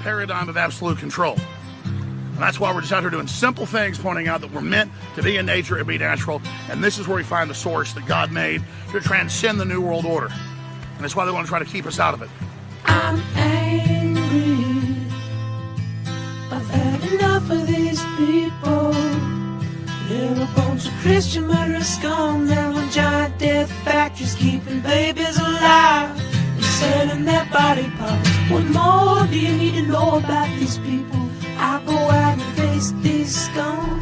paradigm of absolute control. And that's why we're just out here doing simple things, pointing out that we're meant to be in nature and be natural. And this is where we find the source that God made to transcend the New World Order. And that's why they want to try to keep us out of it. I'm angry. I've had enough of these people. They're a bunch of Christian murderers scum. They're on giant death factories keeping babies alive and selling their body parts. What more do you need to know about these people? I go out and face these scum.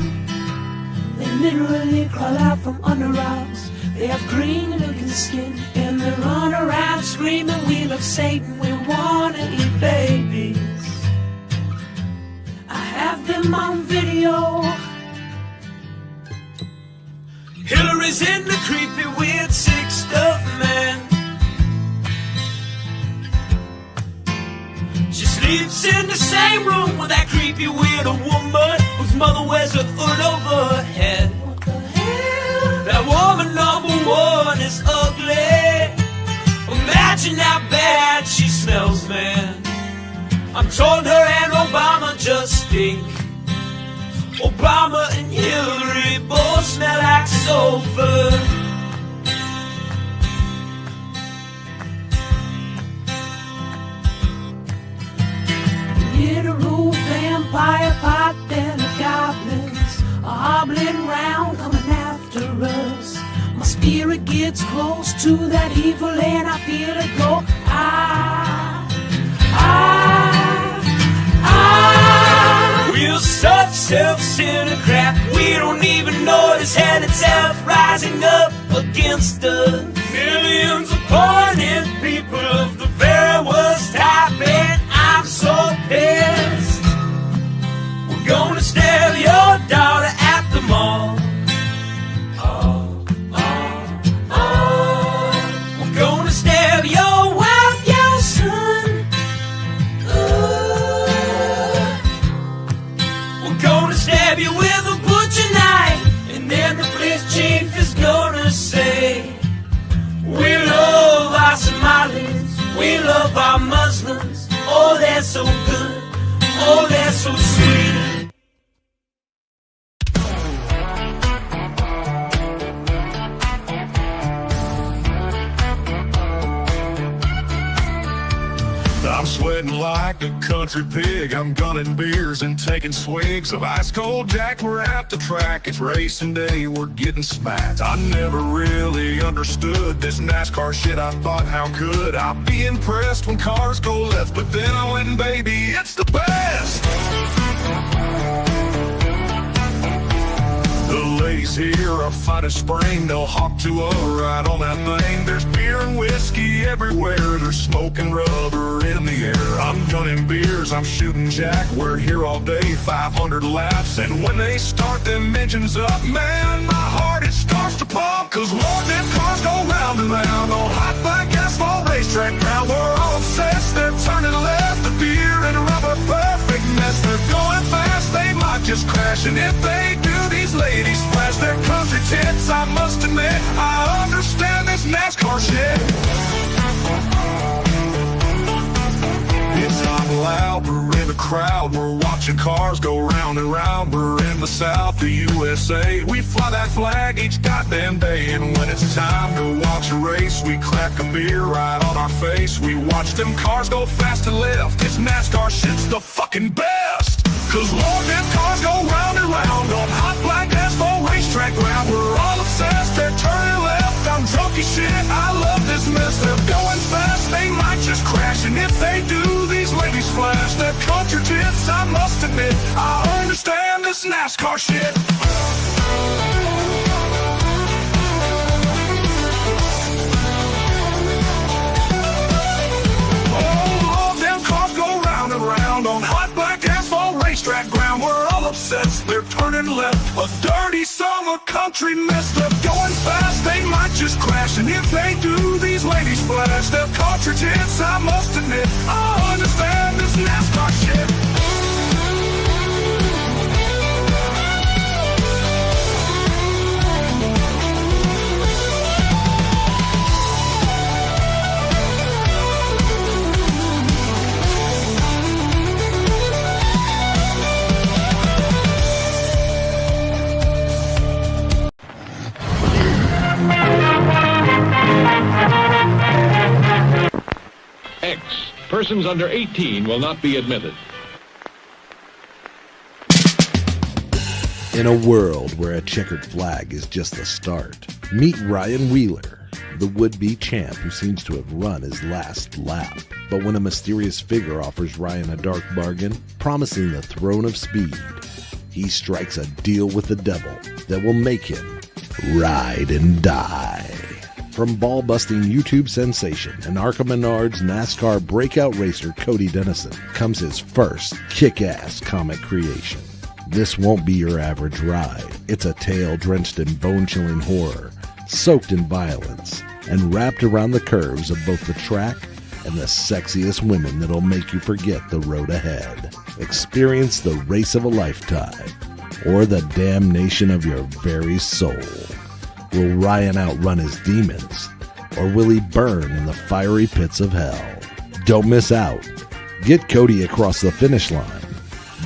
They literally crawl out from under rocks. They have green looking skin and they run around screaming, we love Satan, we wanna eat babies. I have them on video. Hillary's in the creepy weird sick stuff, man. She sleeps in the same room with that creepy weird woman whose mother wears a hood over her head. What the hell? That woman number one is ugly. Imagine how bad she smells, man. I'm told her and Obama just stink. Obama and Hillary both smell like sulfur. Literal vampire pot and the goblins are hobbling round coming after us. My spirit gets close to that evil and I feel it go. We're such self-centered crap. We don't even notice hell itself rising up against us. Millions of pointed people of the very worst type, and I'm so pissed. We're gonna stab your daughter at the mall. We're gonna stab your wife, your son. We're gonna stab you with a butcher knife, and then the police chief is gonna say, we love our Somalis, we love our Muslims. Oh, they're so good, oh, they're so sweet. I'm sweating like a country pig. I'm gunning beers and taking swigs of ice cold Jack. We're at the track, it's racing day, we're getting smacked. I never really understood this NASCAR shit. I thought, how could I be impressed when cars go left? But then I went, baby, it's the best. The ladies here are fine as spring. They'll hop to a ride on that thing. There's beer and whiskey everywhere. There's smoke and rubber in the air. I'm gunning beers, I'm shooting Jack. We're here all day, 500 laps. And when they start them engines up, man, my heart, it starts to pump. Cause Lord, them cars go round and round on hot black asphalt racetrack ground. We're all obsessed, they're turning left. The beer and rubber, perfect mess. They're going fast, they might just crash. And if they do, these ladies flash their country tits. I must admit, I understand this NASCAR shit. It's not loud, we're in the crowd. We're watching cars go round and round. We're in the South, the USA. We fly that flag each goddamn day. And when it's time to watch a race, we crack a beer right on our face. We watch them cars go fast and left. This NASCAR shit's the fucking best. Cause Lord, them cars go round and round on hot black asphalt racetrack ground. We're all obsessed, they're turning left. I'm drunk as shit, I love this mess. They're going fast, they might just crash. And if they do, these ladies flash their country tits. I must admit, I understand this NASCAR shit. Oh, them cars go round and round on hot black asphalt racetrack ground. We're all obsessed, they're turning left. A dirty summer country mess. They're going fast, they might just crash. And if they do, these ladies flash their country tits. I must admit, I understand this NASCAR shit. X. Persons under 18 will not be admitted. In a world where a checkered flag is just the start, meet Ryan Wheeler, the would-be champ who seems to have run his last lap. But when a mysterious figure offers Ryan a dark bargain, promising the throne of speed, he strikes a deal with the devil that will make him ride and die. From ball-busting YouTube sensation and ARCA Menard's NASCAR breakout racer Cody Dennison comes his first kick-ass comic creation. This won't be your average ride. It's a tale drenched in bone-chilling horror, soaked in violence, and wrapped around the curves of both the track and the sexiest women that'll make you forget the road ahead. Experience the race of a lifetime, or the damnation of your very soul. Will Ryan outrun his demons, or will he burn in the fiery pits of hell? Don't miss out. Get Cody across the finish line.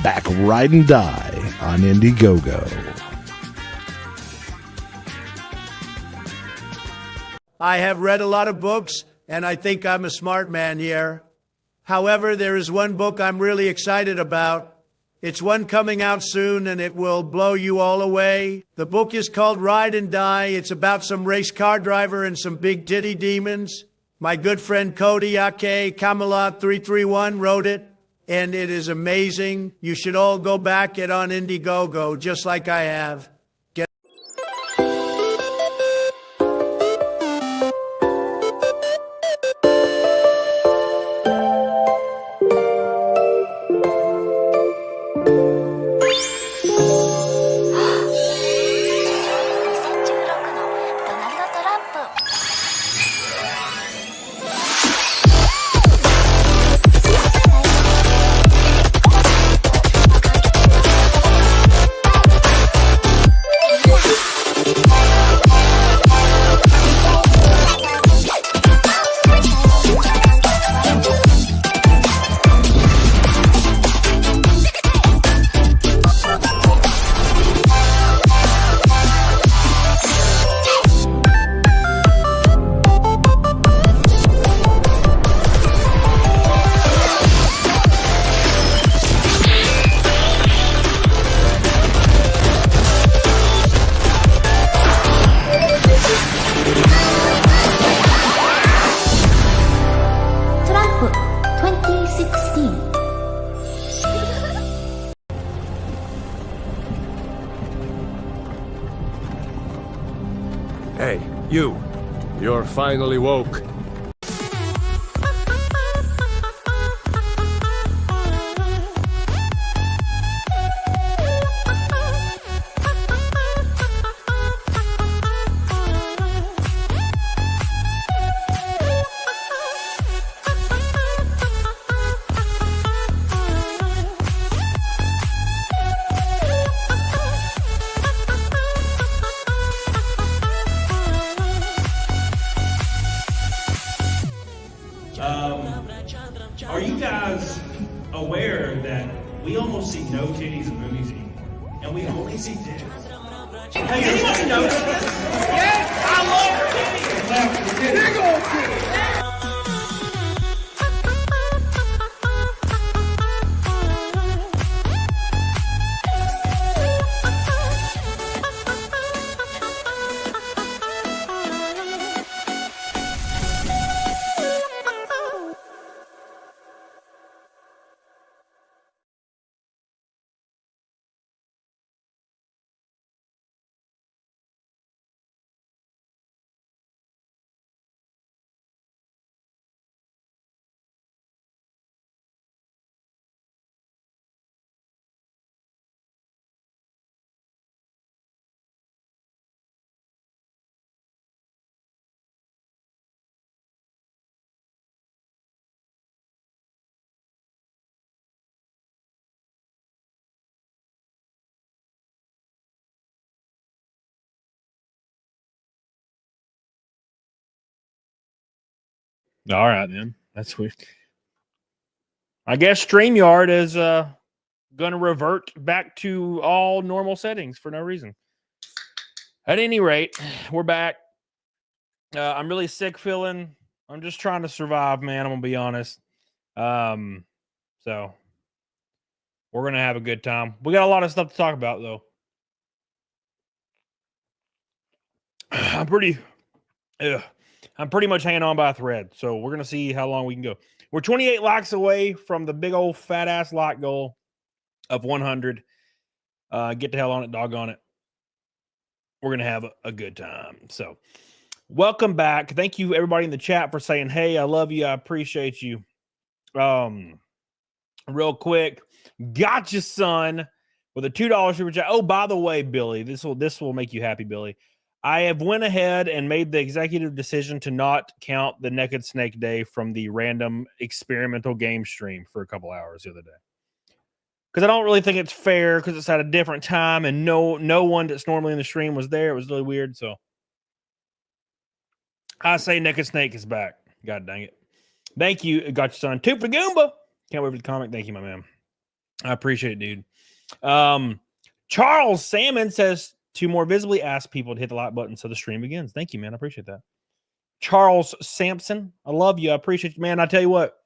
Back Ride and Die on Indiegogo. I have read a lot of books, and I think I'm a smart man here. However, there is one book I'm really excited about. It's one coming out soon, and it will blow you all away. The book is called Ride and Die. It's about some race car driver and some big titty demons. My good friend Cody Ake Kamala 331 wrote it, and it is amazing. You should all go back it on Indiegogo, just like I have. Hey, you. You're finally woke. Are you guys aware that we almost see no titties in movies anymore? And we only see dicks. Has anybody noticed this? Yes, I love titties! Big old titties! All right, then. That's weird. I guess StreamYard is going to revert back to all normal settings for no reason. At any rate, we're back. I'm really sick feeling. I'm just trying to survive, man. I'm gonna be honest. So we're gonna have a good time. We got a lot of stuff to talk about, though. I'm pretty much hanging on by a thread. So we're gonna see how long we can go. We're 28 likes away from the big old fat ass like goal of 100. Get the hell on it, doggone it. We're gonna have a good time. So welcome back. Thank you everybody in the chat for saying, hey, I love you. I appreciate you. Real quick, gotcha, son, with a $2 super chat. Oh, by the way, Billy, this will make you happy, Billy. I have went ahead and made the executive decision to not count the Naked Snake Day from the random experimental game stream for a couple hours the other day. Because I don't really think it's fair because it's at a different time and no one that's normally in the stream was there. It was really weird. So I say Naked Snake is back. God dang it. Thank you. Got your son. 2 for Goomba. Can't wait for the comic. Thank you, my man. I appreciate it, dude. Charles Salmon says to more visibly ask people to hit the like button so the stream begins. Thank you, man. I appreciate that. Charles Sampson, I love you. I appreciate you, man. I tell you what,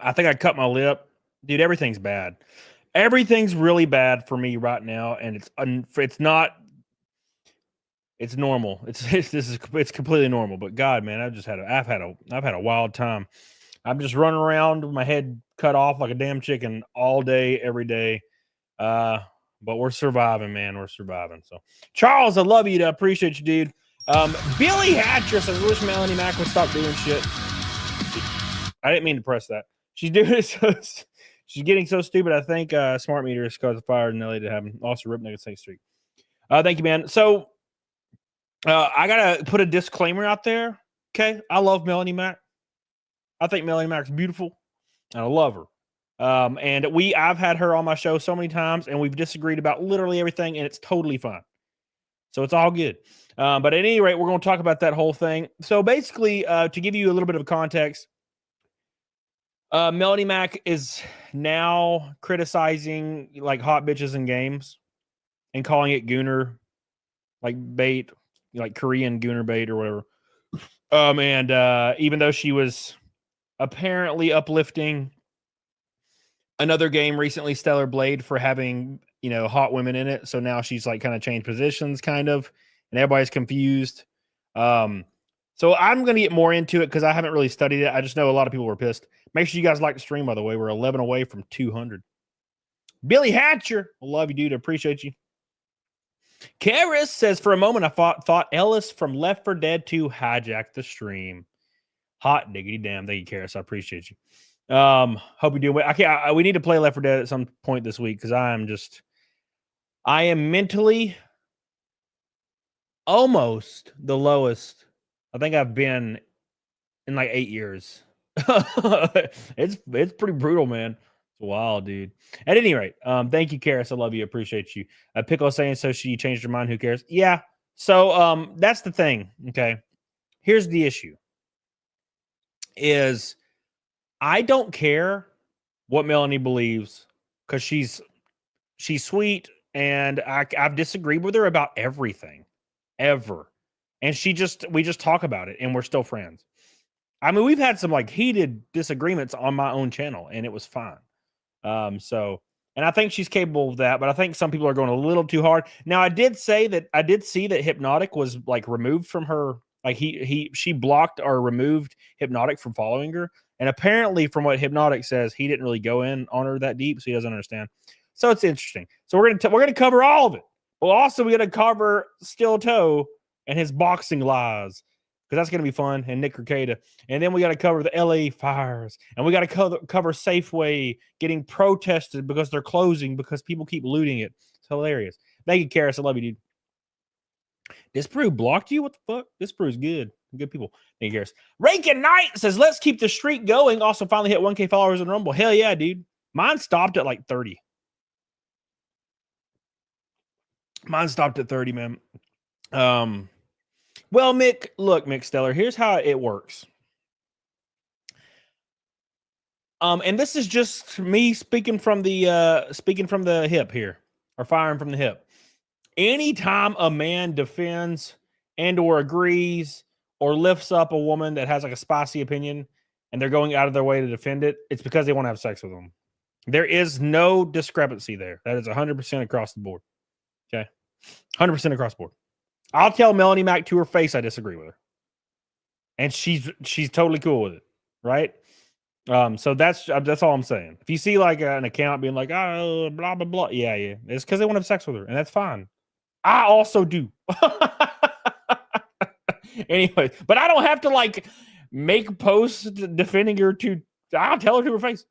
I think I cut my lip. Dude, everything's bad. Everything's really bad for me right now, and it's not. It's normal. It's completely normal. But God, man, I've had a wild time. I'm just running around with my head cut off like a damn chicken all day, every day. But we're surviving, man. We're surviving. So, Charles, I love you. I appreciate you, dude. Billy Hatcher says, I wish Melanie Mac would stop doing shit. I didn't mean to press that. She's doing it so. She's getting so stupid. I think smart meter is caused a fire in LA to happen. Also, rip Naked Snake Street. Thank you, man. So, I gotta put a disclaimer out there. Okay, I love Melanie Mac. I think Melanie Mac's beautiful, and I love her. And I've had her on my show so many times, and we've disagreed about literally everything, and it's totally fine. So it's all good. But at any rate, we're going to talk about that whole thing. So basically, to give you a little bit of context, Melanie Mac is now criticizing like hot bitches in games and calling it Gooner, like bait, like Korean Gooner bait or whatever. And even though she was apparently uplifting another game recently, Stellar Blade, for having, hot women in it. So now she's like kind of changed positions kind of, and everybody's confused. So I'm going to get more into it because I haven't really studied it. I just know a lot of people were pissed. Make sure you guys like the stream, by the way. We're 11 away from 200. Billy Hatcher, I love you, dude. I appreciate you. Karis says, for a moment, I thought Ellis from Left 4 Dead 2 hijacked the stream. Hot diggity damn. Thank you, Karis. I appreciate you. Hope you do well. We need to play Left 4 Dead at some point this week because I am mentally almost the lowest I think I've been in like 8 years. It's pretty brutal, man. It's wild, dude. At any rate, thank you, Karis. I love you. Appreciate you. Pickle saying so she changed her mind. Who cares? Yeah. So that's the thing. Okay. Here's the issue. Is I don't care what Melanie believes because she's sweet and I've disagreed with her about everything ever. And we just talk about it and we're still friends. I mean, we've had some like heated disagreements on my own channel and it was fine. And I think she's capable of that, but I think some people are going a little too hard. Now, I did see that Hypnotic was like removed from her. Like she blocked or removed Hypnotic from following her. And apparently from what Hypnotic says, he didn't really go in on her that deep. So he doesn't understand. So it's interesting. So we're going to cover all of it. Well, also we're going to cover SteelToe and his boxing lies, because that's going to be fun, and Nick Rekieta. And then we got to cover the LA fires, and we got to cover Safeway getting protested because they're closing because people keep looting it. It's hilarious. Thank you, Karis. I love you, dude. This brew blocked you? What the fuck? This brew's good. Good people. Thank you, Karis. Rankin Knight says, let's keep the streak going. Also finally hit 1K followers in Rumble. Hell yeah, dude. Mine stopped at like 30. Mine stopped at 30, man. Well, Mick Stellar, here's how it works. And this is just me speaking from the hip here, or firing from the hip. Anytime a man defends and or agrees or lifts up a woman that has like a spicy opinion and they're going out of their way to defend it, it's because they want to have sex with them. There is no discrepancy there. That is 100% across the board. Okay. 100% across the board. I'll tell Melanie Mac to her face I disagree with her. And she's totally cool with it. Right? So that's all I'm saying. If you see like an account being like, oh, blah, blah, blah. Yeah. It's because they want to have sex with her. And that's fine. I also do. Anyway, but I don't have to like make posts defending her to, I'll tell her to her face.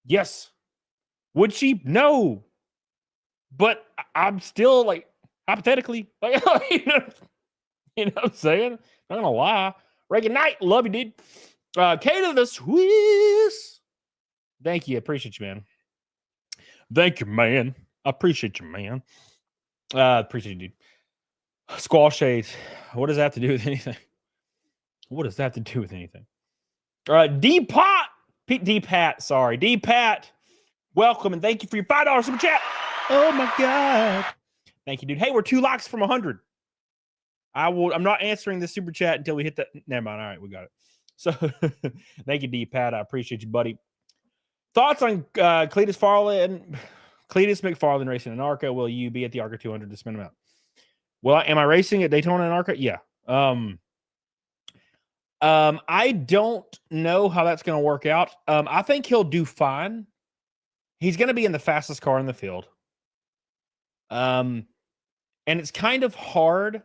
Yes. Would she? No. But I'm still like, hypothetically, like, you know what I'm saying? I'm not gonna lie. Reagan Knight, love you, dude. Kate of the Swiss. Thank you. Appreciate you, man. Thank you, man. I appreciate you, man. Appreciate you, dude. Squash Shades. What does that have to do with anything? What does that have to do with anything? D-Pat. D-Pat. Welcome and thank you for your $5 super chat. Oh my God. Thank you, dude. Hey, we're 2 likes from 100. I'm not answering the super chat until we hit that. Never mind. All right, we got it. So thank you, D-Pat. I appreciate you, buddy. Thoughts on Cletus McFarland racing in ARCA? Will you be at the ARCA 200 to spin them out? Well, am I racing at Daytona and ARCA? Yeah. I don't know how that's going to work out. I think he'll do fine. He's going to be in the fastest car in the field. And it's kind of hard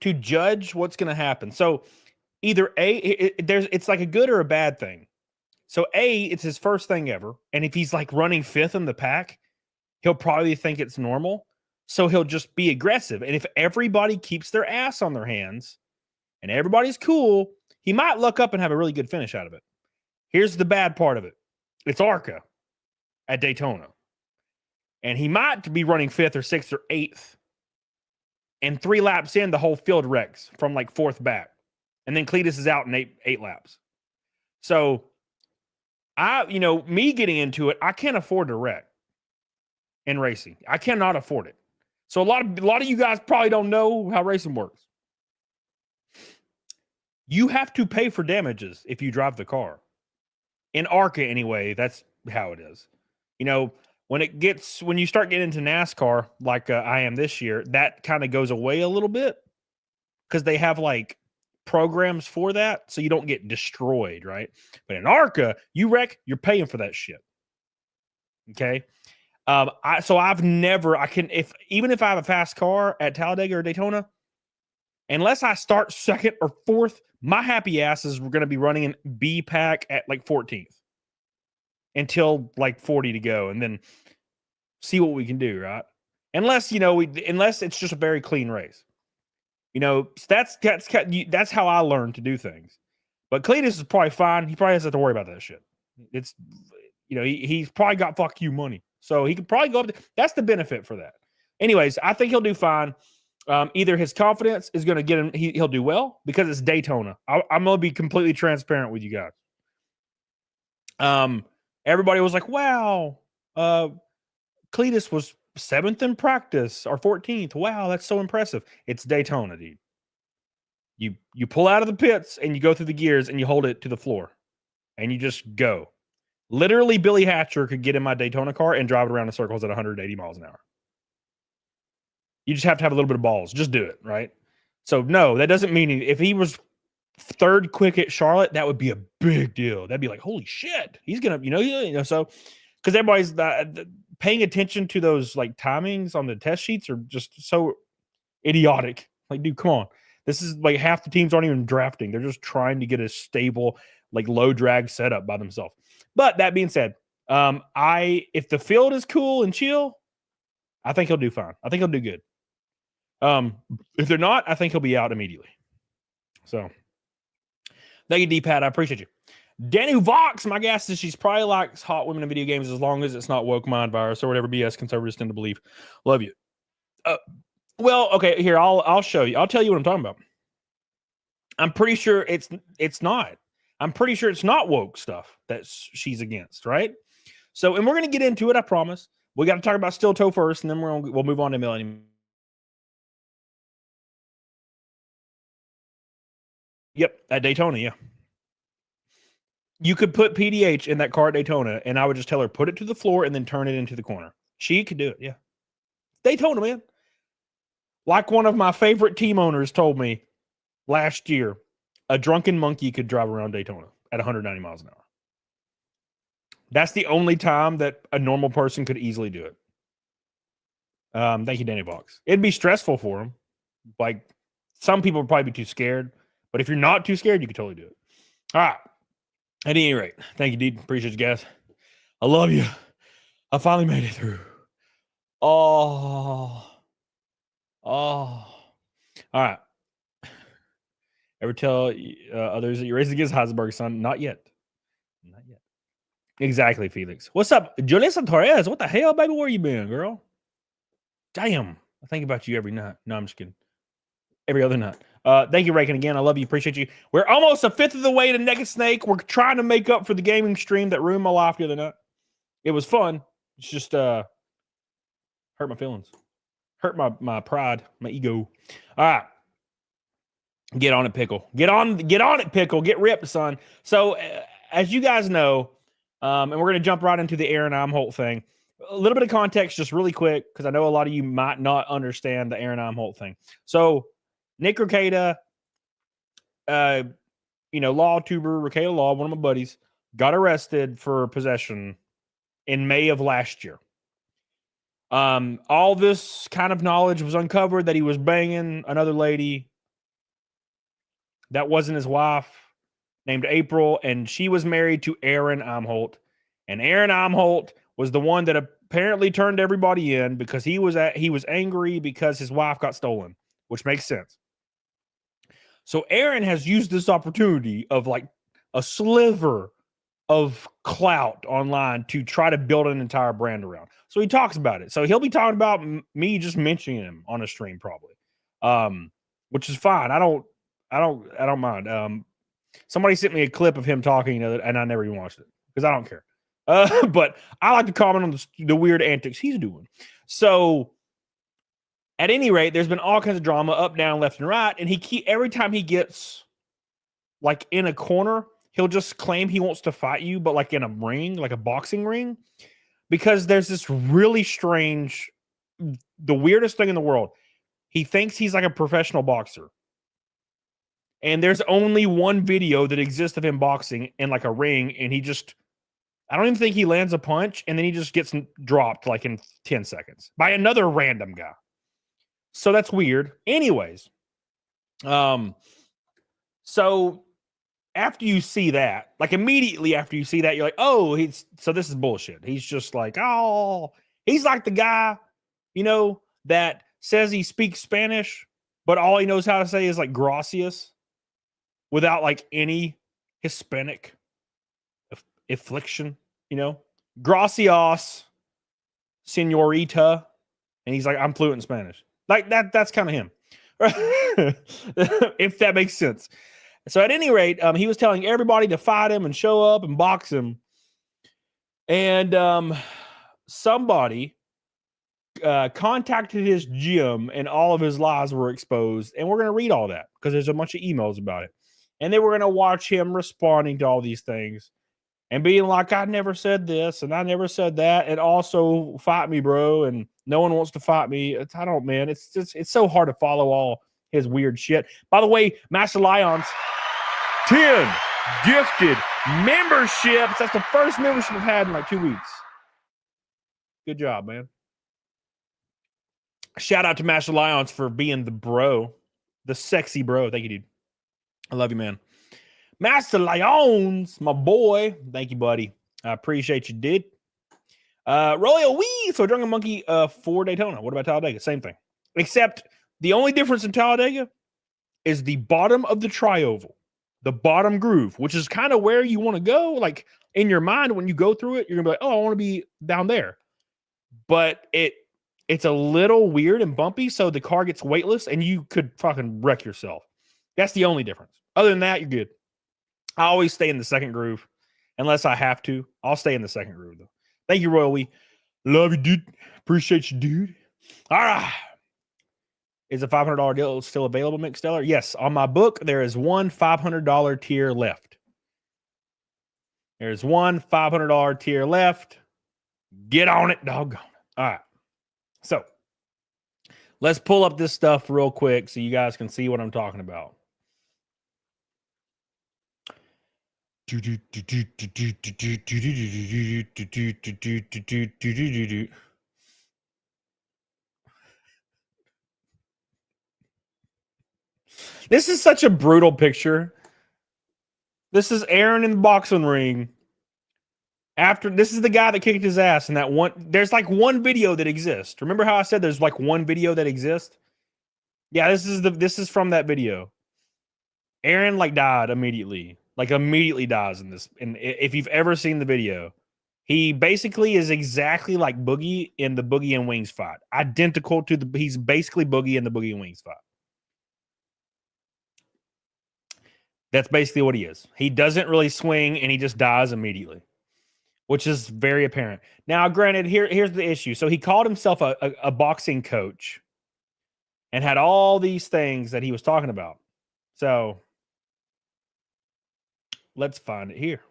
to judge what's going to happen. So either it's like a good or a bad thing. So it's his first thing ever. And if he's like running 5th in the pack, he'll probably think it's normal. So he'll just be aggressive. And if everybody keeps their ass on their hands and everybody's cool, he might look up and have a really good finish out of it. Here's the bad part of it. It's ARCA at Daytona. And he might be running 5th or 6th or 8th. And 3 laps in, the whole field wrecks from like 4th back. And then Cletus is out in 8 laps. So me getting into it, I can't afford to wreck in racing. I cannot afford it. So a lot of you guys probably don't know how racing works. You have to pay for damages if you drive the car. In ARCA anyway, that's how it is. When you start getting into NASCAR, like I am this year, that kind of goes away a little bit because they have like programs for that, so you don't get destroyed, right? But in ARCA, you wreck, you're paying for that shit. Okay. Even if I have a fast car at Talladega or Daytona, unless I start 2nd or 4th, my happy asses were going to be running an B pack at like 14th until like 40 to go, and then see what we can do, right? Unless it's just a very clean race. That's how I learned to do things. But Cletus is probably fine. He probably doesn't have to worry about that shit. It's he's probably got fuck you money. So he could probably go up. That's the benefit for that. Anyways, I think he'll do fine. Either his confidence is going to get him. He'll do well because it's Daytona. I'm going to be completely transparent with you guys. Everybody was like, wow, Cletus was 7th in practice or 14th. Wow, that's so impressive. It's Daytona, dude. You pull out of the pits and you go through the gears and you hold it to the floor and you just go. Literally, Billy Hatcher could get in my Daytona car and drive it around in circles at 180 miles an hour. You just have to have a little bit of balls. Just do it, right? So, no, that doesn't mean if he was 3rd quick at Charlotte, that would be a big deal. That'd be like, holy shit, he's going to, so because everybody's paying attention to those like timings on the test sheets are just so idiotic. Like, dude, come on. This is like half the teams aren't even drafting. They're just trying to get a stable, like low drag setup by themselves. But that being said, if the field is cool and chill, I think he'll do fine. I think he'll do good. If they're not, I think he'll be out immediately. So thank you, D-Pat. I appreciate you. Danu Vox, my guess is she's probably likes hot women in video games as long as it's not woke mind virus or whatever BS conservatives tend to believe. Love you. Well, okay, here, I'll show you. I'll tell you what I'm talking about. I'm pretty sure it's not. I'm pretty sure it's not woke stuff that she's against, right? So, and we're going to get into it, I promise. We got to talk about SteelToe first, and then we'll move on to Melanie Yep, at Daytona, yeah. You could put PDH in that car at Daytona, and I would just tell her, put it to the floor and then turn it into the corner. She could do it, yeah. Daytona, man. Like one of my favorite team owners told me last year, a drunken monkey could drive around Daytona at 190 miles an hour. That's the only time that a normal person could easily do it. Thank you, Danny Vox. It'd be stressful for him. Like, some people would probably be too scared. But if you're not too scared, you could totally do it. All right. At any rate, thank you, dude. Appreciate you guys. I love you. I finally made it through. Oh. All right. Ever tell others that you're racing against Heisenberg's son? Not yet. Not yet. Exactly, Felix. What's up? Julissa Torres, what the hell, baby? Where you been, girl? Damn. I think about you every night. No, I'm just kidding. Every other night. Thank you, Raken, again. I love you. Appreciate you. We're almost a fifth of the way to Naked Snake. We're trying to make up for the gaming stream that ruined my life the other night. It was fun. It's just hurt my feelings. Hurt my pride, my ego. All right. Get on it, Pickle. Get on it, Pickle. Get ripped, son. So, as you guys know, and we're going to jump right into the Aaron Imholte thing. A little bit of context, just really quick, because I know a lot of you might not understand the Aaron Imholte thing. So, Nick Rekieta, law tuber, Rekieta Law, one of my buddies, got arrested for possession in May of last year. All this kind of knowledge was uncovered that he was banging another lady that wasn't his wife, named April, and she was married to Aaron Imholte. And Aaron Imholte was the one that apparently turned everybody in because he was angry because his wife got stolen, which makes sense. So Aaron has used this opportunity of like a sliver of clout online to try to build an entire brand around. So he talks about it. So he'll be talking about me just mentioning him on a stream probably, which is fine. I don't mind. Somebody sent me a clip of him talking, and I never even watched it because I don't care. But I like to comment on the weird antics he's doing. So at any rate, there's been all kinds of drama up, down, left, and right. And every time he gets like in a corner, he'll just claim he wants to fight you, but like in a ring, like a boxing ring, because there's this really strange, the weirdest thing in the world. He thinks he's like a professional boxer. And there's only one video that exists of him boxing in like a ring. And I don't even think he lands a punch. And then he just gets dropped like in 10 seconds by another random guy. So that's weird. Anyways. So after you see that, like immediately after you see that, you're like, oh, so this is bullshit. He's just like, oh, he's like the guy, that says he speaks Spanish, but all he knows how to say is like gracias without like any Hispanic affliction, gracias, señorita. And he's like, I'm fluent in Spanish. Like that's kind of him. If that makes sense. So at any rate, he was telling everybody to fight him and show up and box him. And somebody contacted his gym and all of his lies were exposed. And we're going to read all that because there's a bunch of emails about it. And then we're going to watch him responding to all these things and being like, I never said this and I never said that. And also fight me, bro. And no one wants to fight me. It's so hard to follow all his weird shit. By the way, Master Lions, 10 gifted memberships. That's the first membership I've had in like 2 weeks. Good job, man. Shout out to Master Lions for being the bro, the sexy bro. Thank you, dude. I love you, man. Master Lions, my boy. Thank you, buddy. I appreciate you, dude. Royal Wee. So Drunken Monkey for Daytona. What about Talladega? Same thing. Except the only difference in Talladega is the bottom of the trioval, the bottom groove, which is kind of where you want to go. Like in your mind, when you go through it, you're gonna be like, oh, I want to be down there. But it's a little weird and bumpy, so the car gets weightless and you could fucking wreck yourself. That's the only difference. Other than that, you're good. I always stay in the second groove unless I have to. I'll stay in the second groove, though. Thank you, Royal Wee. Love you, dude. Appreciate you, dude. All right. Is a $500 deal still available, Mick Stellar? Yes. On my book, there is one $500 tier left. There's one $500 tier left. Get on it, doggone it. All right. So let's pull up this stuff real quick so you guys can see what I'm talking about. This is such a brutal picture. This is Aaron in the boxing ring. This is the guy that kicked his ass in that one. There's like one video that exists. Remember how I said there's like one video that exists? Yeah, this is from that video. Aaron like died immediately. Like immediately dies in this. And if you've ever seen the video, he basically is exactly like Boogie in the Boogie and Wings fight. Identical to he's basically Boogie in the Boogie and Wings fight. That's basically what he is. He doesn't really swing and he just dies immediately, which is very apparent. Now, granted, here's the issue. So he called himself a boxing coach and had all these things that he was talking about. So let's find it here.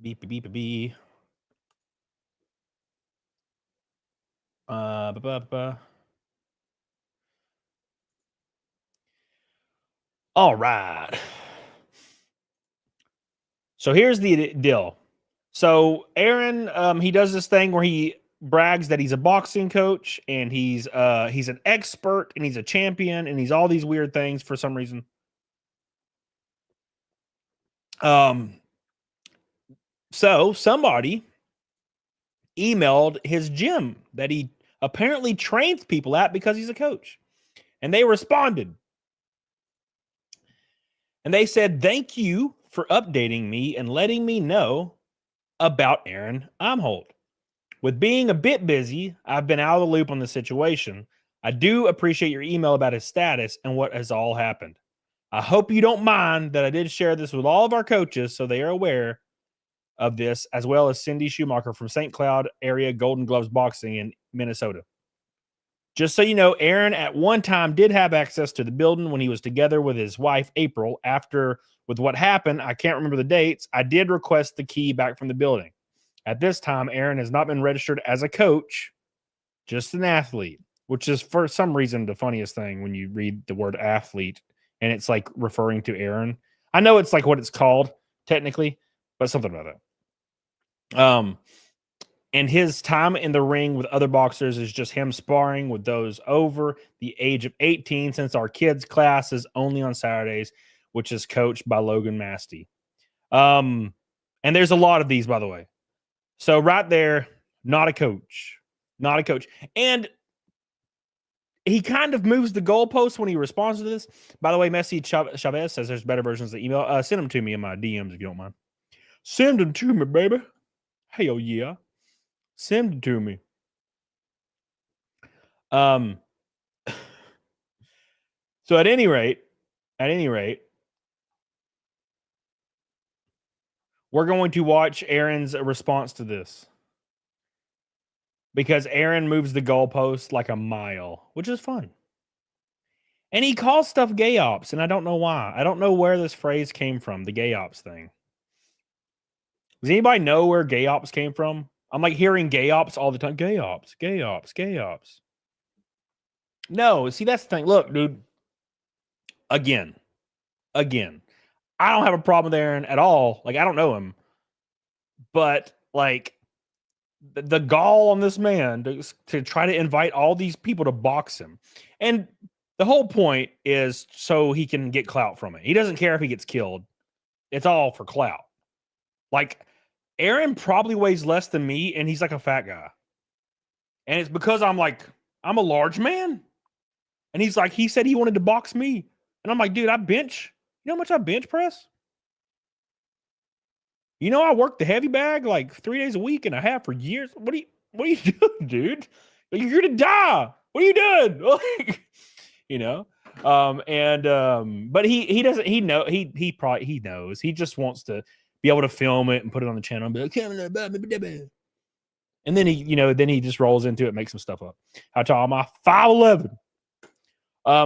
Beep, beep, beep. All right. So here's the deal. So Aaron, he does this thing where he brags that he's a boxing coach and he's an expert and he's a champion and he's all these weird things for some reason. So somebody emailed his gym that he apparently trains people at because he's a coach. And they responded. And they said, "Thank you for updating me and letting me know about Aaron Imholte. With being a bit busy, I've been out of the loop on the situation. I do appreciate your email about his status and what has all happened. I hope you don't mind that I did share this with all of our coaches so they are aware of this, as well as Cindy Schumacher from St. Cloud area Golden Gloves Boxing in Minnesota. Just so you know, Aaron at one time did have access to the building when he was together with his wife, April. After, with what happened, I can't remember the dates, I did request the key back from the building. At this time, Aaron has not been registered as a coach, just an athlete, which is for some reason the funniest thing when you read the word athlete and it's like referring to Aaron. I know it's like what it's called technically, but something about that. And his time in the ring with other boxers is just him sparring with those over the age of 18, since our kids' class is only on Saturdays, which is coached by Logan Masty. And there's a lot of these, by the way. So right there, not a coach. Not a coach. And he kind of moves the goalposts when he responds to this. By the way, Messi Chavez says there's better versions of the email. Send them to me in my DMs if you don't mind. Send them to me, baby. Hell yeah. Send it to me. So at any rate, we're going to watch Aaron's response to this, because Aaron moves the goalpost like a mile, which is fun. And he calls stuff gay ops, and I don't know why. I don't know where this phrase came from, the gay ops thing. Does anybody know where gay ops came from? I'm like hearing gay ops all the time. Gay ops, gay ops, gay ops. No, see, that's the thing. Look, dude, again, I don't have a problem with Aaron at all. Like, I don't know him. But, like, the gall on this man to try to invite all these people to box him. And the whole point is so he can get clout from it. He doesn't care if he gets killed. It's all for clout. Like, Aaron probably weighs less than me, and he's like a fat guy. And it's because I'm a large man. And he's like, he said he wanted to box me. And I'm like, dude, I bench. You know how much I bench press? You know, I work the heavy bag like 3 days a week and I have for years. What are you doing, dude? You're gonna die. What are you doing? You know? But he doesn't, he knows. He just wants to be able to film it and put it on the channel and be like, And then he just rolls into it, makes some stuff up. How tall am I? 5'11".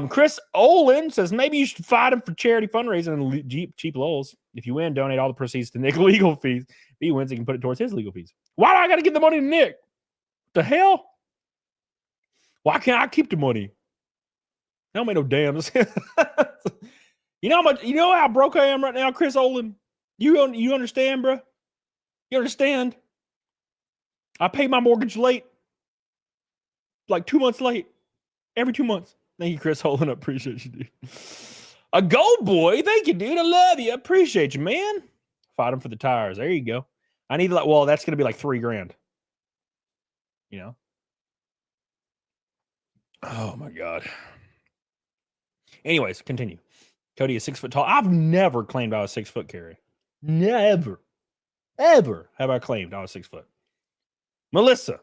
Chris Olin says maybe you should fight him for charity fundraising and cheap lulls. If you win, donate all the proceeds to Nick legal fees. If he wins, he can put it towards his legal fees. Why do I got to give the money to Nick? What the hell? Why can't I keep the money? That don't make no damn sense. You know how much? You know how broke I am right now, Chris Olin. You understand, bro? You understand? I pay my mortgage late, like 2 months late, every 2 months. Thank you, Chris Olin. I appreciate you, dude. A gold boy. Thank you, dude. I love you. I appreciate you, man. Fight him for the tires. There you go. I need that's going to be like $3,000. You know? Oh, my God. Anyways, continue. Cody is 6 foot tall. I've never claimed I was 6 foot, Carrie. Never. Ever have I claimed I was 6 foot. Melissa.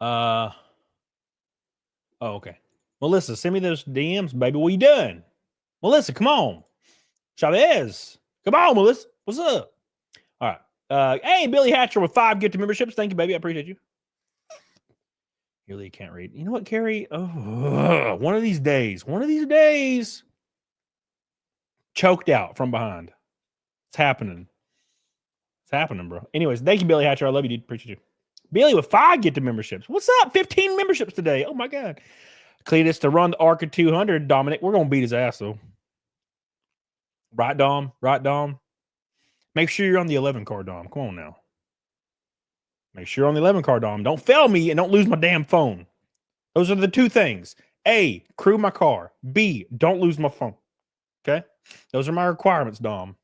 Oh, okay. Melissa, send me those DMs, baby. What you doing? Melissa, come on. Chavez. Come on, Melissa. What's up? All right. Hey, Billy Hatcher with 5 gifted memberships. Thank you, baby. I appreciate you. You really can't read. You know what, Carrie? Oh, one of these days. Choked out from behind. It's happening. It's happening, bro. Anyways, thank you, Billy Hatcher. I love you, dude. Appreciate you. Billy with 5 gifted memberships. What's up? 15 memberships today. Oh, my God. Cletus to run the ARCA 200, Dominic. We're going to beat his ass, though. Right, Dom? Right, Dom? Make sure you're on the 11 car, Dom. Come on now. Make sure you're on the 11 car, Dom. Don't fail me and don't lose my damn phone. Those are the 2 things. A, crew my car. B, don't lose my phone. Okay? Those are my requirements, Dom.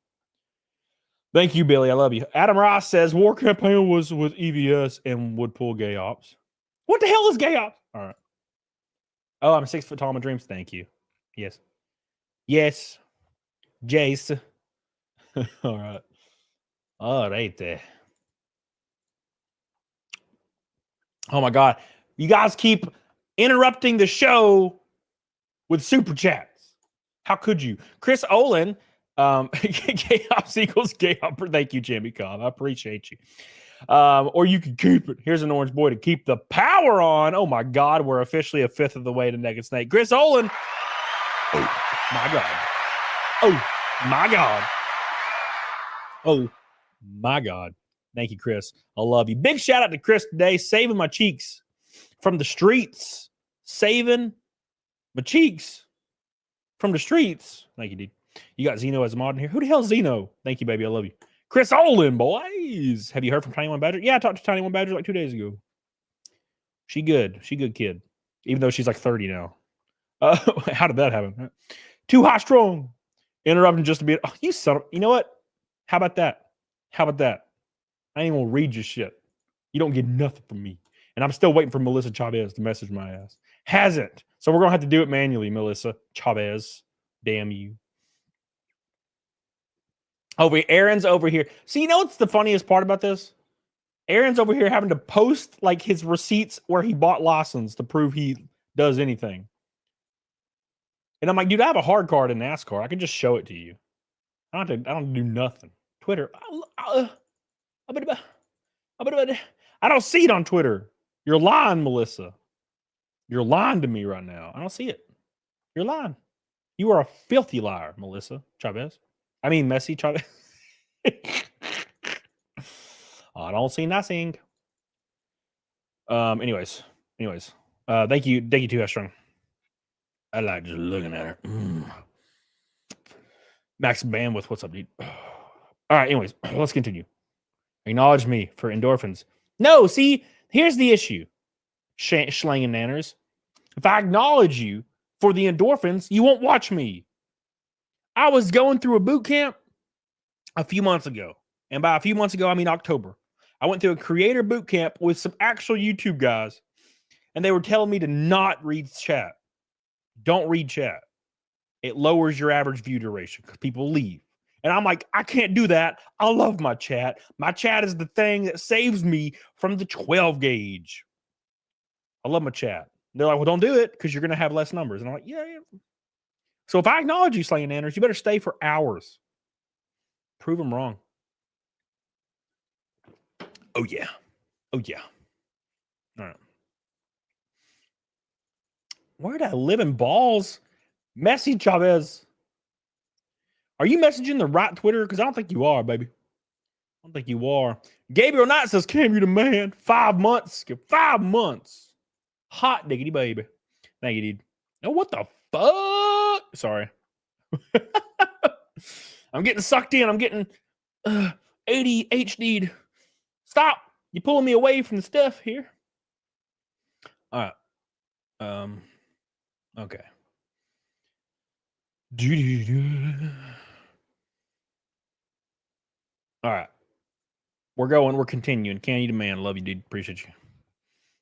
Thank you, Billy. I love you. Adam Ross says, war campaign was with EVS and would pull gay ops. What the hell is gay ops? All right. Oh, I'm 6 foot tall. My dreams. Thank you. Yes. Yes. Jace. All right. All right there. Oh, my God. You guys keep interrupting the show with super chats. How could you? Chris Olin. Gay ops equals gay op. Thank you, Jimmy Cobb. I appreciate you. Or you can keep it. Here's an orange boy to keep the power on. Oh, my God. We're officially a 5th of the way to Naked Snake. Chris Olin. Oh, my God. Oh, my God. Oh, my God. Thank you, Chris. I love you. Big shout out to Chris today, saving my cheeks from the streets. Saving my cheeks from the streets. Thank you, dude. You got Zeno as a mod in here. Who the hell is Zeno? Thank you, baby. I love you. Chris Olin, boys. Have you heard from Tiny One Badger? Yeah, I talked to Tiny One Badger like 2 days ago. She good. She good kid. Even though she's like 30 now. How did that happen? Too high strong. Interrupting just a bit. Oh, you son of... You know what? How about that? How about that? I ain't gonna read your shit. You don't get nothing from me. And I'm still waiting for Melissa Chavez to message my ass. Hasn't. So we're gonna have to do it manually, Melissa Chavez. Damn you. Aaron's over here. So you know what's the funniest part about this? Aaron's over here having to post like his receipts where he bought license to prove he does anything. And I'm like, dude, I have a hard card in NASCAR. I can just show it to you. I don't do nothing. Twitter. I don't see it on Twitter. You're lying, Melissa. You're lying to me right now. I don't see it. You're lying. You are a filthy liar, Melissa Chavez. I mean, Messi Chavez. I don't see nothing. Anyways. Thank you too, Astron. I like just looking at her. Max bandwidth. What's up, dude? All right. Anyways, let's continue. Acknowledge me for endorphins. No, see, here's the issue. Schlang and nanners. If I acknowledge you for the endorphins, you won't watch me. I was going through a boot camp a few months ago. And by a few months ago, I mean October. I went through a creator boot camp with some actual YouTube guys. And they were telling me to not read chat. Don't read chat. It lowers your average view duration because people leave. And I'm like, I can't do that. I love my chat. My chat is the thing that saves me from the 12 gauge. I love my chat. They're like, well, don't do it because you're going to have less numbers. And I'm like, yeah. So if I acknowledge you, Slaying Nanners, you better stay for hours. Prove them wrong. Oh, yeah. Oh, yeah. All right. Where did I live in balls? Messi Chavez. Are you messaging the right Twitter? Because I don't think you are, baby. I don't think you are. Gabriel Knight says, Cam, you the man. 5 months. 5 months. Hot diggity, baby. Thank you, dude. Oh, what the fuck? Sorry. I'm getting sucked in. I'm getting ADHD'd. Stop. You're pulling me away from the stuff here. All right. Okay. All right. We're going. We're continuing. Can you demand? Love you, dude. Appreciate you.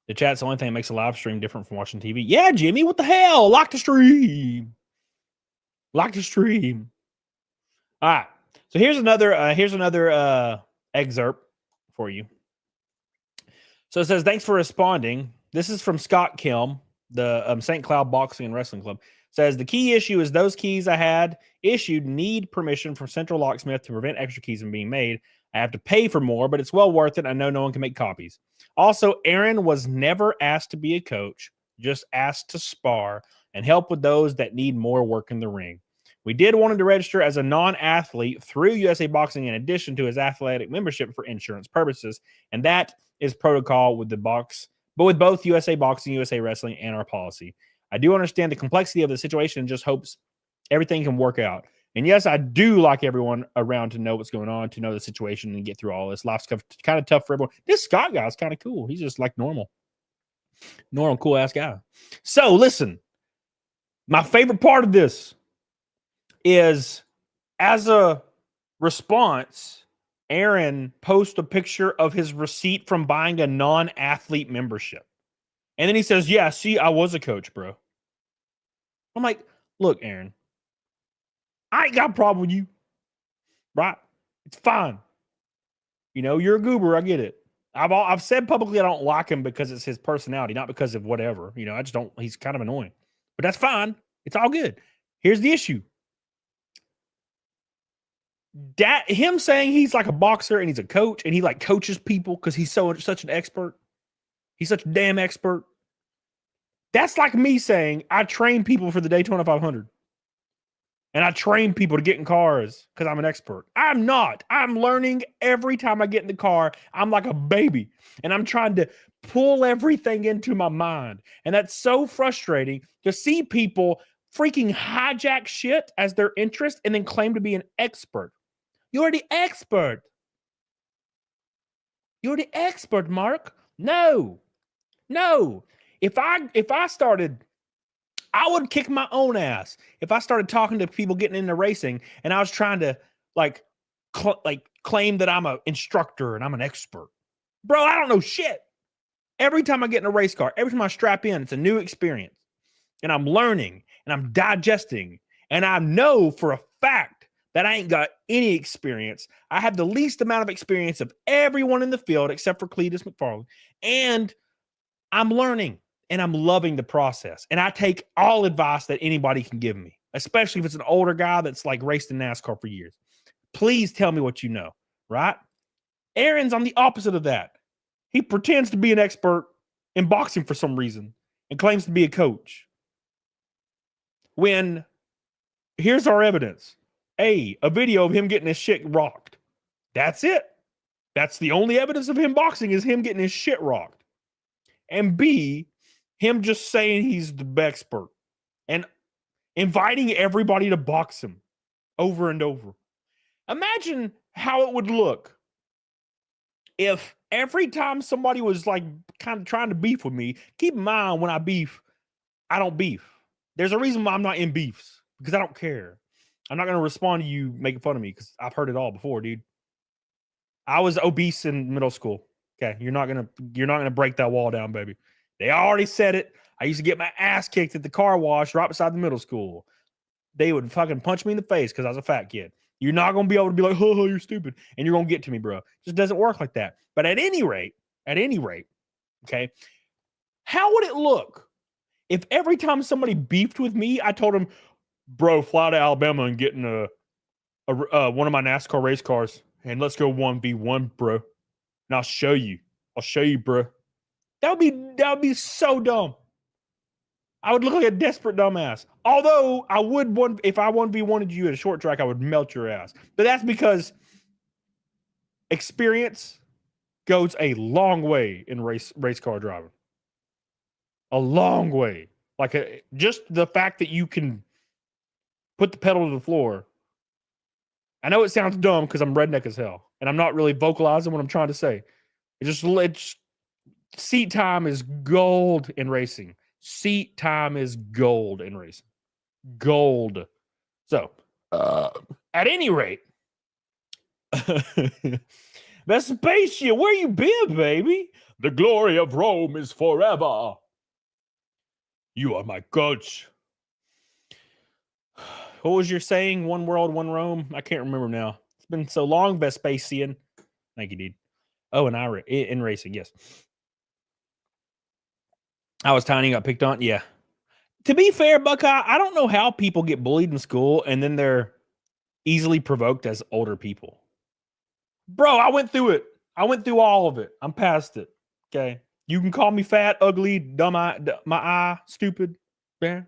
The chat's the only thing that makes a live stream different from watching TV. Yeah, Jimmy, what the hell? Lock the stream. Lock the stream. All right. So here's another excerpt for you. So it says, thanks for responding. This is from Scott Kilm, the St. Cloud Boxing and Wrestling Club. Says, the key issue is those keys I had issued need permission from Central Locksmith to prevent extra keys from being made. I have to pay for more, but it's well worth it. I know no one can make copies. Also, Aaron was never asked to be a coach, just asked to spar and help with those that need more work in the ring. We did want him to register as a non-athlete through USA Boxing in addition to his athletic membership for insurance purposes, and that is protocol with the box, but with both USA Boxing, USA Wrestling, and our policy. I do understand the complexity of the situation and just hopes everything can work out. And yes, I do like everyone around to know what's going on, to know the situation and get through all this. Life's kind of tough for everyone. This Scott guy is kind of cool. He's just like normal, cool ass guy. So listen, my favorite part of this is as a response, Aaron posts a picture of his receipt from buying a non-athlete membership. And then he says, yeah, see, I was a coach, bro. I'm like, look, Aaron, I ain't got a problem with you, right? It's fine. You know, you're a goober. I get it. I've said publicly I don't like him because it's his personality, not because of whatever. You know, I just don't. He's kind of annoying. But that's fine. It's all good. Here's the issue. Him saying he's like a boxer and he's a coach and he like coaches people because he's such an expert. He's such a damn expert. That's like me saying I train people for the Daytona 500. And I train people to get in cars because I'm an expert. I'm not. I'm learning every time I get in the car. I'm like a baby. And I'm trying to pull everything into my mind. And that's so frustrating to see people freaking hijack shit as their interest and then claim to be an expert. You're the expert. You're the expert, Mark. No. If I started, I would kick my own ass if I started talking to people getting into racing and I was trying to claim that I'm an instructor and I'm an expert. Bro, I don't know shit. Every time I get in a race car, every time I strap in, it's a new experience. And I'm learning and I'm digesting. And I know for a fact that I ain't got any experience. I have the least amount of experience of everyone in the field except for Cletus McFarland. And I'm learning and I'm loving the process. And I take all advice that anybody can give me, especially if it's an older guy that's like raced in NASCAR for years. Please tell me what you know, right? Aaron's on the opposite of that. He pretends to be an expert in boxing for some reason and claims to be a coach. When here's our evidence. A video of him getting his shit rocked. That's it. That's the only evidence of him boxing is him getting his shit rocked. And B, him just saying he's the expert and inviting everybody to box him over and over. Imagine how it would look if every time somebody was like kind of trying to beef with me. Keep in mind, when I beef, I don't beef. There's a reason why I'm not in beefs, because I don't care. I'm not going to respond to you making fun of me because I've heard it all before, dude. I was obese in middle school. Okay, you're not gonna break that wall down, baby. They already said it. I used to get my ass kicked at the car wash right beside the middle school. They would fucking punch me in the face because I was a fat kid. You're not gonna be able to be like, oh, you're stupid, and you're gonna get to me, bro. It just doesn't work like that. But at any rate, okay, how would it look if every time somebody beefed with me, I told them, bro, fly to Alabama and get in a one of my NASCAR race cars, and let's go 1v1, bro. And I'll show you. I'll show you, bro. That would be so dumb. I would look like a desperate dumbass. Although I would if I 1v1'd you at a short track, I would melt your ass. But that's because experience goes a long way in race car driving. A long way. Like just the fact that you can put the pedal to the floor. I know it sounds dumb because I'm redneck as hell, and I'm not really vocalizing what I'm trying to say. It's seat time is gold in racing. Seat time is gold in racing. Gold. So, at any rate, Vespacia, where you been, baby? The glory of Rome is forever. You are my coach. What was your saying? One world, one Rome? I can't remember now. It's been so long, Vespasian. Thank you, dude. Oh, and in racing, yes. I was tiny, got picked on. Yeah. To be fair, Buckeye, I don't know how people get bullied in school and then they're easily provoked as older people. Bro, I went through it. I went through all of it. I'm past it. Okay. You can call me fat, ugly, dumb eye, my eye, stupid. Man.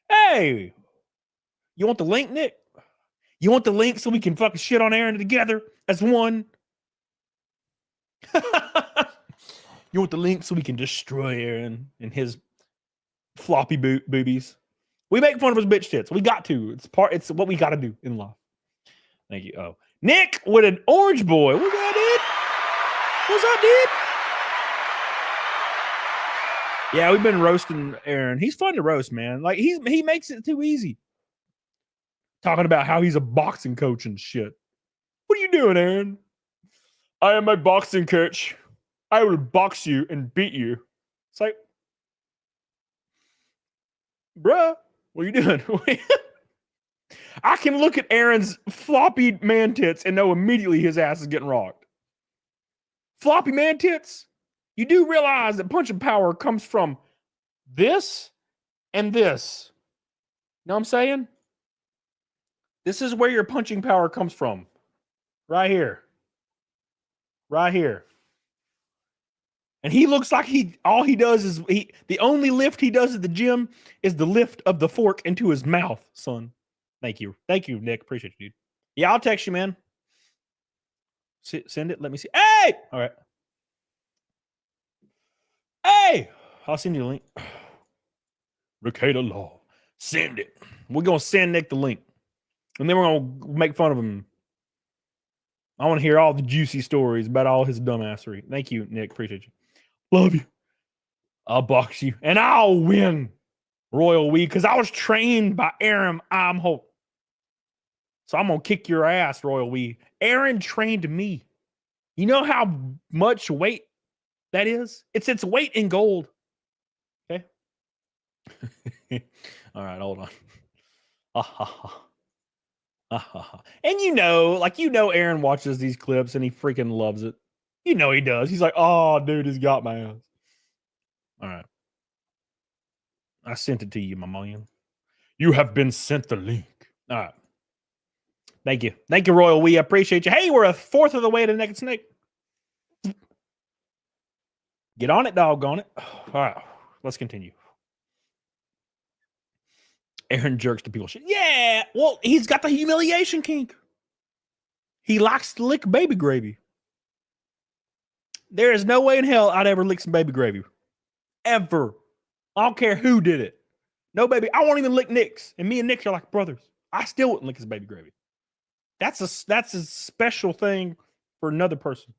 Hey, you want the link, Nick? You want the link so we can fucking shit on Aaron together as one? You want the link so we can destroy Aaron and his floppy boobies? We make fun of his bitch tits. We got to. It's what we got to do in life. Thank you. Oh, Nick with an orange boy. What's that, dude? What's up, dude? Yeah, we've been roasting Aaron. He's fun to roast, man. Like he makes it too easy. Talking about how he's a boxing coach and shit. What are you doing, Aaron? I am a boxing coach. I will box you and beat you. It's like, bruh, what are you doing? I can look at Aaron's floppy man tits and know immediately his ass is getting rocked. Floppy man tits? You do realize that punching power comes from this and this. You know what I'm saying? This is where your punching power comes from. Right here. Right here. And he looks like all he does is the only lift he does at the gym is the lift of the fork into his mouth, son. Thank you. Thank you, Nick. Appreciate you, dude. Yeah, I'll text you, man. Send it. Let me see. Hey! All right. Hey! I'll send you the link. Rekieta Law. Send it. We're going to send Nick the link. And then we're going to make fun of him. I want to hear all the juicy stories about all his dumbassery. Thank you, Nick. Appreciate you. Love you. I'll box you. And I'll win, Royal We, because I was trained by Aaron Imholte. So I'm going to kick your ass, Royal We. Aaron trained me. You know how much weight that is? It's its weight in gold. Okay? All right, hold on. And Aaron watches these clips and he freaking loves it. You know he does. He's like, oh, dude, he's got my ass. All right. I sent it to you, my man. You have been sent the link. All right. Thank you. Thank you, Royal We. I appreciate you. Hey, we're a fourth of the way to the Naked Snake. Get on it, doggone it. All right. Let's continue. Aaron jerks to people. Yeah. Well, he's got the humiliation kink. He likes to lick baby gravy. There is no way in hell I'd ever lick some baby gravy. Ever. I don't care who did it. No, baby. I won't even lick Nick's. And me and Nick are like brothers. I still wouldn't lick his baby gravy. That's a special thing for another person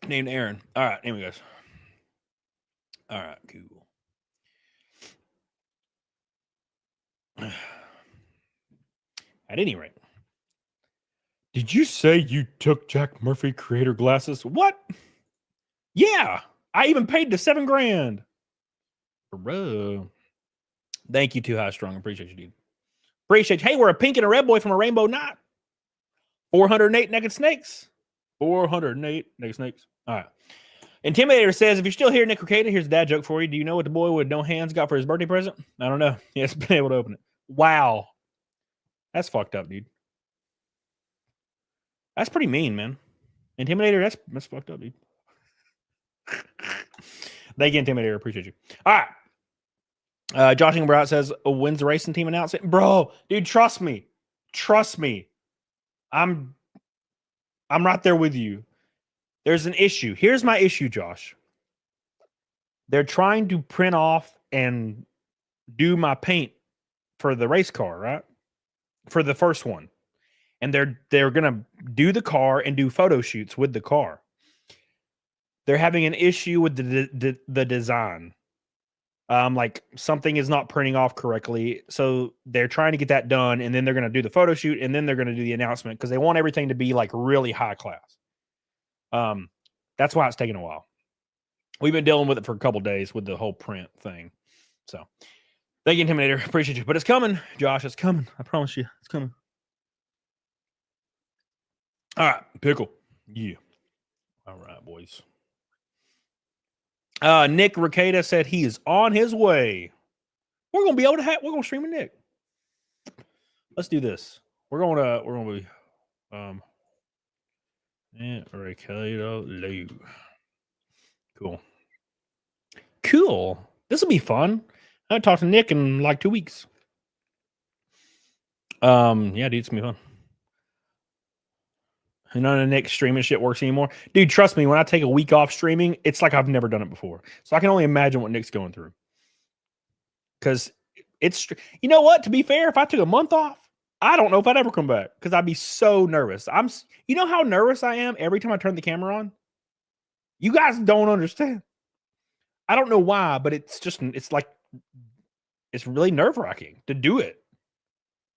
named Aaron. All right. Anyway, guys. All right. Cool. At any rate. Did you say you took Jack Murphy creator glasses? What? Yeah. I even paid the $7,000. Bro. Thank you, Too High Strong. Appreciate you, dude. Appreciate you. Hey, we're a pink and a red boy from a rainbow knot. 408 naked snakes. 408 naked snakes. All right. Intimidator says, if you're still here, Nick Rekieta, here's a dad joke for you. Do you know what the boy with no hands got for his birthday present? I don't know. He hasn't been able to open it. Wow. That's fucked up, dude. That's pretty mean, man. Intimidator, that's fucked up, dude. Thank you, Intimidator. Appreciate you. All right. Josh Ingbrout says, when's the racing team announcement? Bro, dude, trust me. Trust me. I'm right there with you. There's an issue. Here's my issue, Josh. They're trying to print off and do my paint for the race car, right? For the first one. And they're going to do the car and do photo shoots with the car. They're having an issue with the design. Like something is not printing off correctly. So they're trying to get that done, and then they're going to do the photo shoot, and then they're going to do the announcement because they want everything to be like really high class. That's why it's taking a while. We've been dealing with it for a couple days with the whole print thing. So thank you, Intimidator. Appreciate you. But it's coming, Josh. It's coming. I promise you. It's coming. All right. Pickle. Yeah. All right, boys. Nick Rekieta said he is on his way. We're gonna be able to we're gonna stream a Nick. Let's do this. We're gonna be Rekieta Law. Cool. This will be fun. I talked to Nick in like 2 weeks. Yeah, dude, it's gonna be fun. None of Nick's streaming shit works anymore. Dude, trust me, when I take a week off streaming, it's like I've never done it before. So I can only imagine what Nick's going through. Because it's, you know what? To be fair, if I took a month off, I don't know if I'd ever come back because I'd be so nervous. You know how nervous I am every time I turn the camera on? You guys don't understand. I don't know why, but it's like, it's really nerve-wracking to do it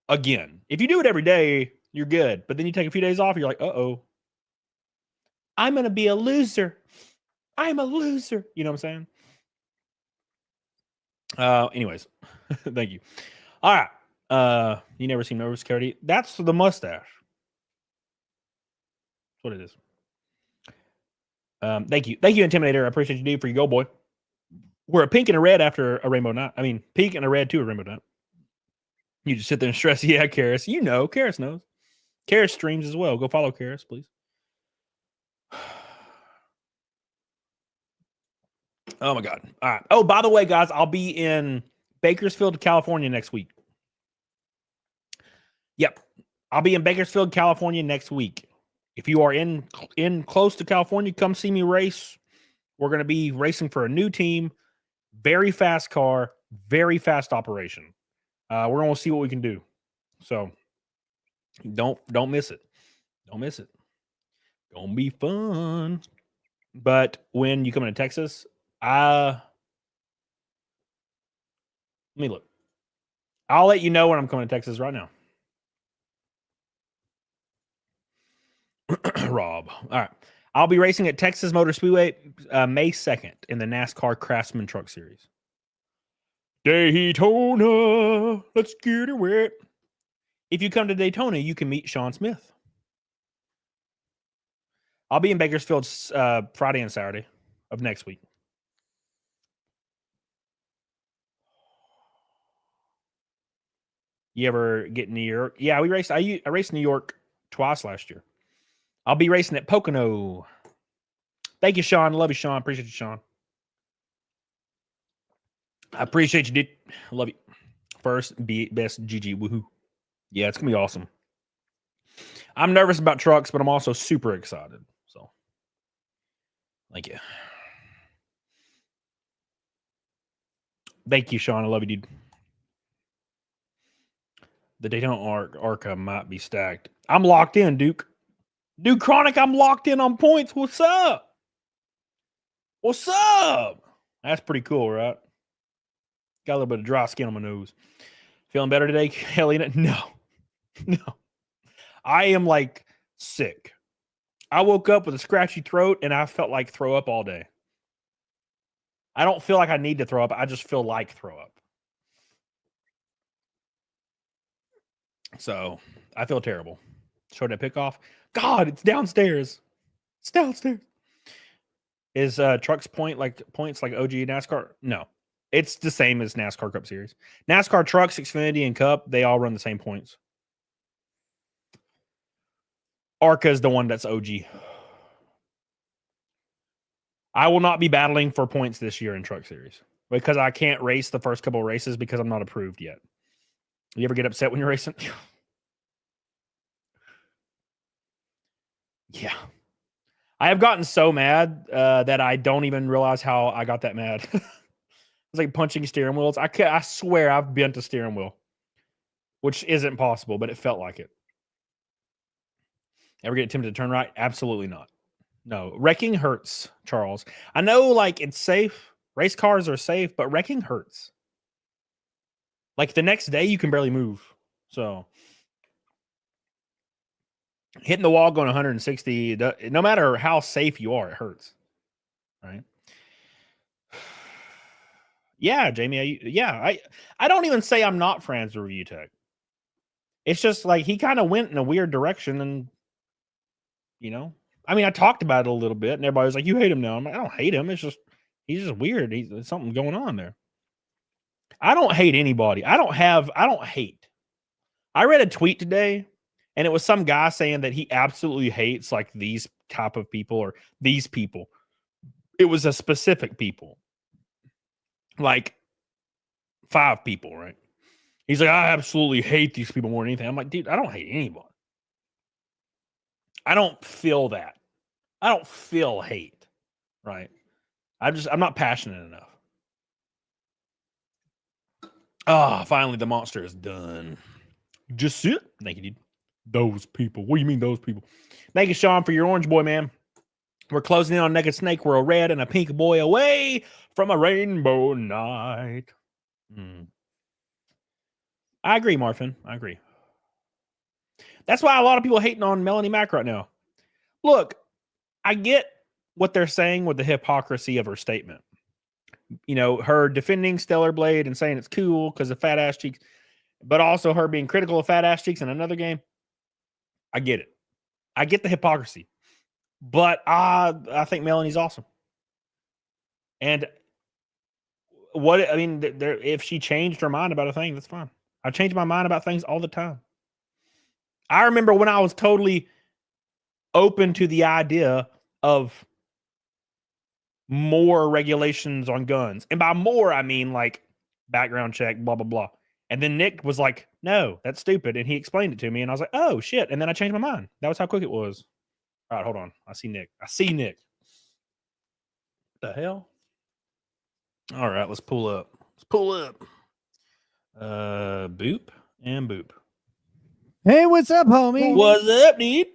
again. If you do it every day, you're good. But then you take a few days off, you're like, uh-oh. I'm going to be a loser. I'm a loser. You know what I'm saying? Anyways, thank you. All right. You never seem nervous, Cardi. That's the mustache. That's what it is. Thank you. Thank you, Intimidator. I appreciate you, dude, for your go, boy. We're a pink and a red after a rainbow night. I mean, pink and a red to a rainbow night. You just sit there and stress. Yeah, Karis. You know, Karis knows. Karis streams as well. Go follow Karis, please. Oh, my God. All right. Oh, by the way, guys, I'll be in Bakersfield, California next week. Yep. I'll be in Bakersfield, California next week. If you are in close to California, come see me race. We're going to be racing for a new team. Very fast car. Very fast operation. We're going to see what we can do. So don't miss it. Don't miss it. Gonna be fun. But when you come into Texas, let me look. I'll let you know when I'm coming to Texas right now. Rob. All right. I'll be racing at Texas Motor Speedway May 2nd in the NASCAR Craftsman Truck Series. Daytona. Let's get it wet. If you come to Daytona, you can meet Sean Smith. I'll be in Bakersfield Friday and Saturday of next week. You ever get in New York? Yeah, we raced. I raced New York twice last year. I'll be racing at Pocono. Thank you, Sean. Love you, Sean. Appreciate you, Sean. I appreciate you, dude. Love you. First, best, GG, woohoo. Yeah, it's going to be awesome. I'm nervous about trucks, but I'm also super excited. So, thank you. Thank you, Sean. I love you, dude. The Daytona ARCA might be stacked. I'm locked in, Duke. Dude, Chronic, I'm locked in on points. What's up? What's up? That's pretty cool, right? Got a little bit of dry skin on my nose. Feeling better today, Helena? No. No. I am like sick. I woke up with a scratchy throat and I felt like throw up all day. I don't feel like I need to throw up. I just feel like throw up. So I feel terrible. Showed that pick off. God, it's downstairs. It's downstairs. Is trucks points like OG NASCAR? No. It's the same as NASCAR Cup Series. NASCAR trucks, Xfinity, and Cup, they all run the same points. ARCA is the one that's OG. I will not be battling for points this year in Truck Series because I can't race the first couple of races because I'm not approved yet. You ever get upset when you're racing? Yeah. I have gotten so mad that I don't even realize how I got that mad. It's like punching steering wheels. I swear I've bent a steering wheel, which isn't possible, but it felt like it. Ever get tempted to turn right? Absolutely not. No. Wrecking hurts, Charles. I know, like, it's safe. Race cars are safe, but wrecking hurts. Like, the next day, you can barely move. So, hitting the wall going 160, no matter how safe you are, it hurts. Right? Yeah, Jamie. I don't even say I'm not friends with Review Tech. It's just like he kind of went in a weird direction, and I mean, I talked about it a little bit, and everybody was like, "You hate him now." I'm like, I don't hate him. It's just he's just weird. There's something going on there. I don't hate anybody. I don't hate. I read a tweet today, and it was some guy saying that he absolutely hates like these type of people or these people. It was a specific people. Like 5 people, right? He's like, I absolutely hate these people more than anything. I'm like, dude, I don't hate anybody. I don't feel that. I don't feel hate, right? I'm not passionate enough. Ah, finally the monster is done. Just sit. Thank you, dude. Those people. What do you mean those people? Thank you, Sean, for your orange boy, man. We're closing in on Naked Snake. We're a red and a pink boy away from a rainbow night. I agree, Marfin. I agree. That's why a lot of people hating on Melanie Mac right now. Look, I get what they're saying with the hypocrisy of her statement. Her defending Stellar Blade and saying it's cool because of fat ass cheeks, but also her being critical of fat ass cheeks in another game. I get it. I get the hypocrisy. But I think Melanie's awesome. And if she changed her mind about a thing, that's fine. I change my mind about things all the time. I remember when I was totally open to the idea of more regulations on guns. And by more, I mean like background check, blah, blah, blah. And then Nick was like, no, that's stupid. And he explained it to me. And I was like, oh, shit. And then I changed my mind. That was how quick it was. All right, hold on. I see Nick. What the hell? All right, let's pull up. Boop and boop. Hey, what's up, homie? What's up, dude?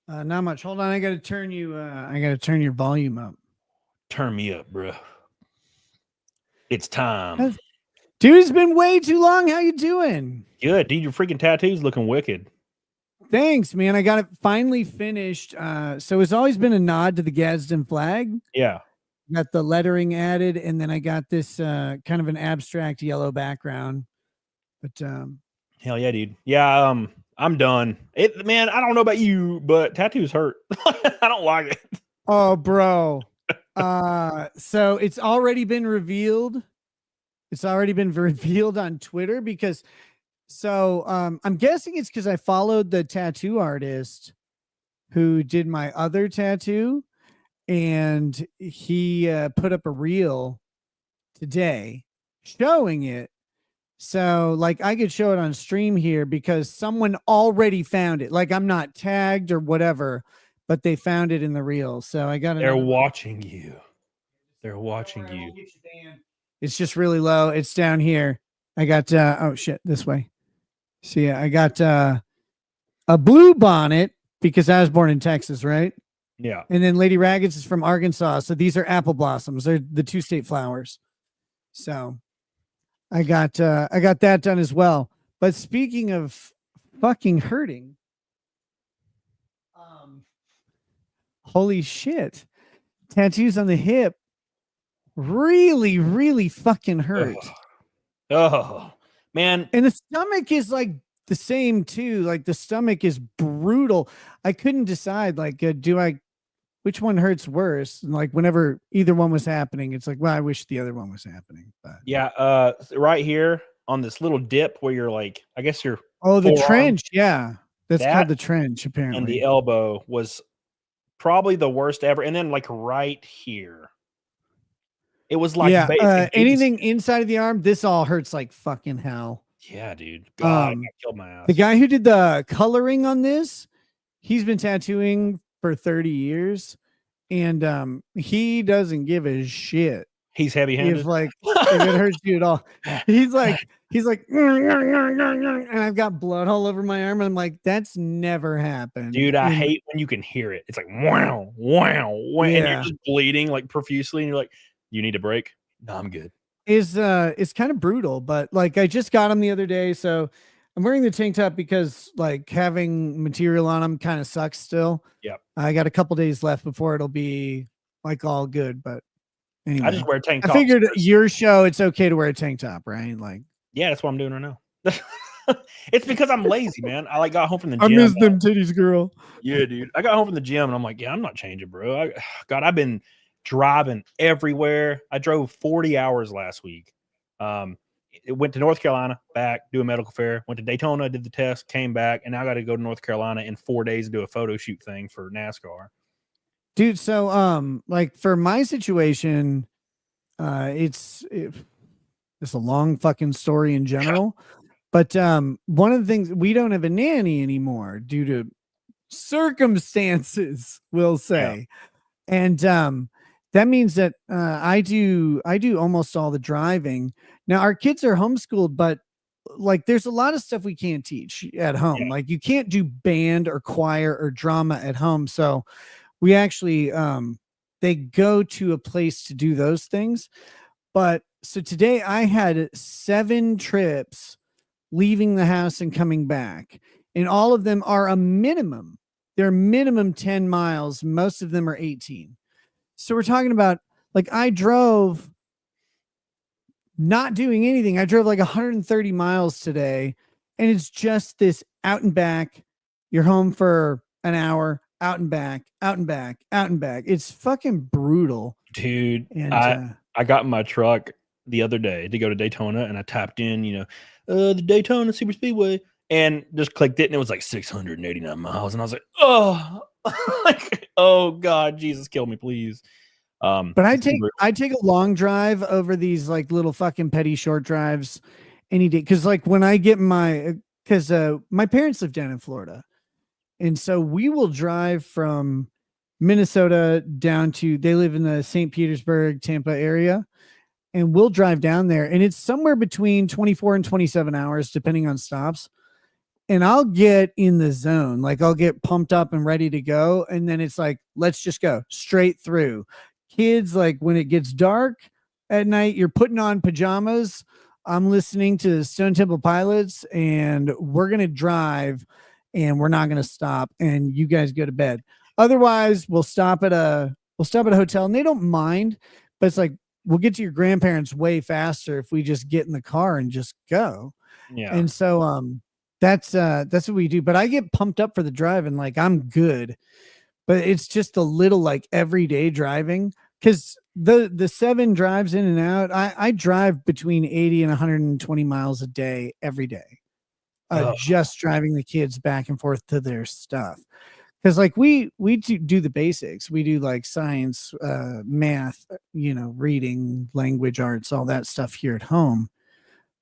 Not much. Hold on, I gotta turn you. I gotta turn your volume up. Turn me up, bro. It's time. Dude, it's been way too long. How you doing? Good, dude. Your freaking tattoo's looking wicked. Thanks, man. I got it finally finished. So it's always been a nod to the Gadsden flag. Yeah. Got the lettering added, and then I got this kind of an abstract yellow background. But hell yeah, dude. Yeah, I'm done. Man, I don't know about you, but tattoos hurt. I don't like it. Oh, bro. So it's already been revealed. It's already been revealed on Twitter because I'm guessing it's because I followed the tattoo artist who did my other tattoo, and he put up a reel today showing it. So like I could show it on stream here because someone already found it. Like I'm not tagged or whatever, but they found it in the reel. So I got it. They're watching you. They're watching you. It's just really low. It's down here. I got oh shit, this way. So yeah, I got a blue bonnet because I was born in Texas, right? Yeah. And then Lady Raggeds is from Arkansas. So these are apple blossoms. They're the 2 state flowers. So I got that done as well. But speaking of fucking hurting, holy shit, tattoos on the hip really, really fucking hurt. Oh man. And the stomach is like the same too. Like the stomach is brutal. I couldn't decide like, which one hurts worse? And like whenever either one was happening, it's like, well, I wish the other one was happening. But yeah, right here on this little dip where you're like, I guess you're the trench. Yeah. That's That called the trench, and apparently. the elbow was probably the worst ever. And then like right here, it was like Yeah, basic anything inside of the arm, this all hurts like fucking hell. Yeah, dude. God, Um, I killed my ass. The guy who did the coloring on this, he's been tattooing for 30 years, and he doesn't give a shit He's heavy-handed. if like if it hurts you at all. He's like, and I've got blood all over my arm. And I'm like, that's never happened. Dude, I And hate when you can hear it. It's like wow, wow, wow, and you're Yeah. just bleeding like profusely, and you're like, "You need a break?" No, I'm good. it's kind of brutal, but like I just got them the other day, so I'm wearing the tank top because like having material on them kind of sucks still. Yep. I got a couple days left before it'll be like all good, but anyway. I just wear tank I tops. figured your show, it's okay to wear a tank top, right? Like, Yeah, that's what I'm doing right now. It's because I'm lazy, man. I like got home from the I gym. miss them titties, girl. Yeah, dude. I got home from the gym and I'm like, yeah, I'm not changing, bro. God, I've been driving everywhere. I drove 40 hours last week. It went to North Carolina, back, do a medical fair, went to Daytona, did the test, came back, and now I got to go to North Carolina in 4 days to do a photo shoot thing for NASCAR. Dude, so like for my situation, it's a long fucking story in general. But one of the things, we don't have a nanny anymore due to circumstances, we'll say. And that means that I do almost all the driving. Now our kids are homeschooled, but like there's a lot of stuff we can't teach at home. Like you can't do band or choir or drama at home. So we actually they go to a place to do those things. But so today I had 7 trips leaving the house and coming back, and all of them are a minimum. They're minimum 10 miles. Most of them are 18. So we're talking about, like, I drove not doing anything. I drove like 130 miles today, and it's just this out and back. You're home for an hour, out and back, out and back, out and back. It's fucking brutal. Dude, And I got in my truck the other day to go to Daytona, and I tapped in, the Daytona Super Speedway, and just clicked it, and it was like 689 miles, and I was like, oh, like, oh God, Jesus, kill me, please. But I take a long drive over these like little fucking petty short drives any day, because like when I get my parents live down in Florida, and so we will drive from Minnesota down to, they live in the St. Petersburg, Tampa area, and we'll drive down there, and it's somewhere between 24 and 27 hours depending on stops. And I'll get in the zone, like I'll get pumped up and ready to go, and then it's like, let's just go straight through. Kids, like when it gets dark at night, you're putting on pajamas. I'm listening to Stone Temple Pilots, and we're gonna drive, and we're not gonna stop. And you guys go to bed. Otherwise, we'll stop at a hotel, and they don't mind. But it's like, we'll get to your grandparents way faster if we just get in the car and just go. Yeah. And so that's what we do. But I get pumped up for the drive, and like I'm good. But it's just a little like everyday driving, because the 7 drives in and out, I drive between 80 and 120 miles a day every day, just driving the kids back and forth to their stuff. Because like we do the basics. We do like science, math, reading, language arts, all that stuff here at home.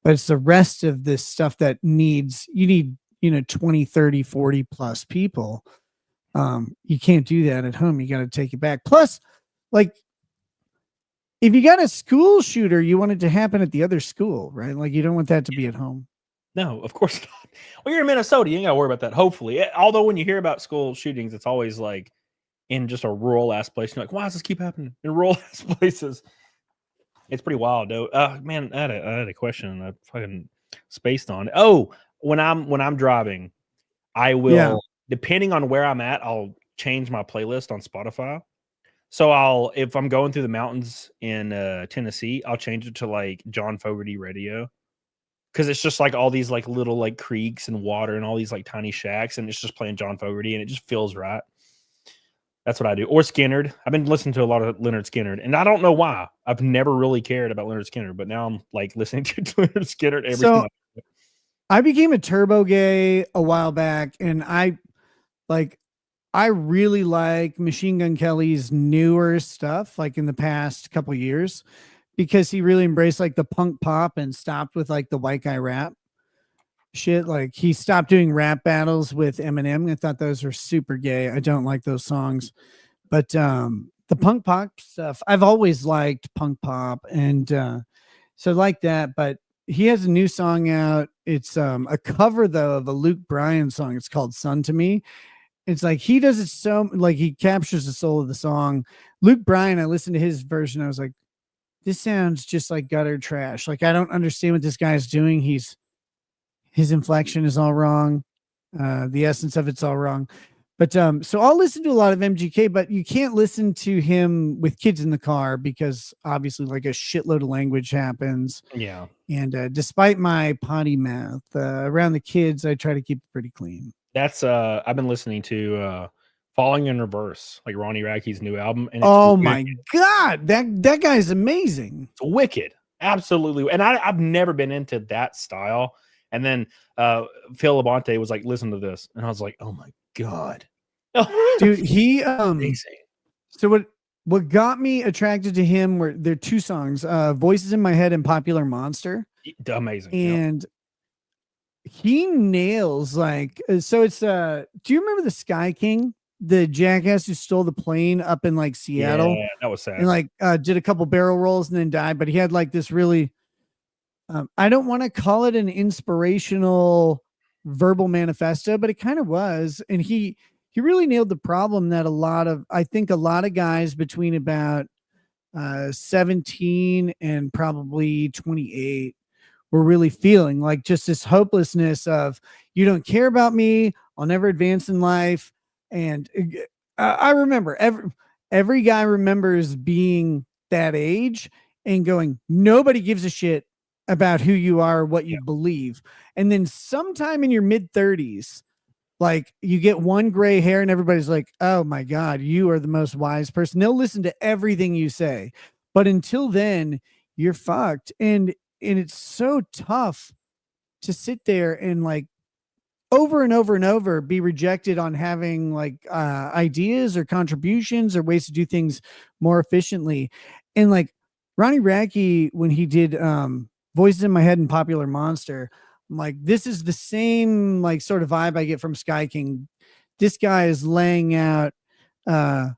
But it's the rest of this stuff that you need 20, 30, 40 plus people. You can't do that at home. You got to take it back. Plus, like, if you got a school shooter, you want it to happen at the other school, right? Like, you don't want that to be at home. No, of course not. Well, you're in Minnesota. You ain't got to worry about that, hopefully. Although when you hear about school shootings, it's always like in just a rural ass place. You're like, why does this keep happening in rural ass places? It's pretty wild, though. Man, I had a question. I fucking spaced on it. Oh, when I'm driving, I will, depending on where I'm at, I'll change my playlist on Spotify. So if I'm going through the mountains in Tennessee, I'll change it to like John Fogerty radio. Because it's just like all these like little like creeks and water and all these like tiny shacks, and it's just playing John Fogerty, and it just feels right. That's what I do. Or Skinnerd. I've been listening to a lot of Leonard Skinnerd, and I don't know why. I've never really cared about Leonard Skinnerd, but now I'm like listening to Leonard Skinnerd every time. I became a turbo gay a while back, and I really like Machine Gun Kelly's newer stuff, like in the past couple years, because he really embraced like the punk pop and stopped with like the white guy rap shit. Like he stopped doing rap battles with Eminem. I thought those were super gay. I don't like those songs, but the punk pop stuff, I've always liked punk pop, and so like that. But he has a new song out. It's a cover though of a Luke Bryan song. It's called "Son to Me." It's like he does it so like he captures the soul of the song. Luke Bryan, I listened to his version. I was like, this sounds just like gutter trash. Like I don't understand what this guy's doing. His inflection is all wrong. The essence of it's all wrong. But so I'll listen to a lot of MGK, but you can't listen to him with kids in the car because obviously like a shitload of language happens. Yeah. And despite my potty mouth around the kids, I try to keep it pretty clean. That's I've been listening to Falling in Reverse, like Ronnie Radke's new album. And it's Oh wicked. my God, that guy's amazing. It's wicked. Absolutely. And I've never been into that style. And then Phil Labonte was like, listen to this. And I was like, oh my God. Dude, he amazing. So what got me attracted to him were there are two songs, Voices in My Head and Popular Monster. Amazing. And he nails like so it's do you remember the Sky King, the jackass who stole the plane up in like Seattle? Yeah, that was sad. And like did a couple barrel rolls and then died, but he had like this really I don't want to call it an inspirational verbal manifesto, but it kind of was. And he really nailed the problem that I think a lot of guys between about 17 and probably 28 were really feeling, like just this hopelessness of, you don't care about me, I'll never advance in life. And I remember every guy remembers being that age and going, nobody gives a shit about who you are, or what you believe. And then sometime in your mid 30s, like you get one gray hair and everybody's like, oh my God, you are the most wise person. They'll listen to everything you say. But until then, you're fucked. And it's so tough to sit there and like over and over and over be rejected on having like ideas or contributions or ways to do things more efficiently. And like Ronnie Radke, when he did Voices in My Head and Popular Monster, I'm like, this is the same like sort of vibe I get from Sky King. This guy is laying out how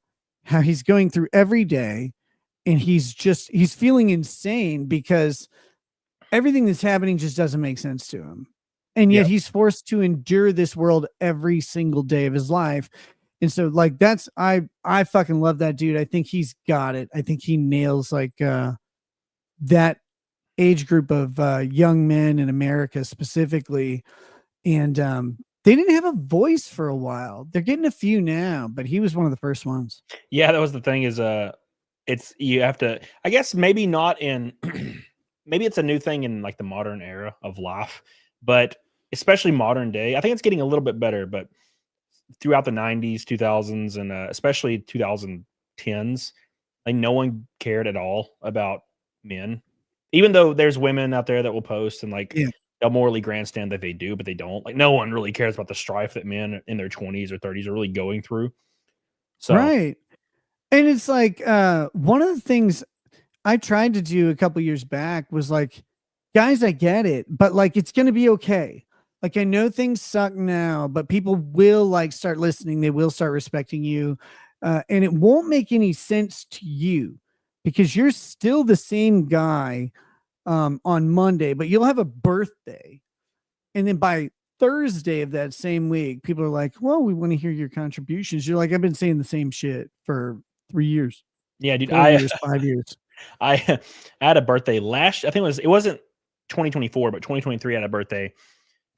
he's going through every day, and he's feeling insane because everything that's happening just doesn't make sense to him. And yet he's forced to endure this world every single day of his life. And so like I fucking love that dude. I think he's got it. I think he nails like that age group of young men in America specifically. And they didn't have a voice for a while. They're getting a few now, but he was one of the first ones. Yeah, that was the thing is it's you have to, I guess maybe not in maybe it's a new thing in like the modern era of life, but especially modern day. I think it's getting a little bit better, but throughout the 90s, 2000s, and especially 2010s, like no one cared at all about men. Even though there's women out there that will post and like they'll morally grandstand that they do, but they don't. Like no one really cares about the strife that men in their 20s or 30s are really going through. So right. And it's like one of the things I tried to do a couple years back was like, guys, I get it, but like it's gonna be okay. Like I know things suck now, but people will like start listening, they will start respecting you. And it won't make any sense to you, because you're still the same guy on Monday, but you'll have a birthday. And then by Thursday of that same week, people are like, well, we want to hear your contributions. You're like, I've been saying the same shit for 3 years. Yeah, dude, 5 years. I had a birthday last, I think it wasn't 2024, but 2023 I had a birthday.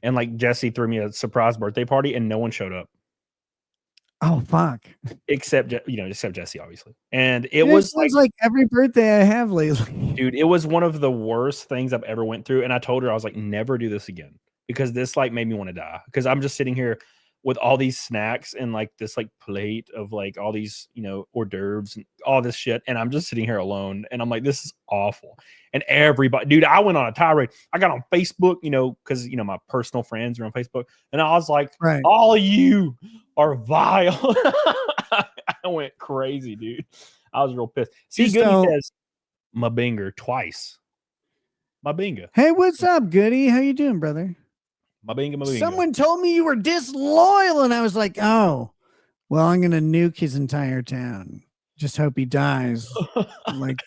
And like Jesse threw me a surprise birthday party and no one showed up. Oh fuck! Except Jesse, obviously. And it was like every birthday I have lately, dude. It was one of the worst things I've ever went through. And I told her, I was like, never do this again, because this like made me want to die. Because I'm just sitting here with all these snacks and like this like plate of like all these, you know, hors d'oeuvres and all this shit. And I'm just sitting here alone. And I'm like, this is awful. And everybody, dude, I went on a tirade. I got on Facebook, you know, because, you know, my personal friends are on Facebook. And I was like, Right. all of you are vile. I went crazy, dude. I was real pissed. See, Goody So- says, Mabinga twice. Mabinga. Hey, what's up, Goody? How you doing, brother? Mabinga. Someone told me you were disloyal, and I was like, oh, well, I'm gonna nuke his entire town. Just hope he dies like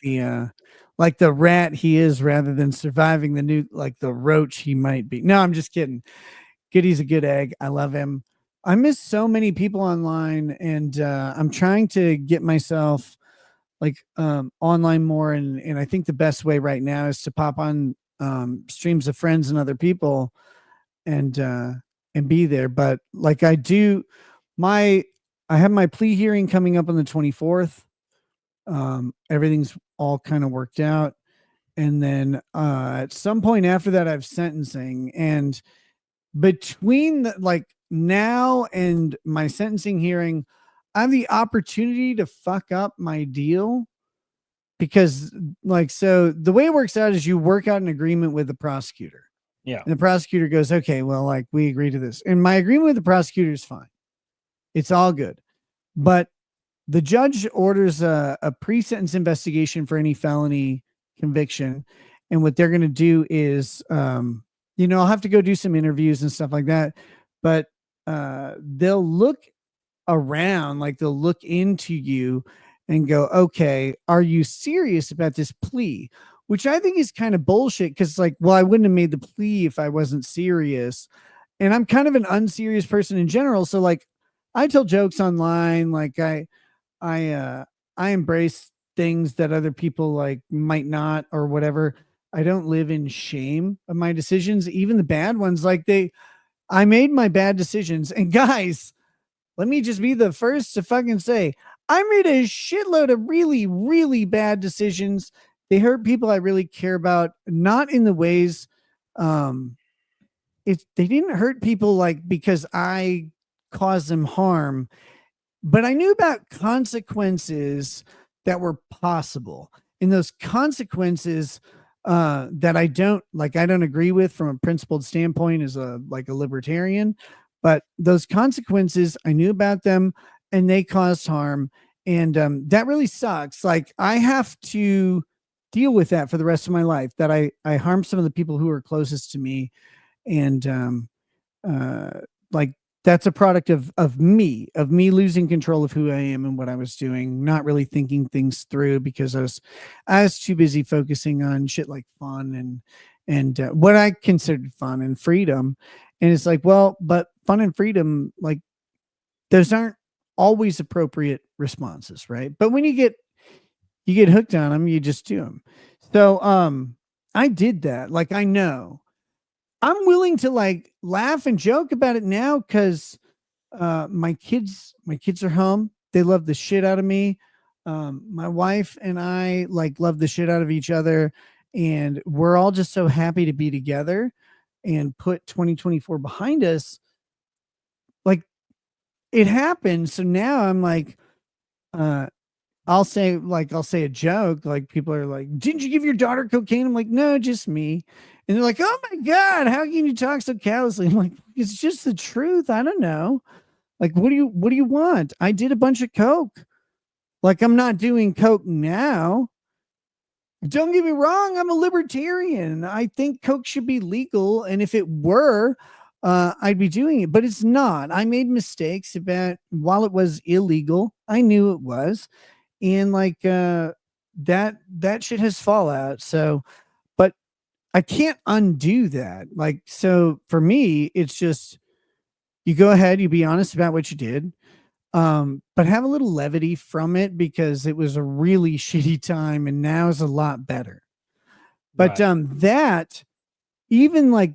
the rat he is, rather than surviving the nuke like the roach he might be. No, I'm just kidding. Goody's a good egg. I love him. I miss so many people online, and I'm trying to get myself like online more, and I think the best way right now is to pop on streams of friends and other people and be there. But like I have my plea hearing coming up on the 24th. Everything's all kind of worked out, and then at some point after that I have sentencing, and between like now and my sentencing hearing I have the opportunity to fuck up my deal, because like, so the way it works out is you work out an agreement with the prosecutor. Yeah. And the prosecutor goes, okay, well, like we agree to this. And my agreement with the prosecutor is fine. It's all good. But the judge orders a pre-sentence investigation for any felony conviction. And what they're going to do is, you know, I'll have to go do some interviews and stuff like that. But they'll look around, like they'll look into you and go, okay, are you serious about this plea? Which I think is kind of bullshit, because like, well, I wouldn't have made the plea if I wasn't serious. And I'm kind of an unserious person in general. So like I tell jokes online, like I embrace things that other people like might not, or whatever. I don't live in shame of my decisions, even the bad ones. Like I made my bad decisions, and guys, let me just be the first to fucking say, I made a shitload of really, really bad decisions. They hurt people I really care about, not in the ways, they didn't hurt people like because I caused them harm, but I knew about consequences that were possible. And those consequences that I don't agree with from a principled standpoint as a libertarian, but those consequences, I knew about them and they caused harm. And that really sucks. Like I have to deal with that for the rest of my life, that I harmed some of the people who are closest to me. And like that's a product of me losing control of who I am and what I was doing, not really thinking things through, because I was too busy focusing on shit like fun and what I considered fun and freedom. And it's like, well, but fun and freedom, like those aren't always appropriate responses, right? But when you get hooked on them, you just do them. So I did that. Like I know I'm willing to like laugh and joke about it now, because my kids are home. They love the shit out of me. My wife and I like love the shit out of each other, and we're all just so happy to be together and put 2024 behind us. Like it happened. So now I'm like, I'll say a joke. Like people are like, didn't you give your daughter cocaine? I'm like, no, just me. And they're like, oh my God, how can you talk so callously? I'm like, it's just the truth. I don't know. Like, what do you want? I did a bunch of coke. Like, I'm not doing coke now. Don't get me wrong. I'm a libertarian. I think coke should be legal. And if it were, I'd be doing it, but it's not. I made mistakes about while it was illegal. I knew it was. And like, that shit has fallout. So, but I can't undo that. Like, so for me, it's just, you go ahead, you be honest about what you did. But have a little levity from it, because it was a really shitty time and now is a lot better. But, that even like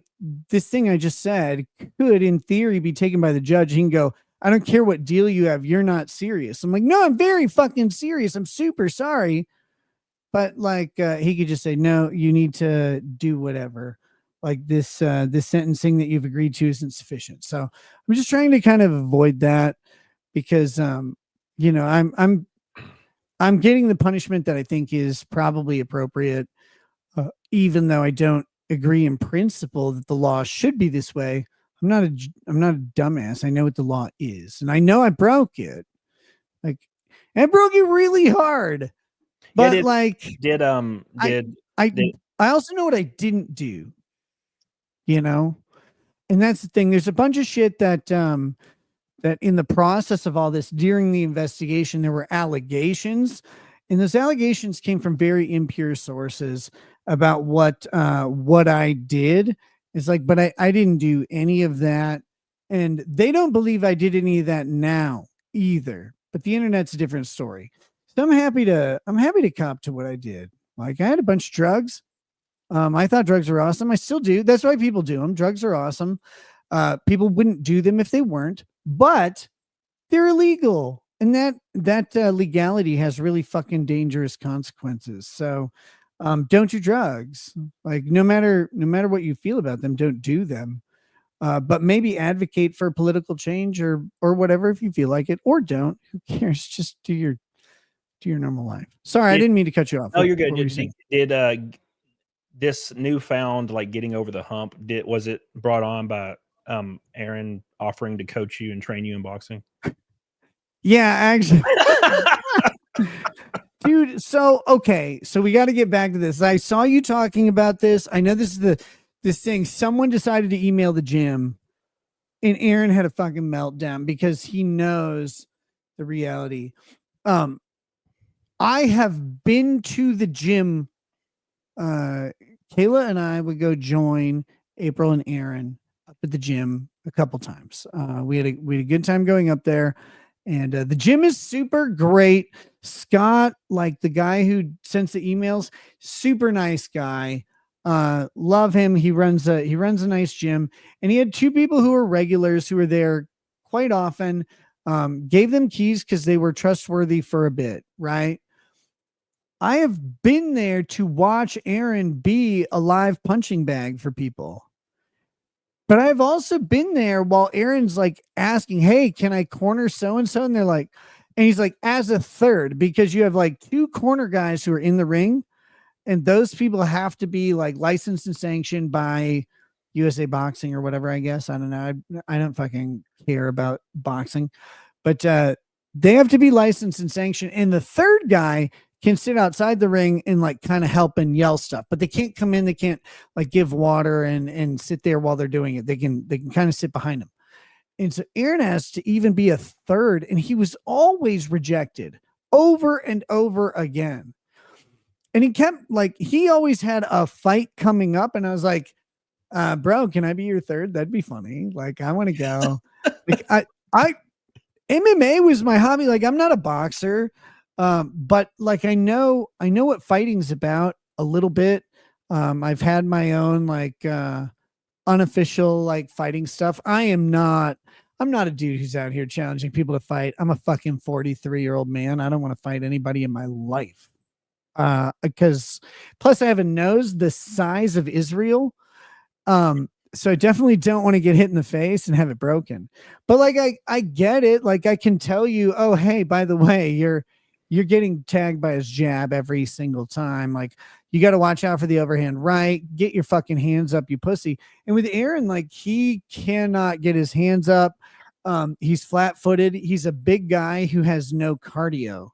this thing I just said could in theory be taken by the judge. He can go, I don't care what deal you have. You're not serious. I'm like, no, I'm very fucking serious. I'm super sorry. But like, he could just say, no, you need to do whatever. like this sentencing that you've agreed to isn't sufficient. So I'm just trying to kind of avoid that because you know, I'm getting the punishment that I think is probably appropriate, even though I don't agree in principle that the law should be this way. I'm not a dumbass. I know what the law is, and I know I broke it. Like, I broke it really hard. But I also know what I didn't do. You know, and that's the thing. There's a bunch of shit that that in the process of all this during the investigation, there were allegations, and those allegations came from very impure sources about what I did. It's like, but I didn't do any of that. And they don't believe I did any of that now either. But the internet's a different story. So I'm happy to cop to what I did. Like, I had a bunch of drugs. I thought drugs were awesome. I still do. That's why people do them. Drugs are awesome. People wouldn't do them if they weren't, but they're illegal. And that legality has really fucking dangerous consequences. So don't do drugs. Like, no matter what you feel about them, don't do them. But maybe advocate for political change or whatever if you feel like it, or don't. Who cares? Just do your normal life. Sorry, I didn't mean to cut you off. Oh, you're good. Did this newfound like getting over the hump, was it brought on by Aaron offering to coach you and train you in boxing? Yeah, actually. Dude, so we got to get back to this. I saw you talking about this. I know this is this thing. Someone decided to email the gym, and Aaron had a fucking meltdown because he knows the reality. I have been to the gym. Kayla and I would go join April and Aaron up at the gym a couple times. We had a good time going up there, and the gym is super great. Scott, like the guy who sends the emails, super nice guy. Love him. He runs a nice gym, and he had two people who were regulars who were there quite often. Gave them keys because they were trustworthy for a bit, right? I have been there to watch Aaron be a live punching bag for people. But I've also been there while Aaron's like asking, hey, can I corner so-and-so? And they're like, and he's like, as a third, because you have like two corner guys who are in the ring, and those people have to be like licensed and sanctioned by USA Boxing or whatever, I guess. I don't know. I don't fucking care about boxing, but they have to be licensed and sanctioned. And the third guy can sit outside the ring and like kind of help and yell stuff, but they can't come in. They can't like give water and sit there while they're doing it. They can kind of sit behind them. And so Aaron has to even be a third, and he was always rejected over and over again. And he kept like, he always had a fight coming up, and I was like, bro, can I be your third? That'd be funny. Like, I want to go. Like, I MMA was my hobby. Like, I'm not a boxer. But like, I know what fighting's about a little bit. I've had my own like unofficial like fighting stuff. I'm not a dude who's out here challenging people to fight. I'm a fucking 43-year-old man. I don't want to fight anybody in my life. Because plus I have a nose the size of Israel. So I definitely don't want to get hit in the face and have it broken. But like, I get it. Like, I can tell you, oh, hey, by the way, you're getting tagged by his jab every single time. Like, you got to watch out for the overhand right. Get your fucking hands up, you pussy. And with Aaron, like, he cannot get his hands up. He's flat-footed. He's a big guy who has no cardio.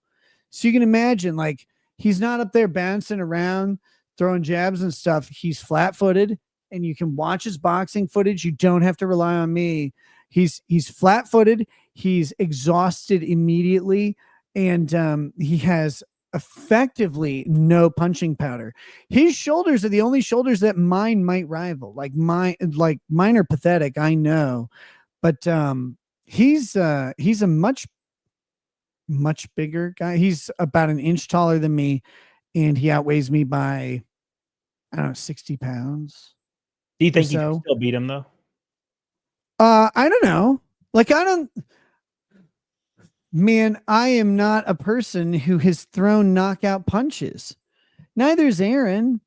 So you can imagine, like, he's not up there bouncing around, throwing jabs and stuff. He's flat-footed, and you can watch his boxing footage. You don't have to rely on me. He's flat-footed. He's exhausted immediately. And he has effectively no punching power. His shoulders are the only shoulders that mine might rival. Like mine are pathetic, I know, but he's a much bigger guy. He's about an inch taller than me, and he outweighs me by, I don't know, 60 pounds. Do you think you can still beat him though? I don't know. Like, man, I am not a person who has thrown knockout punches. Neither is Aaron,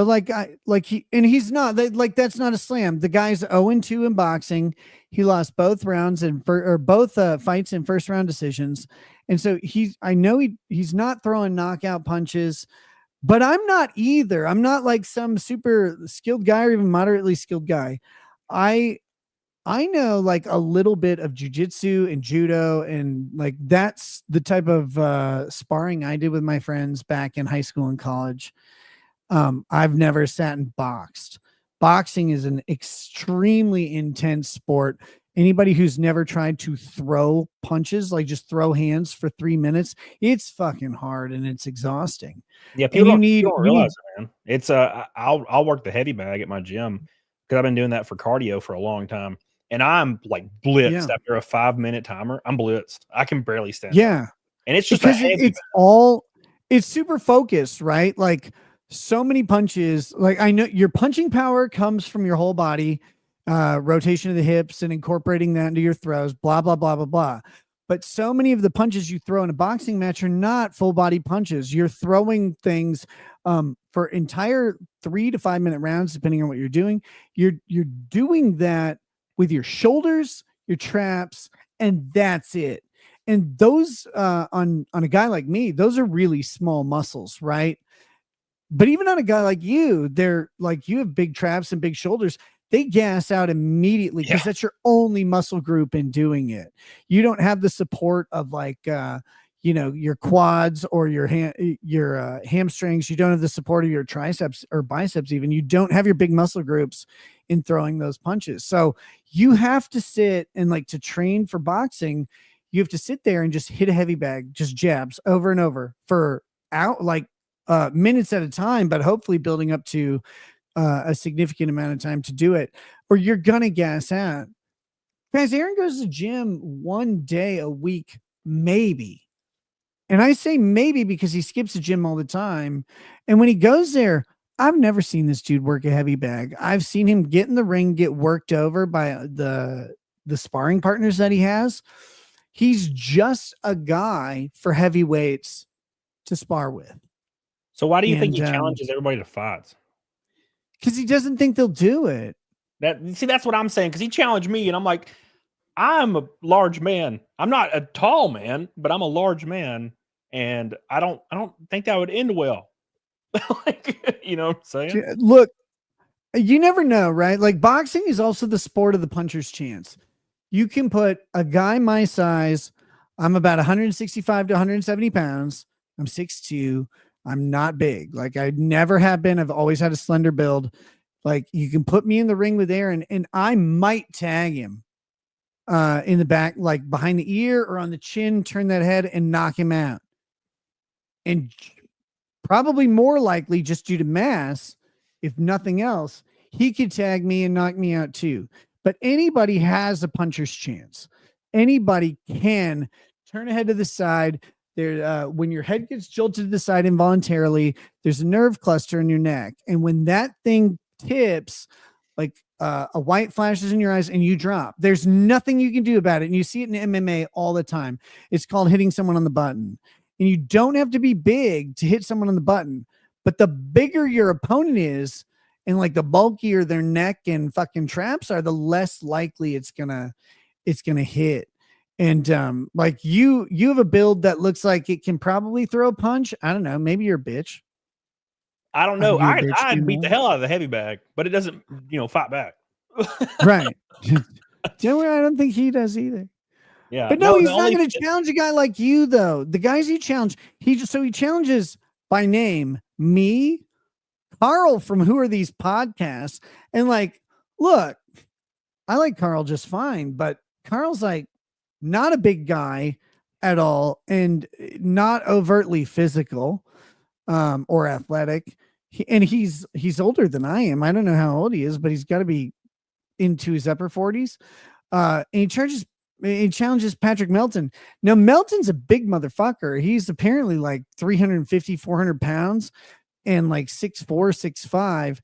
But he's not that's not a slam. The guy's 0-2 in boxing. He lost both rounds both fights in first round decisions. And so I know he's not throwing knockout punches, but I'm not either. I'm not like some super skilled guy or even moderately skilled guy. I know like a little bit of jujitsu and judo, and like that's the type of sparring I did with my friends back in high school and college. I've never sat and boxed. Boxing is an extremely intense sport. Anybody who's never tried to throw punches, like just throw hands for 3 minutes, it's fucking hard and it's exhausting. Yeah, people don't realize it, man. It's I'll work the heavy bag at my gym because I've been doing that for cardio for a long time. And I'm like blitzed after a 5-minute timer. I'm blitzed. I can barely stand. Yeah. Up. And it's just because it's super focused, right? Like so many punches. Like I know your punching power comes from your whole body, rotation of the hips and incorporating that into your throws, blah, blah, blah, blah, blah. But so many of the punches you throw in a boxing match are not full body punches. You're throwing things for entire 3 to 5 minute rounds, depending on what you're doing. You're doing that with your shoulders, your traps, and that's it. And those on a guy like me, those are really small muscles, right? But even on a guy like you, they're like, you have big traps and big shoulders. They gas out immediately because that's your only muscle group in doing it. You don't have the support of like, your quads or your hamstrings. You don't have the support of your triceps or biceps. Even you don't have your big muscle groups in throwing those punches. So you have to sit and like to train for boxing, you have to sit there and just hit a heavy bag, just jabs over and over for minutes at a time, but hopefully building up to a significant amount of time to do it, or you're gonna gas out. Guys, Aaron goes to the gym 1 day a week, maybe. And I say maybe because he skips the gym all the time. And when he goes there, I've never seen this dude work a heavy bag. I've seen him get in the ring, get worked over by the sparring partners that he has. He's just a guy for heavyweights to spar with. So why do you think he challenges everybody to fights? Because he doesn't think they'll do it. That's what I'm saying. Because he challenged me, and I'm like, I'm a large man. I'm not a tall man, but I'm a large man, and I don't think that would end well. Like, you know what I'm saying? Look, you never know, right? Like boxing is also the sport of the puncher's chance. You can put a guy my size. I'm about 165 to 170 pounds. I'm 6'2". I'm not big. Like I never have been. I've always had a slender build. Like you can put me in the ring with Aaron and I might tag him in the back, like behind the ear or on the chin, turn that head and knock him out. And probably more likely just due to mass, if nothing else, he could tag me and knock me out too. But anybody has a puncher's chance. Anybody can turn a head to the side. There, when your head gets jolted to the side involuntarily, there's a nerve cluster in your neck. And when that thing tips, like a white flashes in your eyes and you drop, there's nothing you can do about it. And you see it in MMA all the time. It's called hitting someone on the button. And you don't have to be big to hit someone on the button. But the bigger your opponent is, and like the bulkier their neck and fucking traps are, the less likely it's gonna hit. And like you have a build that looks like it can probably throw a punch. I don't know. Maybe you're a bitch. I don't know. I'd beat the hell out of the heavy bag, but it doesn't, fight back. Right. I don't think he does either. Yeah. But no, he's not going to challenge a guy like you, though. The guys he challenge, he challenges by name me, Carl from Who Are These Podcasts. And like, look, I like Carl just fine, but Carl's like not a big guy at all and not overtly physical or athletic. He's older than I am. I don't know how old he is, but he's got to be into his upper 40s. And he challenges Patrick Melton. Now, Melton's a big motherfucker. He's apparently like 350, 400 pounds and like 6'4", 6'5".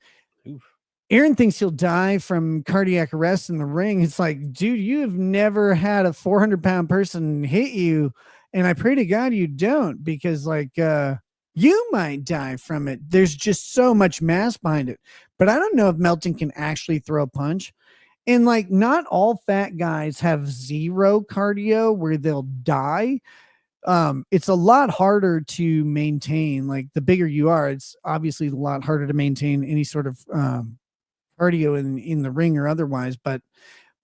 Aaron thinks he'll die from cardiac arrest in the ring. It's like, dude, you have never had a 400-pound person hit you. And I pray to God you don't, because like, You might die from it. There's just so much mass behind it. But I don't know if Melton can actually throw a punch. And like, not all fat guys have zero cardio where they'll die. It's a lot harder to maintain. Like, the bigger you are, it's obviously a lot harder to maintain any sort of cardio in the ring or otherwise. But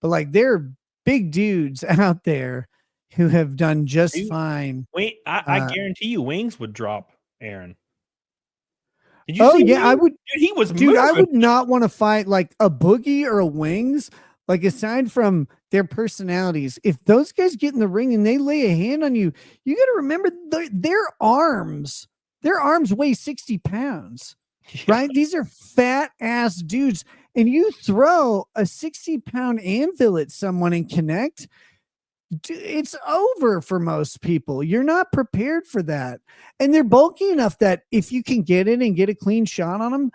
like, there are big dudes out there who have done just fine. Wait, I guarantee you, Wings would drop Aaron. Did you Oh see yeah, Wings? I would. Dude, he was Dude, I moving. would not want to fight like a Boogie or a Wings. Like, aside from their personalities, if those guys get in the ring and they lay a hand on you, you got to remember their arms weigh 60 pounds, right? These are fat ass dudes. And you throw a 60-pound anvil at someone and connect, it's over for most people. You're not prepared for that. And they're bulky enough that if you can get in and get a clean shot on them,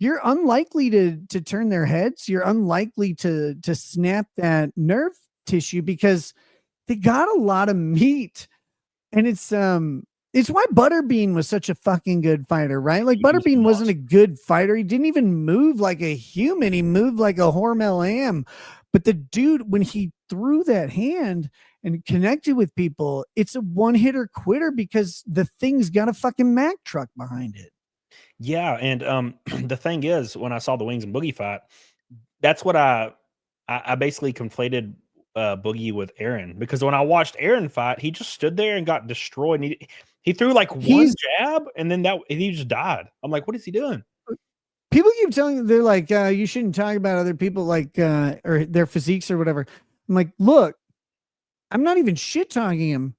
you're unlikely to turn their heads. You're unlikely to snap that nerve tissue because they got a lot of meat. And it's why Butterbean was such a fucking good fighter, right? Like, Butterbean wasn't a good fighter. He didn't even move like a human. He moved like a Hormel lamb. But the dude, when he threw that hand and connected with people, it's a one-hitter quitter because the thing's got a fucking Mack truck behind it. Yeah, and the thing is, when I saw the Wings and Boogie fight, that's what I basically conflated Boogie with Aaron, because when I watched Aaron fight, he just stood there and got destroyed. And he threw like one jab, and then he just died. I'm like, what is he doing? People keep telling, they're like, you shouldn't talk about other people, like, or their physiques or whatever. I'm like, look, I'm not even shit talking him.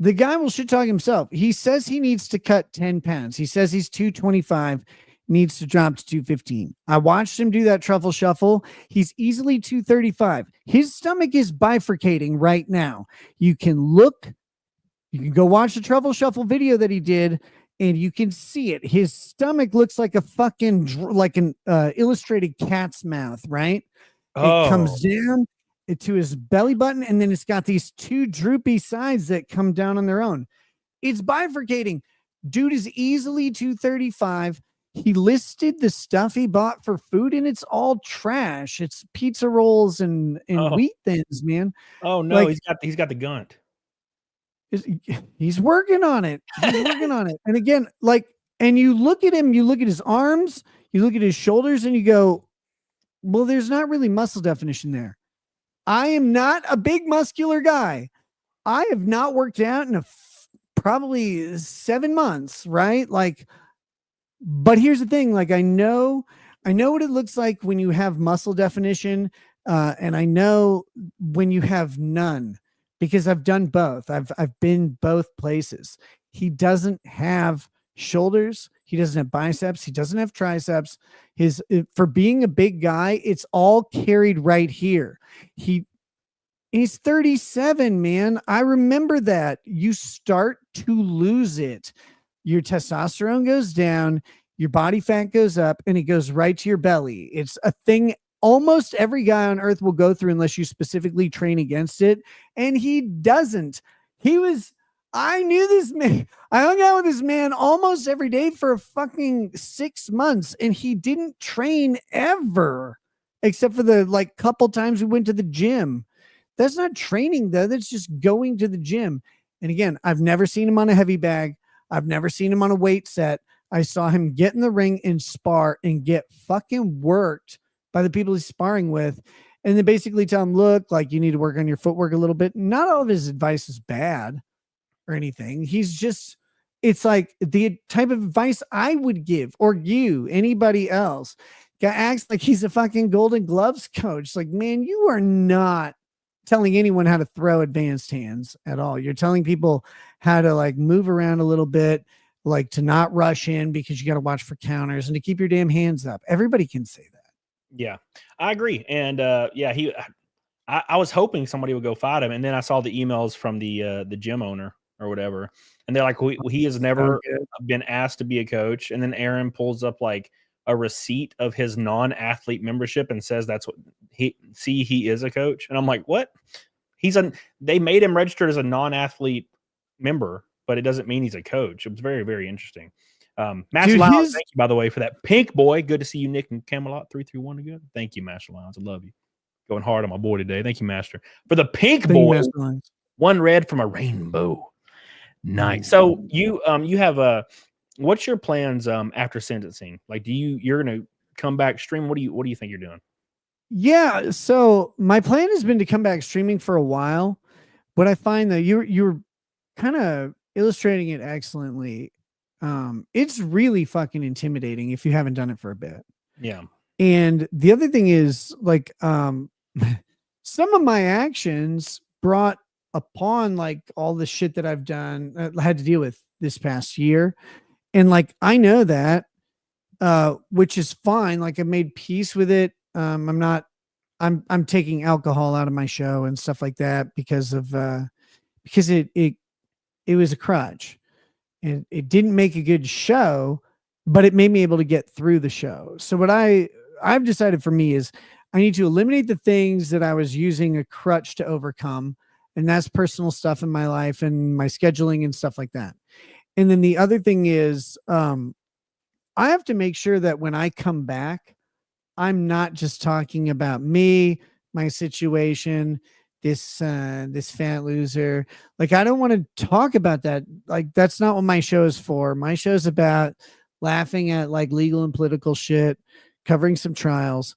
The guy will shit talk himself. He says he needs to cut 10 pounds. He says he's 225, needs to drop to 215. I watched him do that truffle shuffle. He's easily 235. His stomach is bifurcating right now. You can go watch the truffle shuffle video that he did, and you can see it. His stomach looks like a fucking, like an illustrated cat's mouth, right? Oh. It comes down to his belly button, and then it's got these two droopy sides that come down on their own. It's bifurcating. Dude is easily 235. He listed the stuff he bought for food, and it's all trash. It's pizza rolls and wheat thins, man. Oh no, like, he's got the gunt. He's working on it. He's working on it. And again, like, and you look at him, you look at his arms, you look at his shoulders, and you go, well, there's not really muscle definition there. I am not a big muscular guy. I have not worked out in probably 7 months, right? Like, but here's the thing. Like, I know what it looks like when you have muscle definition. And I know when you have none, because I've done both. I've been both places. He doesn't have shoulders. He doesn't have biceps. He doesn't have triceps. For being a big guy, it's all carried right here. He's 37, man. I remember that. You start to lose it. Your testosterone goes down, your body fat goes up, and it goes right to your belly. It's a thing almost every guy on earth will go through unless you specifically train against it. And he doesn't. I knew this man. I hung out with this man almost every day for a fucking 6 months, and he didn't train ever, except for the like couple times we went to the gym. That's not training though. That's just going to the gym. And again, I've never seen him on a heavy bag. I've never seen him on a weight set. I saw him get in the ring and spar and get fucking worked by the people he's sparring with. And then basically tell him, look, like, you need to work on your footwork a little bit. Not all of his advice is bad or anything. It's like the type of advice I would give, or anybody else. Guy acts like he's a fucking Golden Gloves coach. Like, man, you are not telling anyone how to throw advanced hands at all. You're telling people how to like move around a little bit, like to not rush in because you got to watch for counters and to keep your damn hands up. Everybody can say that. Yeah, I agree. And I was hoping somebody would go fight him. And then I saw the emails from the gym owner or whatever. And they're like, he has never been asked to be a coach. And then Aaron pulls up like a receipt of his non-athlete membership and says that's what he is a coach. And I'm like, what? They made him registered as a non-athlete member but it doesn't mean he's a coach. It was very, very interesting. Master Lounge, thank you, by the way, for that pink boy. Good to see you, Nick and Camelot 331 again. Thank you, Master Lounge. I love you. Going hard on my boy today. Thank you, Master. For the pink boy, one red from a rainbow. Nice. So you have what's your plans after sentencing? Like, you're gonna come back stream? What do you think you're doing? Yeah, so my plan has been to come back streaming for a while, but I find that you're kind of illustrating it excellently. It's really fucking intimidating if you haven't done it for a bit. Yeah. And the other thing is, like, some of my actions brought upon like all the shit that I've done, had to deal with this past year. And like, I know that, which is fine. Like, I made peace with it. I'm taking alcohol out of my show and stuff like that because it was a crutch. And it didn't make a good show, but it made me able to get through the show. So what I've decided for me is I need to eliminate the things that I was using a crutch to overcome. And that's personal stuff in my life and my scheduling and stuff like that. And then the other thing is, I have to make sure that when I come back, I'm not just talking about me, my situation, this fat loser. Like, I don't want to talk about that. Like, that's not what my show is for. My show's about laughing at like legal and political shit, covering some trials.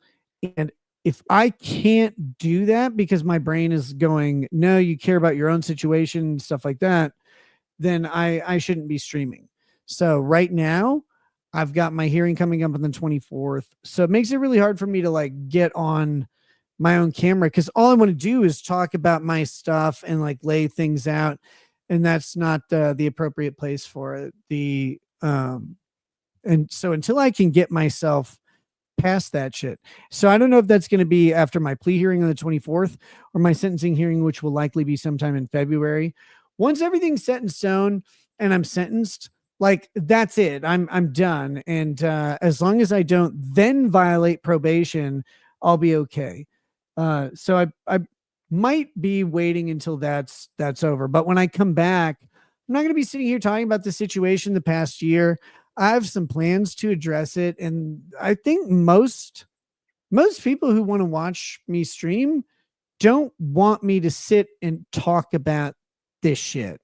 And if I can't do that because my brain is going, no, you care about your own situation and stuff like that, then I shouldn't be streaming. So right now I've got my hearing coming up on the 24th. So it makes it really hard for me to like get on my own camera, because all I want to do is talk about my stuff and like lay things out. And that's not the appropriate place for it. And so until I can get myself past that shit. So I don't know if that's going to be after my plea hearing on the 24th or my sentencing hearing, which will likely be sometime in February. Once everything's set in stone and I'm sentenced, like, that's it. I'm done. And as long as I don't then violate probation, I'll be okay. So I might be waiting until that's over. But when I come back, I'm not going to be sitting here talking about the situation the past year. I have some plans to address it. And I think most people who want to watch me stream don't want me to sit and talk about this shit.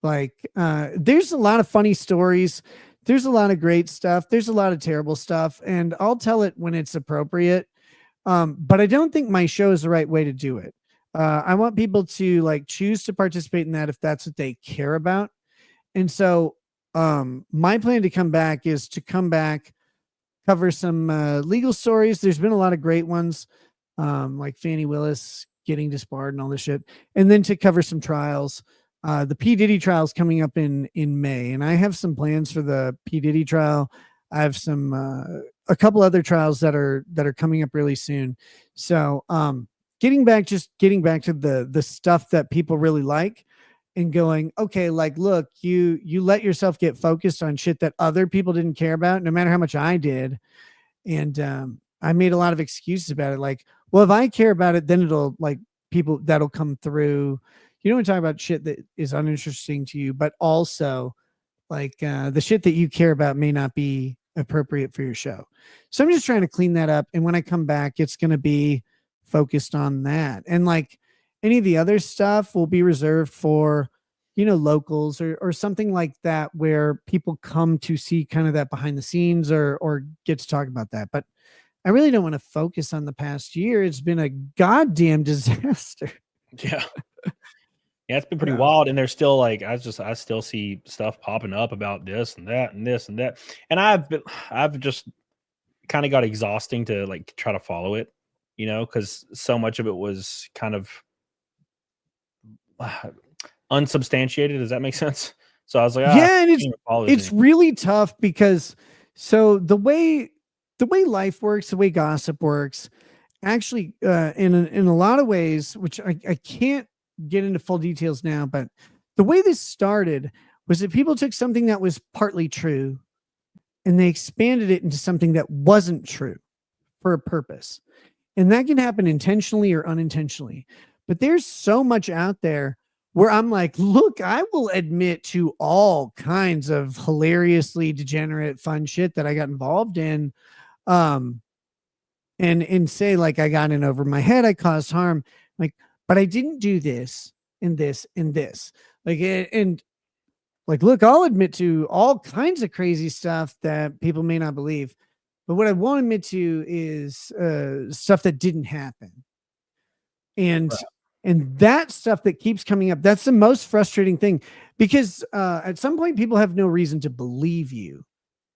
Like, there's a lot of funny stories. There's a lot of great stuff. There's a lot of terrible stuff. And I'll tell it when it's appropriate. But I don't think my show is the right way to do it. I want people to like choose to participate in that if that's what they care about. And so my plan to come back is to come back, cover some legal stories. There's been a lot of great ones, like Fannie Willis getting disbarred and all this shit. And then to cover some trials. The P. Diddy trial is coming up in May, and I have some plans for the P. Diddy trial. I have some a couple other trials that are coming up really soon. So getting back to the stuff that people really like and going, okay, like, look, you let yourself get focused on shit that other people didn't care about, no matter how much I did. And I made a lot of excuses about it. Like, well, if I care about it, then it'll like people that'll come through. You don't want to talk about shit that is uninteresting to you, but also like the shit that you care about may not be appropriate for your show. So I'm just trying to clean that up. And when I come back, it's going to be focused on that. And like any of the other stuff will be reserved for, locals or something like that, where people come to see kind of that behind the scenes or get to talk about that. But I really don't want to focus on the past year. It's been a goddamn disaster. Yeah. Yeah, it's been pretty wild, and there's still like I still see stuff popping up about this and that and this and that, and I've just kind of got exhausting to like try to follow it, because so much of it was kind of unsubstantiated. Does that make sense? So I was like, yeah, and it's really tough because so the way life works, the way gossip works, actually, in a lot of ways, which I can't get into full details now, but the way this started was that people took something that was partly true and they expanded it into something that wasn't true for a purpose. And that can happen intentionally or unintentionally. But there's so much out there where I'm like, look, I will admit to all kinds of hilariously degenerate fun shit that I got involved in. And say like I got in over my head, I caused harm, like, but I didn't do this and this and this. Like, and like, look, I'll admit to all kinds of crazy stuff that people may not believe, but what I won't admit to is stuff that didn't happen. And and that stuff that keeps coming up, that's the most frustrating thing, because at some point people have no reason to believe you.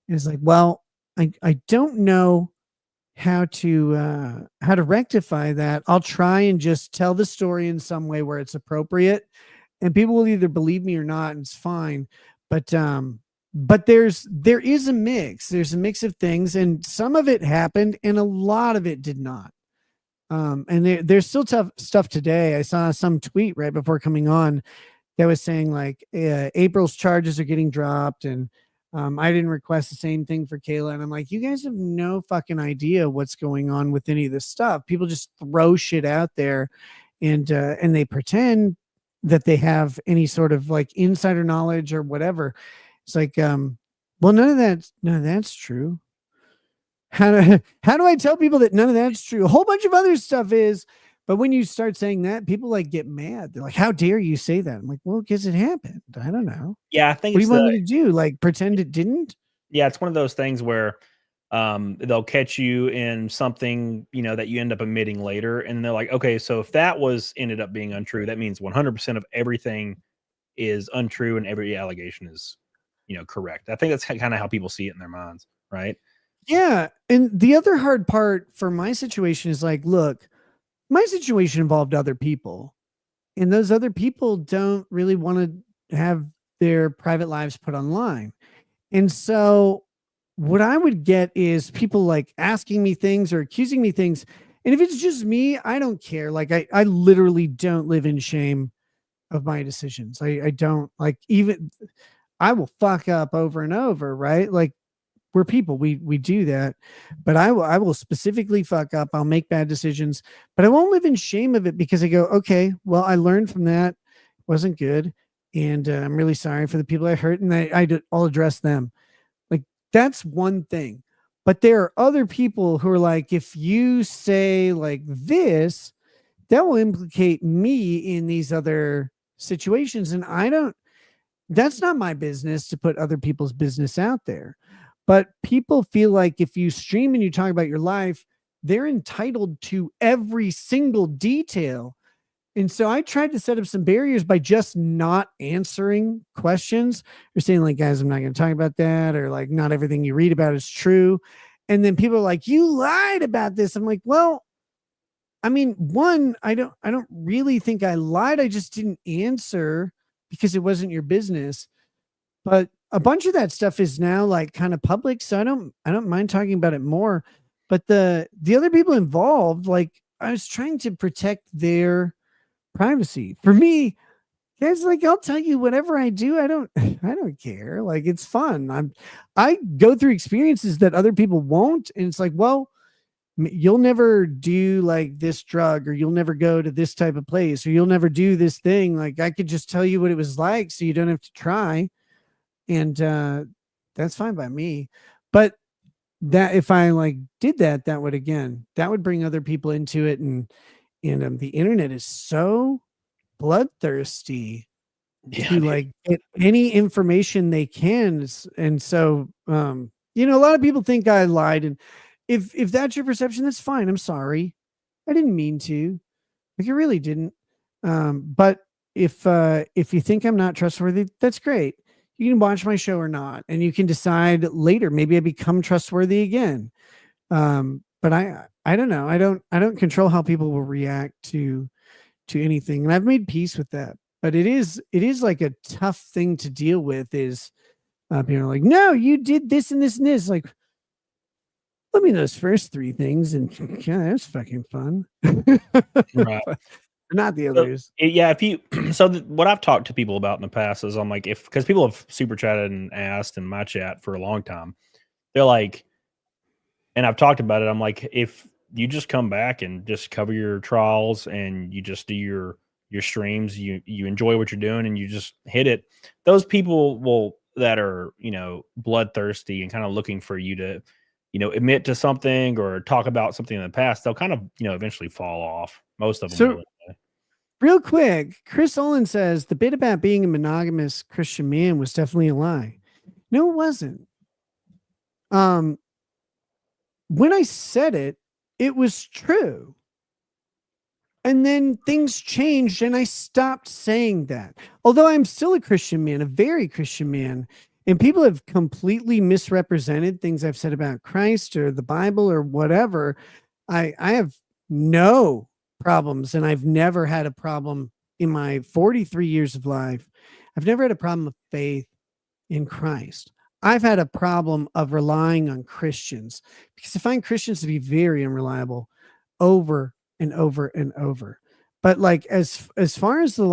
And it's like, well, I don't know how to rectify that. I'll try and just tell the story in some way where it's appropriate, and people will either believe me or not, and it's fine. But there is a mix. There's a mix of things, and some of it happened and a lot of it did not. And there's still tough stuff today. I saw some tweet right before coming on that was saying like April's charges are getting dropped, and I didn't request the same thing for Kayla. And I'm like, you guys have no fucking idea what's going on with any of this stuff. People just throw shit out there, and they pretend that they have any sort of like insider knowledge or whatever. It's like, well, none of that's true. How do I tell people that none of that's true? A whole bunch of other stuff is, but when you start saying that, people like get mad. They're like, how dare you say that? I'm like, well, because it happened. I don't know. Yeah, I think what do you want me to do? Like pretend it didn't? Yeah, it's one of those things where they'll catch you in something, that you end up admitting later. And they're like, okay, so if that ended up being untrue, that means 100% of everything is untrue and every allegation is, correct. I think that's kind of how people see it in their minds, right? Yeah. And the other hard part for my situation is like, look, my situation involved other people, and those other people don't really want to have their private lives put online. And so what I would get is people like asking me things or accusing me things. And if it's just me, I don't care. Like I literally don't live in shame of my decisions. I don't like, even I will fuck up over and over, right? Like we're people, we do that, but I will specifically fuck up. I'll make bad decisions, but I won't live in shame of it, because I go, okay, well, I learned from that. It wasn't good. And I'm really sorry for the people I hurt, and I'll address them. Like that's one thing. But there are other people who are like, if you say like this, that will implicate me in these other situations. And that's not my business to put other people's business out there. But people feel like if you stream and you talk about your life, they're entitled to every single detail. And so I tried to set up some barriers by just not answering questions or saying like, guys, I'm not going to talk about that, or like, not everything you read about is true. And then people are like, you lied about this. I'm like, well, I mean, one, I don't really think I lied. I just didn't answer because it wasn't your business. But a bunch of that stuff is now like kind of public, so I don't mind talking about it more. But the other people involved, like I was trying to protect their privacy. For me, guys, like I'll tell you whatever I do. I don't care. Like it's fun. I go through experiences that other people won't, and it's like, well, you'll never do like this drug, or you'll never go to this type of place, or you'll never do this thing. Like I could just tell you what it was like, so you don't have to try. And that's fine by me. But that if I like did that, that would bring other people into it. And the internet is so bloodthirsty to like get any information they can. And so, a lot of people think I lied. And if that's your perception, that's fine. I'm sorry. I didn't mean to. Like I really didn't. But if you think I'm not trustworthy, that's great. You can watch my show or not, and you can decide later. Maybe I become trustworthy again. But I don't know. I don't control how people will react to anything, and I've made peace with that. But it is like a tough thing to deal with. Is people are like, no, you did this and this and this. Like, let me those first three things, and yeah, that's fucking fun. Right. Not the others. What I've talked to people about in the past is I'm like, because people have super chatted and asked in my chat for a long time, they're like, and I've talked about it. I'm like, if you just come back and just cover your trials and you just do your your streams, you enjoy what you're doing, and you just hit it. Those people that are, bloodthirsty and kind of looking for you to, admit to something or talk about something in the past, they'll kind of, eventually fall off. Most of them. So- will, anyway. Real quick, Chris Olin says the bit about being a monogamous Christian man was definitely a lie. No, it wasn't. When I said it, it was true. And then things changed and I stopped saying that. Although I'm still a Christian man, a very Christian man, and people have completely misrepresented things I've said about Christ or the Bible or whatever. I have no problems, and I've never had a problem in my 43 years of life. I've never had a problem of faith in Christ. I've had a problem of relying on Christians because I find Christians to be very unreliable over and over and over. But like as far as the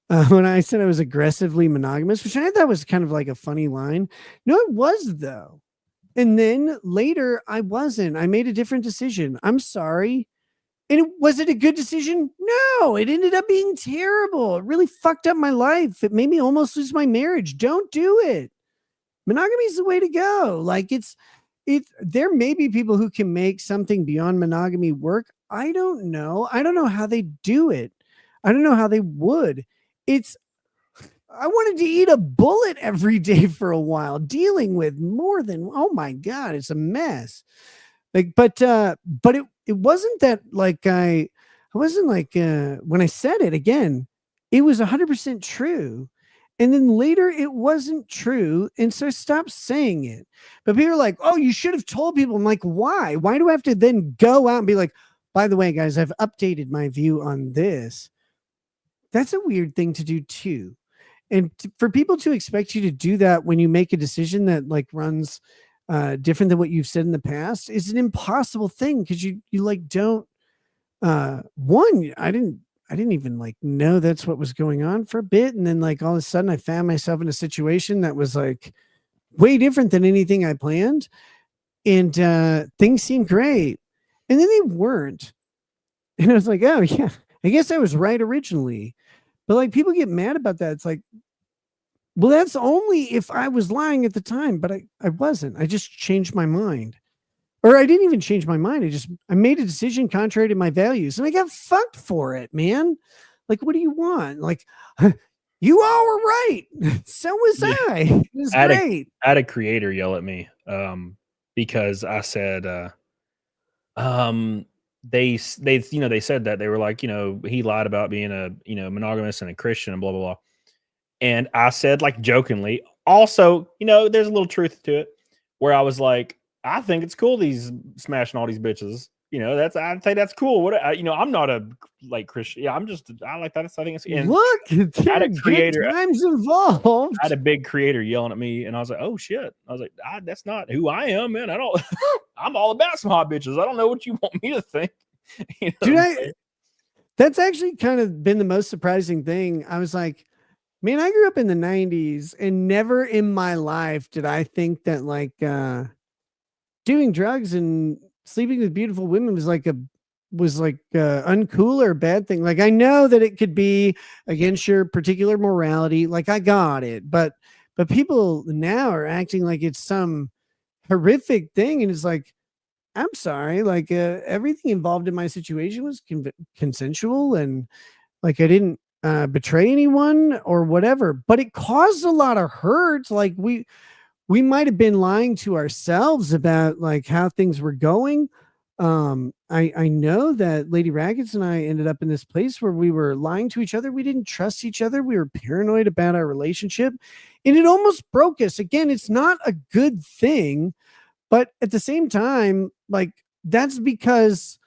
when I said I was aggressively monogamous, which I thought was kind of like a funny line. No, it was though. And then later I wasn't. I made a different decision. I'm sorry. And was it a good decision? No, it ended up being terrible. It really fucked up my life. It made me almost lose my marriage. Don't do it. Monogamy is the way to go. Like there may be people who can make something beyond monogamy work. I don't know. I don't know how they do it. I don't know how they would. I wanted to eat a bullet every day for a while, dealing with more than, oh my God, it's a mess. But it wasn't that I wasn't when I said it again, it was 100% true. And then later it wasn't true. And so I stopped saying it. But people are like, oh, you should have told people. I'm like, why? Why do I have to then go out and be like, by the way, guys, I've updated my view on this. That's a weird thing to do too. And for people to expect you to do that when you make a decision that runs different than what you've said in the past is an impossible thing because you don't I didn't even know that's what was going on for a bit, and then all of a sudden I found myself in a situation that was way different than anything I planned, and things seemed great, and then they weren't, and I was like, oh yeah, I guess I was right originally, but people get mad about that. It's well, that's only if I was lying at the time, but I wasn't. I just changed my mind. Or I didn't even change my mind. I made a decision contrary to my values and I got fucked for it, man. What do you want? You all were right. So was I. It was great. I had a creator yell at me because I said they said that they were he lied about being a monogamous and a Christian and blah blah blah. And I said jokingly, also, there's a little truth to it, where I was like, I think it's cool he's smashing all these bitches. I think that's cool. I'm not a Christian. Yeah, I like that. I think it's look. I had a creator times involved. I had a big creator yelling at me, and I was like, oh shit. I was like, that's not who I am, man. I don't. I'm all about some hot bitches. I don't know what you want me to think. Dude, that's actually kind of been the most surprising thing. I was like, man, I grew up in the 90s and never in my life did I think that doing drugs and sleeping with beautiful women was uncool or a bad thing. I know that it could be against your particular morality. I got it, but people now are acting like it's some horrific thing. And it's I'm sorry. Everything involved in my situation was consensual and I didn't betray anyone or whatever, but it caused a lot of hurt. We might have been lying to ourselves about how things were going. I know that Lady Rackets and I ended up in this place where we were lying to each other. We didn't trust each other. We were paranoid about our relationship and it almost broke us. Again, it's not a good thing, but at the same time, that's because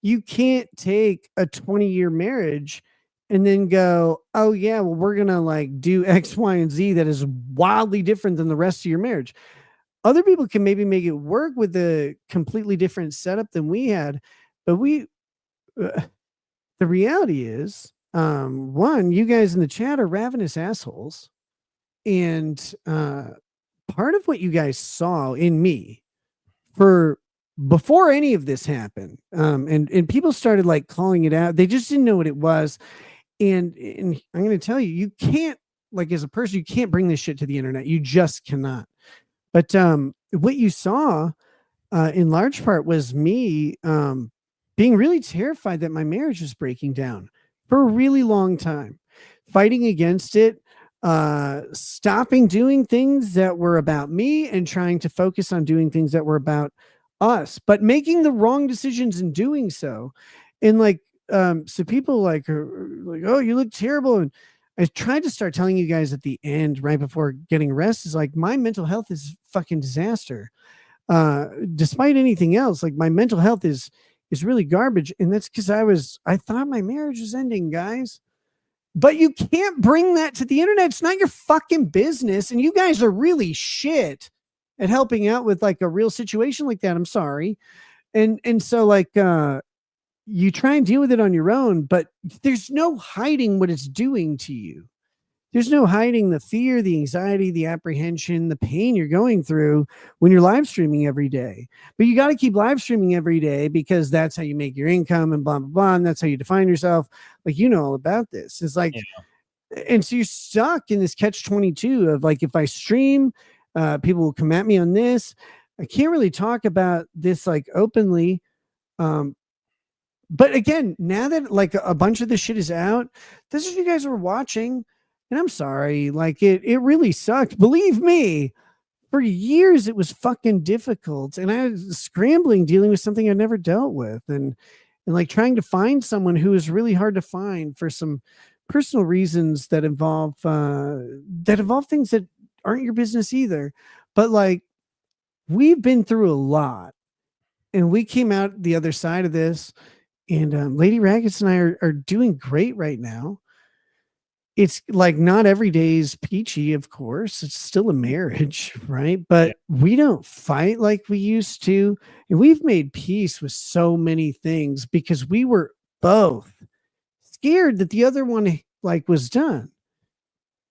you can't take a 20-year marriage and then go, oh yeah, well, we're going to do X, Y, and Z that is wildly different than the rest of your marriage. Other people can maybe make it work with a completely different setup than we had. But the reality is, one, you guys in the chat are ravenous assholes. And part of what you guys saw in me before any of this happened, and people started calling it out, they just didn't know what it was. And I'm going to tell you, you can't, like, as a person, you can't bring this shit to the internet. You just cannot. But what you saw in large part was me being really terrified that my marriage was breaking down for a really long time, fighting against it, stopping doing things that were about me and trying to focus on doing things that were about us, but making the wrong decisions in doing so. And like, so people like are like, oh, you look terrible. And I tried to start telling you guys at the end, right before getting arrested, is like, my mental health is fucking disaster. Despite anything else, like, my mental health is really garbage. And that's because I thought my marriage was ending, guys. But you can't bring that to the internet. It's not your fucking business. And you guys are really shit at helping out with like a real situation like that. I'm sorry. And so like, you try and deal with it on your own, but there's no hiding what it's doing to you. There's no hiding the fear, the anxiety, the apprehension, the pain you're going through when you're live streaming every day. But you got to keep live streaming every day because that's how you make your income and blah, blah, blah. And that's how you define yourself. Like, you know all about this. It's like, and so you're stuck in this catch-22 of like, if I stream, people will come at me on this. I can't really talk about this like openly. But again, now that like a bunch of this shit is out, this is what you guys were watching. And I'm sorry, like it really sucked. Believe me, for years it was fucking difficult. And I was scrambling, dealing with something I never dealt with. And like trying to find someone who is really hard to find for some personal reasons that involve things that aren't your business either. But like, we've been through a lot and we came out the other side of this. And Lady Raggets and I are doing great right now. It's like not every day's peachy, of course. It's still a marriage, right? But we don't fight like we used to. And we've made peace with so many things because we were both scared that the other one like was done.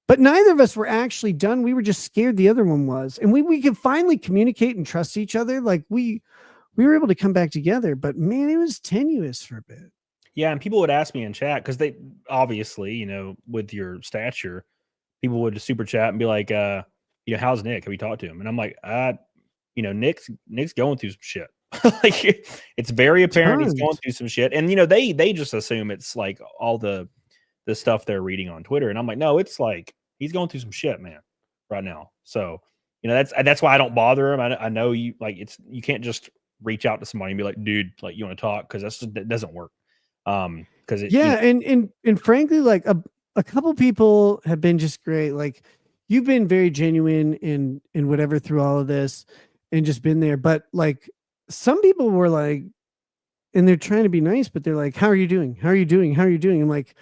But neither of us were actually done. We were just scared the other one was. And we could finally communicate and trust each other. Like we were able to come back together, but man, it was tenuous for a bit. Yeah, and people would ask me in chat because they obviously, you know, with your stature, people would super chat and be like, you know, how's Nick? Have you talked to him? And I'm like, you know, Nick's going through some shit. Like it's very apparent he's going through some shit. And you know, they just assume it's like all the stuff they're reading on Twitter. And I'm like, no, it's like he's going through some shit, man, right now. So, you know, that's why I don't bother him. I know you like you can't just reach out to somebody and be like, dude, like you want to talk, because that doesn't work. Because and frankly, like a couple people have been just great. Like you've been very genuine in whatever through all of this and just been there. But like some people were like, and they're trying to be nice, but they're like, how are you doing? How are you doing? How are you doing? I'm like,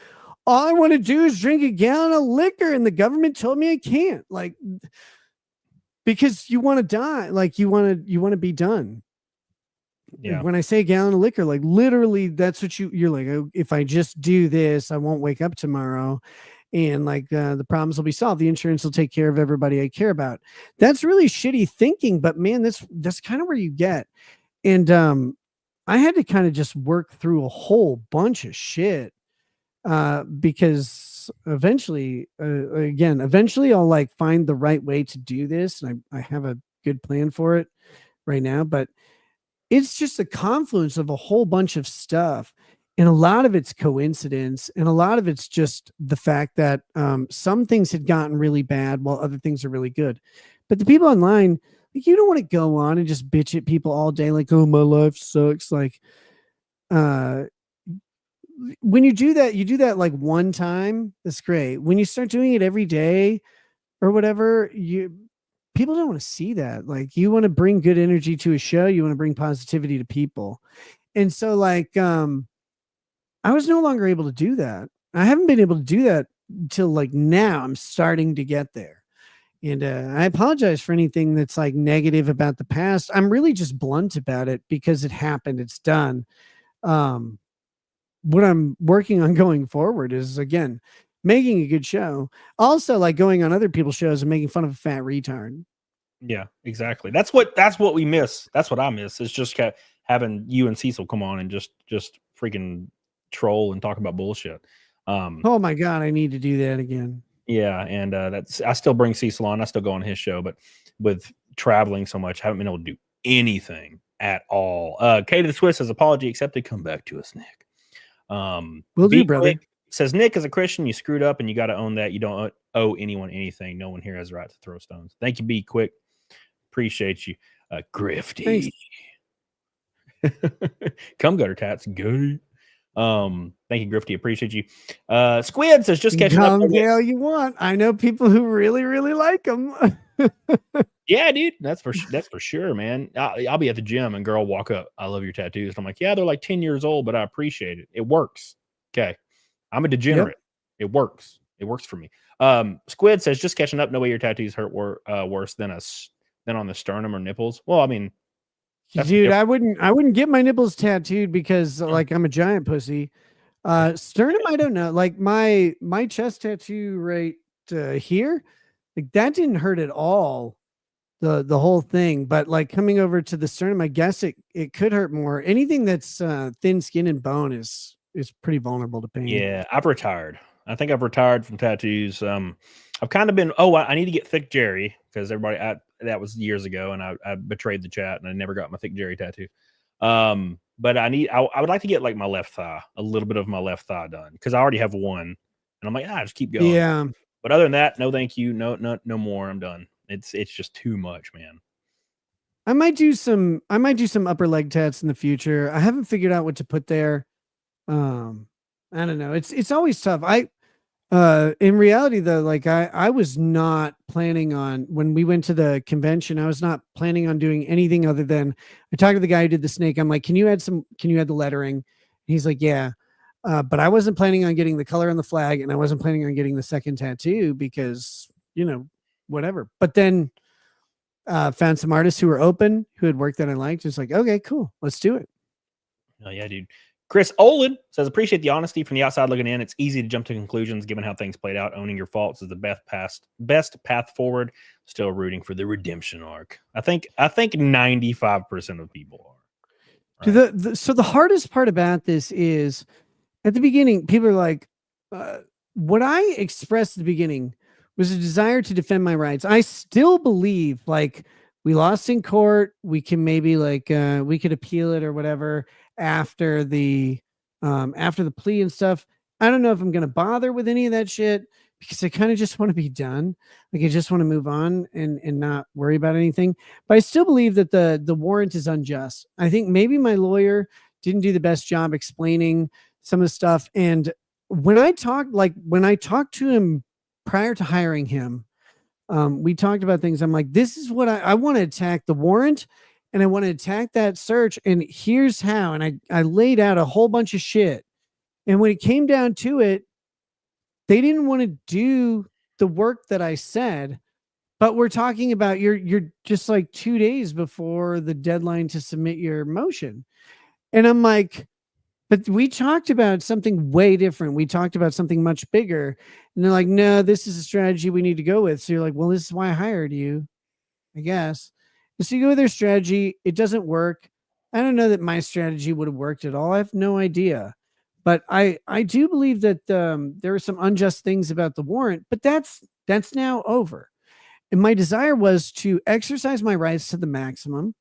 all I want to do is drink a gallon of liquor, and the government told me I can't. Like, because you want to die, like you want to be done. Yeah. When I say a gallon of liquor, like literally that's what you're like, oh, if I just do this, I won't wake up tomorrow. And like the problems will be solved. The insurance will take care of everybody I care about. That's really shitty thinking, but man, that's kind of where you get. And I had to kind of just work through a whole bunch of shit because eventually I'll like find the right way to do this. And I have a good plan for it right now, but it's just a confluence of a whole bunch of stuff. And a lot of it's coincidence. And a lot of it's just the fact that some things had gotten really bad while other things are really good. But the people online, like, you don't want to go on and just bitch at people all day. Like, oh, my life sucks. Like, when you do that like one time, that's great. When you start doing it every day or whatever, people don't want to see that. Like, you want to bring good energy to a show. You want to bring positivity to people. And so like, I was no longer able to do that. I haven't been able to do that until like now. I'm starting to get there. And I apologize for anything that's like negative about the past. I'm really just blunt about it because it happened. It's done. What I'm working on going forward is, again, making a good show. Also, like going on other people's shows and making fun of a fat retard. Yeah, exactly. That's what we miss. That's what I miss. Is just having you and Cecil come on and just freaking troll and talk about bullshit. Oh my God, I need to do that again. Yeah, and that's I still bring Cecil on. I still go on his show, but with traveling so much, I haven't been able to do anything at all. Katie the Swiss says apology accepted. Come back to us, Nick. Will do, Be brother. Quick says Nick, as a Christian, you screwed up and you got to own that. You don't owe anyone anything. No one here has a right to throw stones. Thank you, Be Quick. Appreciate you, Grifty. Come gutter tats, gay. Thank you, Grifty. Appreciate you. Squid says just catching up. Come all you want. I know people who really, really like them. Yeah, dude, that's for sure, man. I'll be at the gym and girl walk up. I love your tattoos. And I'm like, yeah, they're like 10 years old, but I appreciate it. It works. Okay, I'm a degenerate. It works. It works for me. Squid says just catching up. No way your tattoos hurt worse than on the sternum or nipples. Well, I mean, dude, I wouldn't get my nipples tattooed because like I'm a giant pussy. Sternum, I don't know. Like my chest tattoo right here, like that didn't hurt at all. The whole thing, but like coming over to the sternum, I guess it could hurt more. Anything that's thin skin and bone is pretty vulnerable to pain. Yeah, I've retired. I think I've retired from tattoos. I've kind of been. Oh, I need to get Thick Jerry because everybody. That was years ago, and I betrayed the chat, and I never got my Thick Jerry tattoo. But I would like to get like my left thigh, a little bit of my left thigh done because I already have one, and I'm like, just keep going. Yeah. But other than that, no, thank you, no more. I'm done. It's just too much, man. I might do some upper leg tats in the future. I haven't figured out what to put there. I don't know. It's always tough. In reality though, like I was not planning on, when we went to the convention, I was not planning on doing anything other than I talked to the guy who did the snake. I'm like, can you add the lettering? And he's like, yeah. But I wasn't planning on getting the color on the flag, and I wasn't planning on getting the second tattoo because, whatever. But then found some artists who were open, who had work that I liked. It's like, okay, cool, let's do it. Oh yeah, dude. Chris Olin says, appreciate the honesty from the outside looking in. It's easy to jump to conclusions given how things played out. Owning your faults is the best path forward. Still rooting for the redemption arc. I think 95% of people are. Right? So the hardest part about this is at the beginning, people are like, what I expressed at the beginning was a desire to defend my rights. I still believe like we lost in court. We can maybe like we could appeal it or whatever after the plea and stuff. I don't know if I'm going to bother with any of that shit because I kind of just want to be done. Like I just want to move on and not worry about anything. But I still believe that the warrant is unjust. I think maybe my lawyer didn't do the best job explaining some of the stuff. And when I talked to him prior to hiring him, we talked about things. I'm like, this is what I want to attack the warrant, and I want to attack that search, and here's how. And I laid out a whole bunch of shit. And when it came down to it, they didn't want to do the work that I said. But we're talking about you're just like 2 days before the deadline to submit your motion. And I'm like, but we talked about something way different. We talked about something much bigger. And they're like, no, this is a strategy we need to go with. So you're like, well, this is why I hired you, I guess. And so you go with their strategy. It doesn't work. I don't know that my strategy would have worked at all. I have no idea. But I do believe that there are some unjust things about the warrant, but that's now over. And my desire was to exercise my rights to the maximum.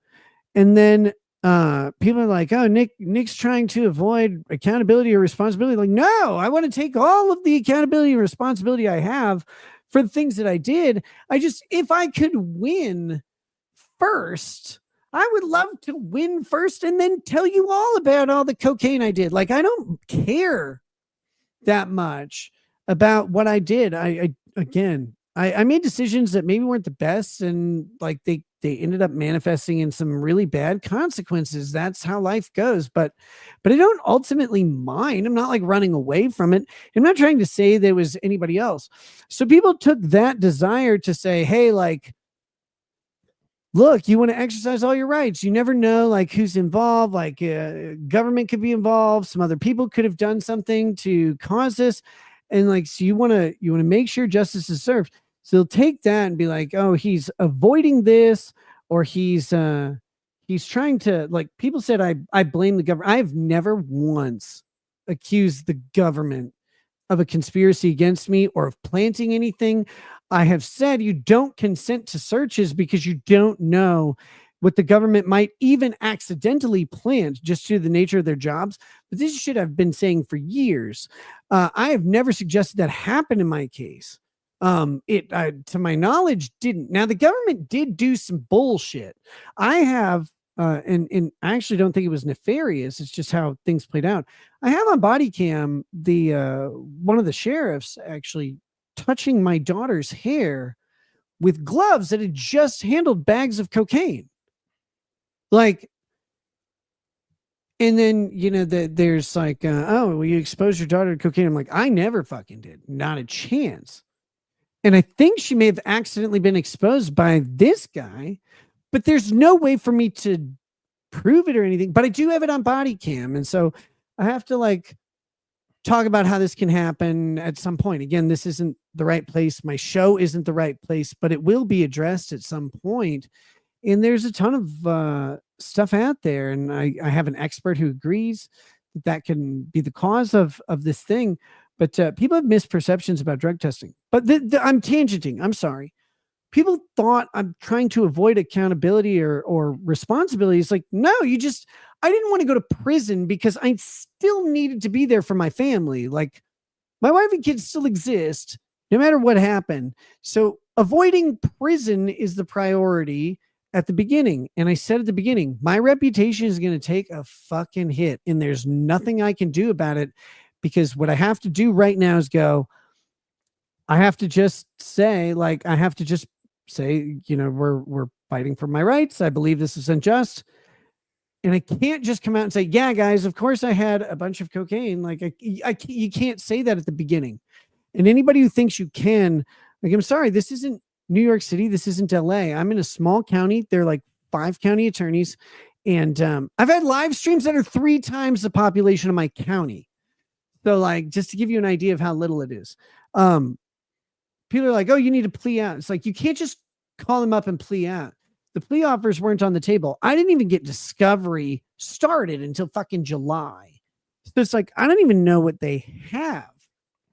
And then people are like, oh, Nick's trying to avoid accountability or responsibility. Like, no, I want to take all of the accountability and responsibility I have for the things that I did. If I could win first, I would love to win first and then tell you all about all the cocaine I did. Like, I don't care that much about what I did. I made decisions that maybe weren't the best, and like they ended up manifesting in some really bad consequences. That's how life goes. But I don't ultimately mind. I'm not like running away from it. I'm not trying to say there was anybody else. So people took that desire to say, hey, like, look, you want to exercise all your rights. You never know like who's involved. Like government could be involved. Some other people could have done something to cause this. And like, so you want to make sure justice is served. So they'll take that and be like, oh, he's avoiding this, or he's trying to, like, people said, I blame the government. I've never once accused the government of a conspiracy against me or of planting anything. I have said you don't consent to searches because you don't know what the government might even accidentally plant just due to the nature of their jobs. But this is shit I've been saying for years. I have never suggested that happen in my case. To my knowledge, didn't. Now, the government did do some bullshit. I have, and I actually don't think it was nefarious. It's just how things played out. I have on body cam one of the sheriffs actually touching my daughter's hair with gloves that had just handled bags of cocaine. Like, and then, there's like, oh, well, you exposed your daughter to cocaine. I'm like, I never fucking did. Not a chance. And I think she may have accidentally been exposed by this guy, but there's no way for me to prove it or anything. But I do have it on body cam. And so I have to like talk about how this can happen at some point. Again, this isn't the right place. My show isn't the right place, but it will be addressed at some point. And there's a ton of stuff out there. And I have an expert who agrees that can be the cause of this thing. But people have misperceptions about drug testing. But I'm tangenting. I'm sorry. People thought I'm trying to avoid accountability or responsibility. It's like, no, I didn't want to go to prison because I still needed to be there for my family. Like, my wife and kids still exist no matter what happened. So avoiding prison is the priority at the beginning. And I said at the beginning, my reputation is going to take a fucking hit and there's nothing I can do about it. Because what I have to do right now is I have to just say, we're fighting for my rights. I believe this is unjust. And I can't just come out and say, yeah, guys, of course I had a bunch of cocaine. Like you can't say that at the beginning. And anybody who thinks you can, like, I'm sorry, this isn't New York City. This isn't LA. I'm in a small county. There are like 5 county attorneys. And I've had live streams that are 3 times the population of my county. So, like, just to give you an idea of how little it is, people are like, oh, you need to plea out. It's like, you can't just call them up and plea out. The plea offers weren't on the table. I didn't even get discovery started until fucking July. So it's like, I don't even know what they have.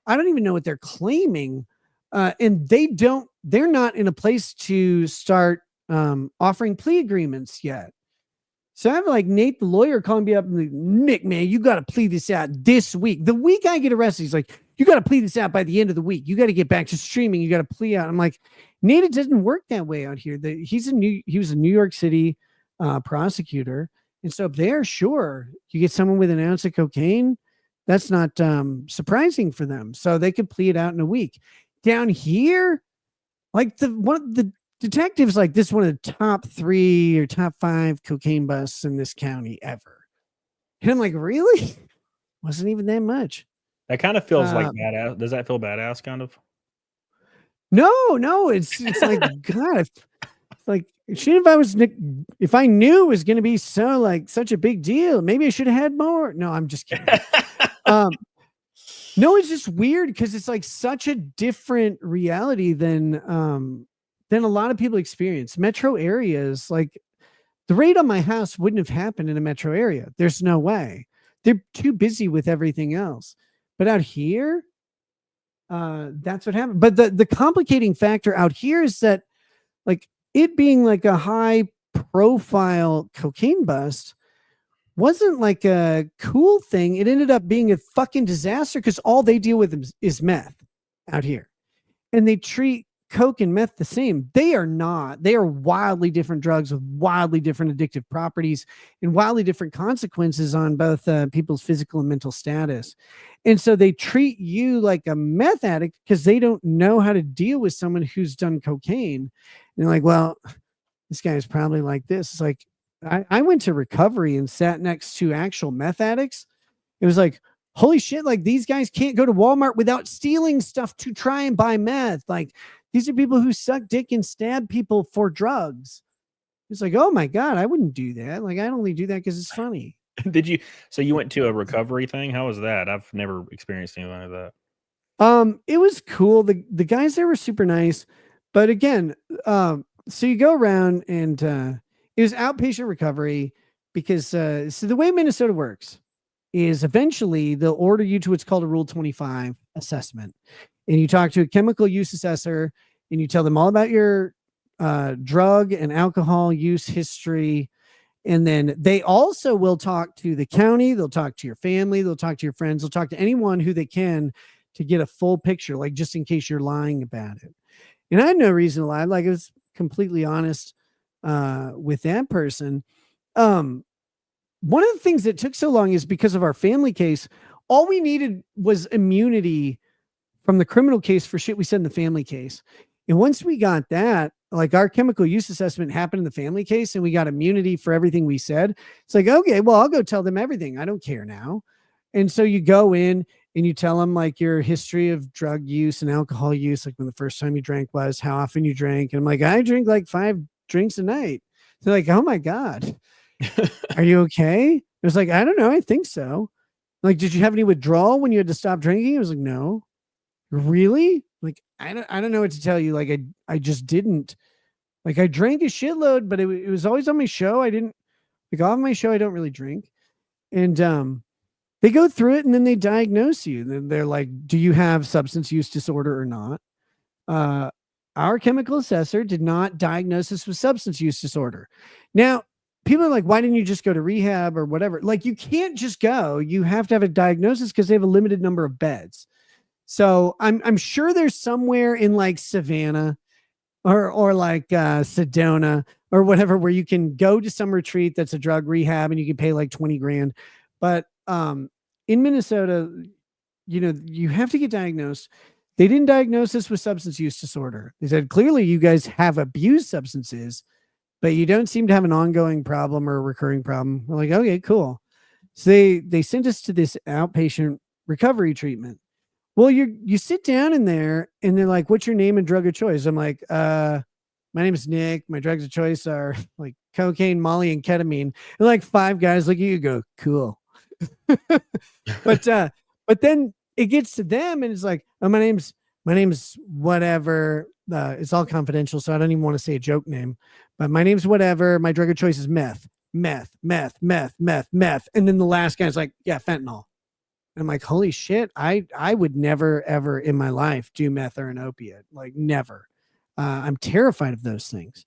I don't even know what they're claiming. And they're not in a place to start offering plea agreements yet. So I have like Nate, the lawyer, calling me up and like, Nick, man, you got to plead this out this week. The week I get arrested, he's like, you got to plead this out by the end of the week. You got to get back to streaming. You got to plea out. I'm like, Nate, it doesn't work that way out here. He was a New York City prosecutor. And so up there, sure, you get someone with an ounce of cocaine. That's not surprising for them. So they could plea it out in a week. Down here, like one of the detectives, like, this is one of the top 3 or top 5 cocaine busts in this county ever. And I'm like, really? Wasn't even that much. That kind of feels like badass. Does that feel badass kind of? No, it's like, God, it's like, shit, if I knew it was going to be such a big deal, maybe I should have had more. No, I'm just kidding. No, it's just weird because it's like such a different reality than a lot of people experience. Metro areas, like, the raid on my house wouldn't have happened in a metro area. There's no way. They're too busy with everything else. But out here, that's what happened. But the complicating factor out here is that, like, it being like a high profile cocaine bust wasn't like a cool thing. It ended up being a fucking disaster because all they deal with is meth out here. And they treat coke and meth the same. They are not. They are wildly different drugs with wildly different addictive properties and wildly different consequences on both people's physical and mental status. And so they treat you like a meth addict because they don't know how to deal with someone who's done cocaine. And they're like, well, this guy's probably like this. It's like, I went to recovery and sat next to actual meth addicts. It was like, holy shit, like, these guys can't go to Walmart without stealing stuff to try and buy meth. Like, these are people who suck dick and stab people for drugs. It's like, oh my God, I wouldn't do that. Like, I'd only do that because it's funny. So you went to a recovery thing? How was that? I've never experienced anything like that. It was cool. The guys there were super nice. But again, so you go around and it was outpatient recovery because so the way Minnesota works, is eventually they'll order you to what's called a Rule 25 assessment. And you talk to a chemical use assessor and you tell them all about your drug and alcohol use history. And then they also will talk to the county, they'll talk to your family, they'll talk to your friends, they'll talk to anyone who they can to get a full picture, like just in case you're lying about it. And I had no reason to lie. Like, I was completely honest with that person. One of the things that took so long is because of our family case. All we needed was immunity from the criminal case for shit we said in the family case. And once we got that, like, our chemical use assessment happened in the family case and we got immunity for everything we said. It's like, okay, well, I'll go tell them everything. I don't care now. And so you go in and you tell them like your history of drug use and alcohol use, like when the first time you drank was, how often you drank. And I'm like, I drink like 5 drinks a night. They're like, oh my God, are you okay? I was like, I don't know. I think so. Like, did you have any withdrawal when you had to stop drinking? I was like, no. Really? Like, I don't know what to tell you. Like, I just didn't. Like, I drank a shitload, but it was always on my show. I didn't, like, off my show, I don't really drink. And they go through it and then they diagnose you. Then they're like, do you have substance use disorder or not? Our chemical assessor did not diagnose us with substance use disorder. Now, people are like, why didn't you just go to rehab or whatever? Like, you can't just go. You have to have a diagnosis because they have a limited number of beds. So I'm sure there's somewhere in like Savannah or like Sedona or whatever where you can go to some retreat that's a drug rehab and you can pay like 20 grand. But in Minnesota, you know, you have to get diagnosed. They didn't diagnose us with substance use disorder. They said, clearly you guys have abused substances, but you don't seem to have an ongoing problem or a recurring problem. We're like, okay, cool. So they sent us to this outpatient recovery treatment. Well, you sit down in there and they're like, what's your name and drug of choice? I'm like, my name is Nick. My drugs of choice are like cocaine, Molly, and ketamine. And like 5 guys look at you and go, cool. But then it gets to them and it's like, oh, my name's whatever. It's all confidential, so I don't even want to say a joke name. But my name's whatever. My drug of choice is meth. And then the last guy's like, yeah, fentanyl. I'm like, holy shit, I would never, ever in my life do meth or an opiate. Like, never. I'm terrified of those things.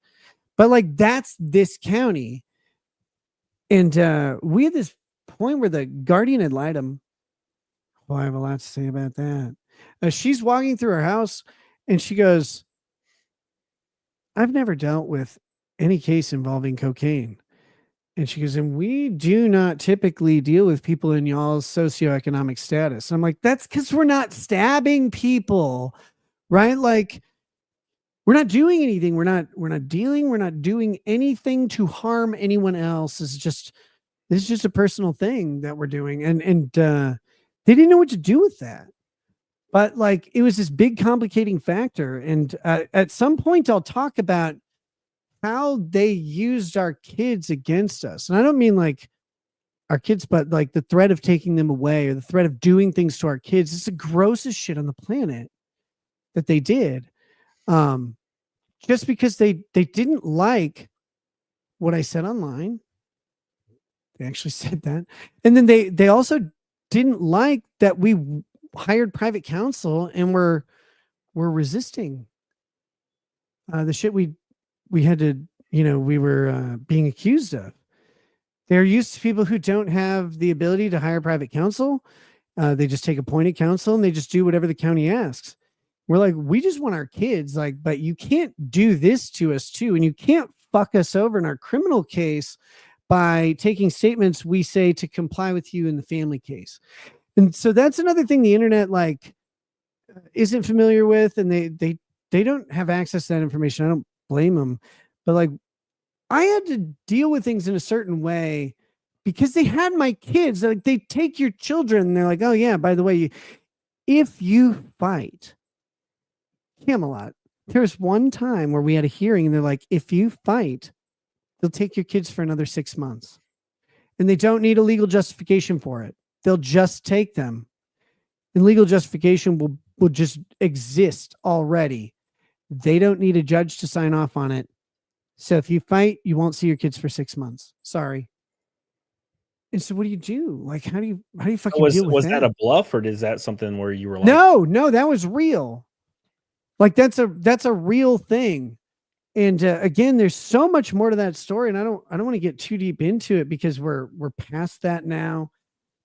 But like, that's this county. And we had this point where the guardian ad litem, well, I have a lot to say about that. She's walking through her house and she goes, I've never dealt with any case involving cocaine. And she goes, and we do not typically deal with people in y'all's socioeconomic status. I'm like, that's because we're not stabbing people, right? Like, we're not doing anything. We're not doing anything to harm anyone else. This is just a personal thing that we're doing. And they didn't know what to do with that. But like, it was this big complicating factor. And at some point I'll talk about how they used our kids against us. And I don't mean like our kids, but like the threat of taking them away or the threat of doing things to our kids. It's the grossest shit on the planet that they did. Just because they didn't like what I said online. They actually said that. And then they also didn't like that we hired private counsel and we're resisting the shit we had to, you know, we were being accused of. They're used to people who don't have the ability to hire private counsel. They just take appointed counsel and they just do whatever the county asks. We're like, we just want our kids, like, but you can't do this to us too. And you can't fuck us over in our criminal case by taking statements we say to comply with you in the family case. And so that's another thing the internet like isn't familiar with. And they don't have access to that information. I don't blame them, but like, I had to deal with things in a certain way because they had my kids. Like, they take your children and they're like, oh yeah, by the way, if you fight Camelot, there was one time where we had a hearing and they're like, if you fight, they'll take your kids for another 6 months and they don't need a legal justification for it. They'll just take them and legal justification will just exist already. They don't need a judge to sign off on it. So if you fight, you won't see your kids for 6 months. Sorry. And so what do you do? Like, how do you fucking deal with Was that? that a bluff, or is that something where you were like, No, that was real. Like that's a real thing. And again, there's so much more to that story, and I don't want to get too deep into it because we're past that now.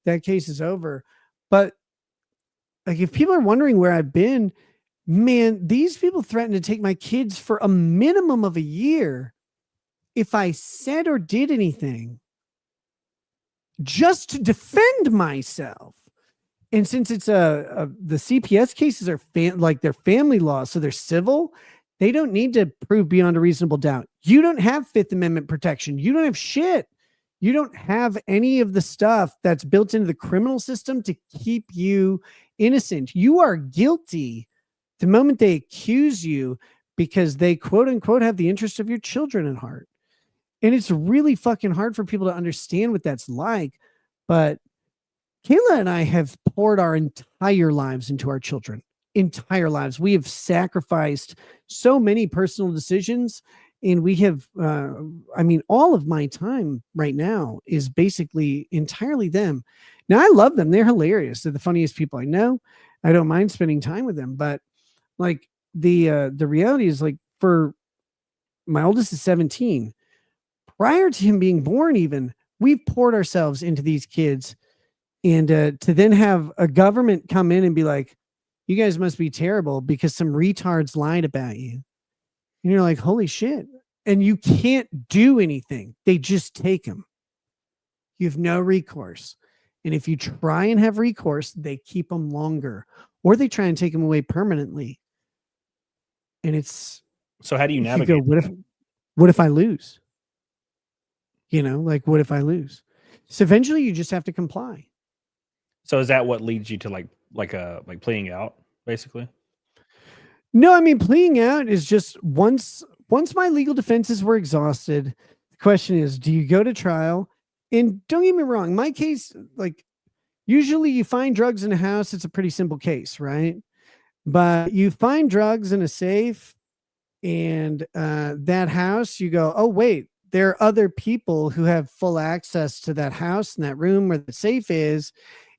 That case is over. But like, if people are wondering where I've been, man, these people threatened to take my kids for a minimum of a year if I said or did anything just to defend myself. And since it's the CPS cases are like they're family law, so they're civil, they don't need to prove beyond a reasonable doubt. You don't have Fifth Amendment protection. You don't have shit. You don't have any of the stuff that's built into the criminal system to keep you innocent. You are guilty the moment they accuse you because they quote unquote have the interest of your children at heart. And it's really fucking hard for people to understand what that's like. But Kayla and I have poured our entire lives into our children. Entire lives. We have sacrificed so many personal decisions, and we have, all of my time right now is basically entirely them. Now, I love them. They're hilarious. They're the funniest people I know. I don't mind spending time with them, but like the reality is, like, for my oldest is 17. Prior to him being born, even, we've poured ourselves into these kids, and to then have a government come in and be like, you guys must be terrible because some retards lied about you. And you're like, holy shit. And you can't do anything. They just take them. You have no recourse. And if you try and have recourse, they keep them longer, or they try and take them away permanently. And it's, so how do you you navigate? go, what if I lose? You know, like, what if I lose? So eventually you just have to comply. So is that what leads you to like pleading out, basically? No, I mean, pleading out is just once my legal defenses were exhausted, the question is, do you go to trial? And don't get me wrong, my case, like, usually you find drugs in a house, it's a pretty simple case, right? But you find drugs in a safe, and that house, you go, oh, wait, there are other people who have full access to that house and that room where the safe is.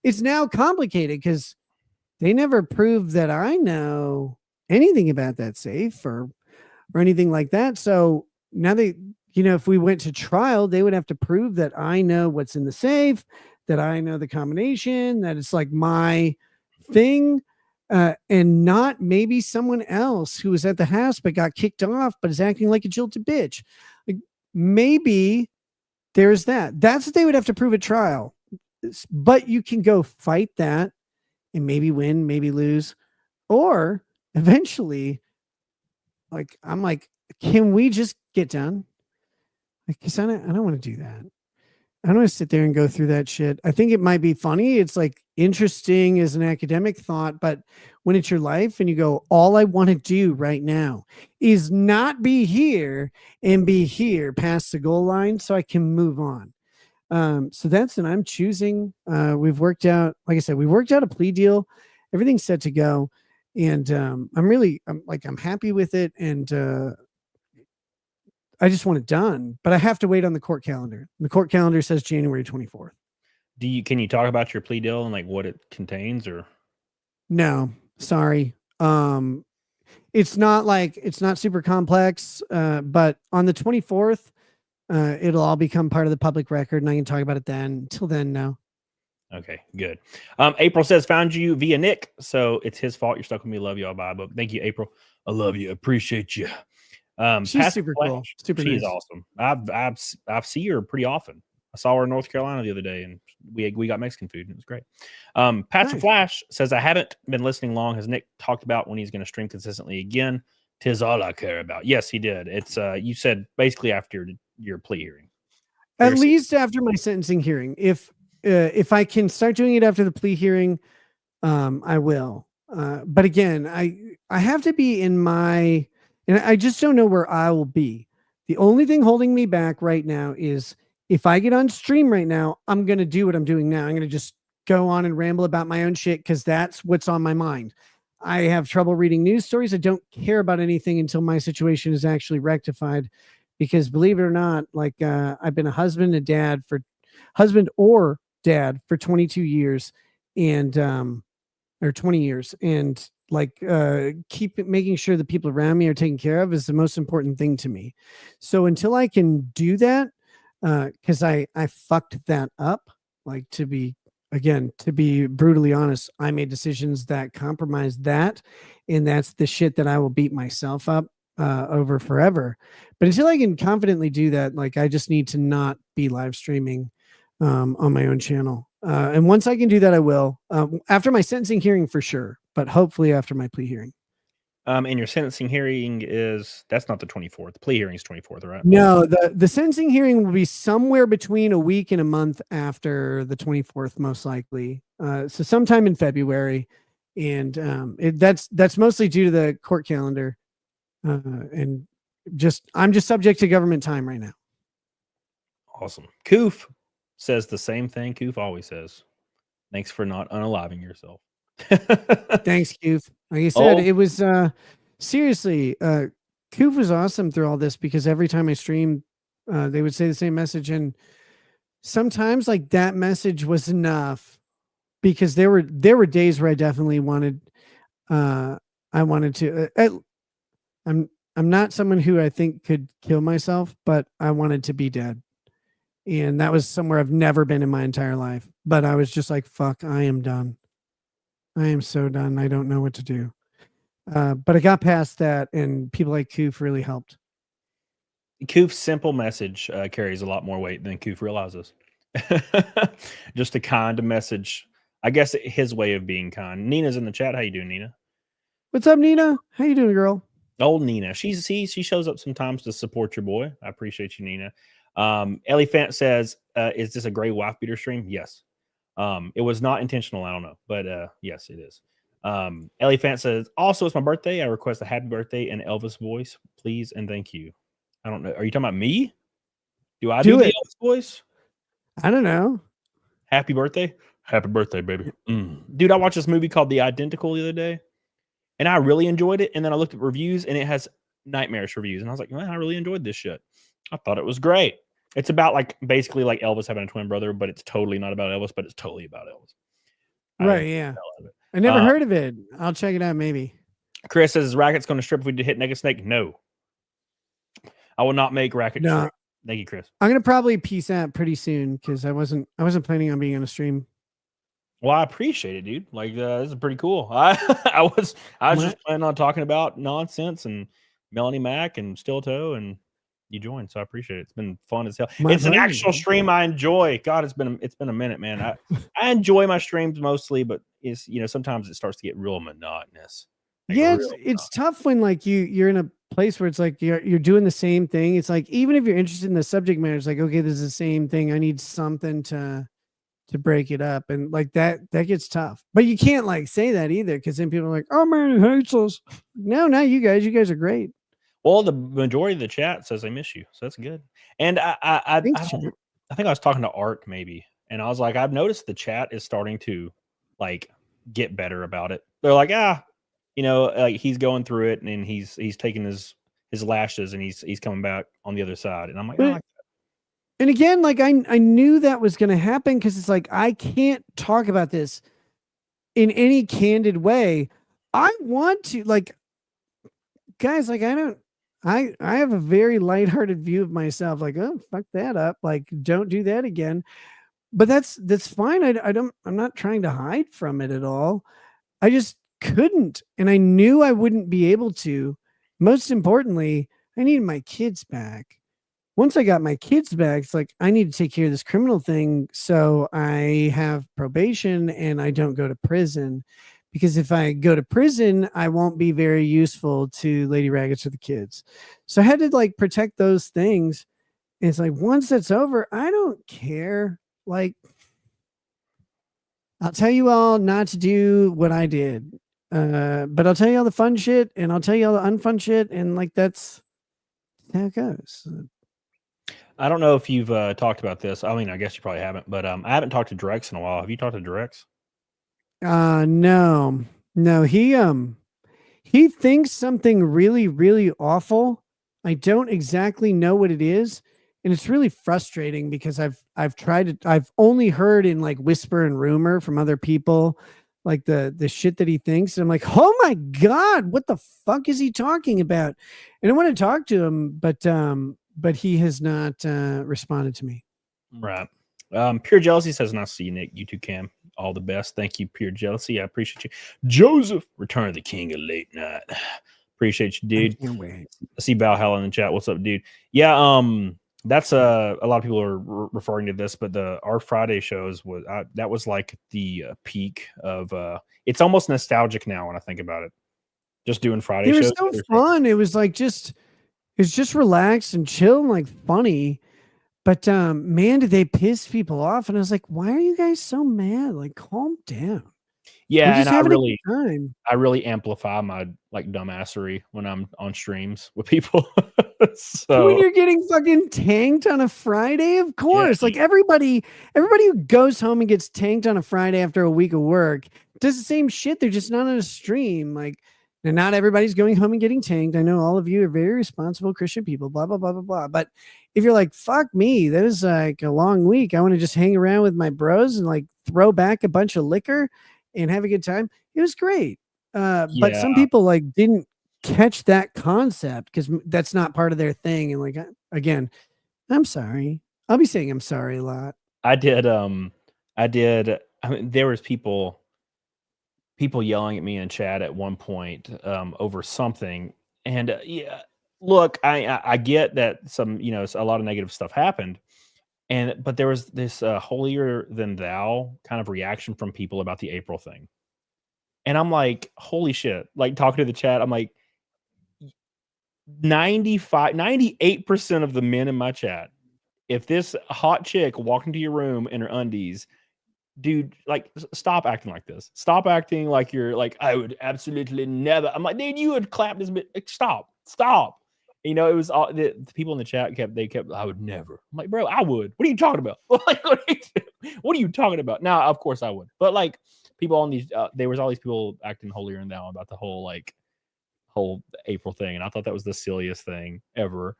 It's now complicated because they never proved that I know anything about that safe or anything like that. So now they, if we went to trial, they would have to prove that I know what's in the safe, that I know the combination, that it's like my thing, and not maybe someone else who was at the house but got kicked off but is acting like a jilted bitch. Like, maybe there's that. That's what they would have to prove at trial. But you can go fight that and maybe win, maybe lose, or eventually, like, I'm like, can we just get done? Like, cause I don't want to do that. I don't want to sit there and go through that shit. I think it might be funny. It's like interesting as an academic thought, but when it's your life and you go, all I want to do right now is not be here and be here past the goal line so I can move on. So that's, and I'm choosing, we've worked out, like I said, we worked out a plea deal. Everything's set to go. And, I'm happy with it. And, I just want it done, but I have to wait on the court calendar. The court calendar says January 24th. Can you talk about your plea deal and like what it contains, or? No, sorry. It's not super complex, but on the 24th, it'll all become part of the public record, and I can talk about it then. Until then, no. Okay, good. April says, found you via Nick, so it's his fault. You're stuck with me. Love you. I'll buy a book. Thank you, April. I love you. Appreciate you. She's super cool. Super She's nice. awesome. I see her pretty often. I saw her in North Carolina the other day, and we got Mexican food, and it was great. Pastor Nice. Flash says, I haven't been listening long. Has Nick talked about when he's going to stream consistently again? 'Tis all I care about. Yes, he did. It's you said basically after your plea hearing. At least after my sentencing hearing. If I can start doing it after the plea hearing, I will. But again, I have to be in my, and I just don't know where I will be. The only thing holding me back right now is if I get on stream right now, I'm going to do what I'm doing now. I'm going to just go on and ramble about my own shit because that's what's on my mind. I have trouble reading news stories. I don't care about anything until my situation is actually rectified, because believe it or not, like I've been a husband and dad for husband or dad for 22 years and or 20 years, and like keep making sure the people around me are taken care of is the most important thing to me. So until I can do that, because I fucked that up, like to be brutally honest, I made decisions that compromised that, and that's the shit that I will beat myself up over forever. But until I can confidently do that, like I just need to not be live streaming on my own channel. And once I can do that, I will. After my sentencing hearing for sure, but hopefully after my plea hearing. And your sentencing hearing that's not the 24th. The plea hearing is 24th, right? No, the sentencing hearing will be somewhere between a week and a month after the 24th, most likely. So sometime in February, and that's mostly due to the court calendar, and I'm just subject to government time right now. Awesome. Koof says the same thing Koof always says. Thanks for not unaliving yourself. Thanks, Koof. Like I said, it was seriously, Koof was awesome through all this, because every time I streamed, they would say the same message, and sometimes like that message was enough, because there were days where I definitely wanted to. I'm not someone who I think could kill myself, but I wanted to be dead. And that was somewhere I've never been in my entire life. But I was just like, fuck, I am done. I am so done. I don't know what to do. But I got past that, and people like Koof really helped. Koof's simple message carries a lot more weight than Koof realizes. Just a kind message. I guess his way of being kind. Nina's in the chat. How you doing, Nina? What's up, Nina? How you doing, girl? Old Nina. She shows up sometimes to support your boy. I appreciate you, Nina. Ellie Fant says, is this a gray wife beater stream? Yes. It was not intentional. I don't know, but yes, it is. Ellie Fant says, also, it's my birthday. I request a happy birthday in Elvis voice, please and thank you. I don't know. Are you talking about me? Do I do the Elvis voice? I don't know. Happy birthday. Happy birthday, baby. Dude, I watched this movie called The Identical the other day, and I really enjoyed it. And then I looked at reviews, and it has nightmarish reviews. And I was like, man, I really enjoyed this shit. I thought it was great. It's about basically like Elvis having a twin brother, but it's totally not about Elvis, but it's totally about Elvis. Right, yeah. I never heard of it. I'll check it out, maybe. Chris says, is Racket's going to strip if we hit Naked Snake? No. I will not make Racket strip. Thank you, Chris. I'm going to probably peace out pretty soon, because I wasn't planning on being on a stream. Well, I appreciate it, dude. This is pretty cool. I was just planning on talking about nonsense and Melanie Mac and SteelToe, and you joined, so I appreciate it. It's been fun as hell. It's an actual stream I enjoy. God, it's been a minute, man. I enjoy my streams mostly, but it's sometimes it starts to get real monotonous. It's tough when you're in a place where it's like you're doing the same thing. It's like, even if you're interested in the subject matter, it's like, okay, this is the same thing. I need something to break it up, and like that gets tough. But you can't say that either, because then people are like, oh man, he hates us. No, not you guys. You guys are great. Well, the majority of the chat says they miss you, so that's good. And I think I was talking to ARC maybe, and I was like, I've noticed the chat is starting to get better about it. They're like, he's going through it, and he's taking his lashes, and he's coming back on the other side. And I'm like, I like that. And again, I knew that was going to happen, because it's like, I can't talk about this in any candid way. I want to guys, I have a very lighthearted view of myself. Like, oh, fuck that up. Don't do that again. But that's fine. I'm not trying to hide from it at all. I just couldn't. And I knew I wouldn't be able to. Most importantly, I needed my kids back. Once I got my kids back, it's like, I need to take care of this criminal thing, so I have probation and I don't go to prison. Because if I go to prison, I won't be very useful to Lady Raggets or the kids. So I had to protect those things. And it's like, once that's over, I don't care. I'll tell you all not to do what I did. But I'll tell you all the fun shit, and I'll tell you all the unfun shit. And that's how it goes. I don't know if you've talked about this. I mean, I guess you probably haven't, but I haven't talked to Drex in a while. Have you talked to Drex? No, he thinks something really, really awful. I don't exactly know what it is. And it's really frustrating because I've only heard in like whisper and rumor from other people like the shit that he thinks. And I'm like, oh my God, what the fuck is he talking about? And I want to talk to him, but he has not responded to me. Right. Pure Jealousy says, nice to see you, Nick. You too, Cam. All the best. Thank you, Pure Jealousy. I appreciate you. Joseph, Return of the King of Late Night. Appreciate you, dude. I see Valhalla in the chat. What's up, dude? Yeah, that's a lot of people are referring to this, but our Friday shows that was like the peak of it's almost nostalgic now when I think about it. Just doing Friday shows. It was so fun. It was like it's just relaxed and chill and like funny. But man, did they piss people off? And I was like, why are you guys so mad? Like, calm down. Yeah, and I really amplify my like dumbassery when I'm on streams with people. So when you're getting fucking tanked on a Friday, of course. Like everybody who goes home and gets tanked on a Friday after a week of work does the same shit. They're just not on a stream. Like, and not everybody's going home and getting tanked. I know all of you are very responsible Christian people, blah, blah, blah, blah, blah. But if you're like, fuck me, that was like a long week. I want to just hang around with my bros and like throw back a bunch of liquor and have a good time. It was great. But some people like didn't catch that concept because that's not part of their thing. And like, again, I'm sorry. I'll be saying I'm sorry a lot. I mean, there was people yelling at me in chat at one point over something. And yeah, look, I get that some, a lot of negative stuff happened. But there was this holier than thou kind of reaction from people about the April thing. And I'm like, holy shit. Like talking to the chat, I'm like, 98% of the men in my chat, if this hot chick walked into your room in her undies, dude, like, stop acting like this. Stop acting like you're like, I would absolutely never. I'm like, dude, you would clap this bit. Stop. It was all the people in the chat kept, I would never. I'm like, bro, I would. What are you talking about? Like, what are you talking about? Now, of course I would. But like people on these, there was all these people acting holier than thou about the whole April thing. And I thought that was the silliest thing ever.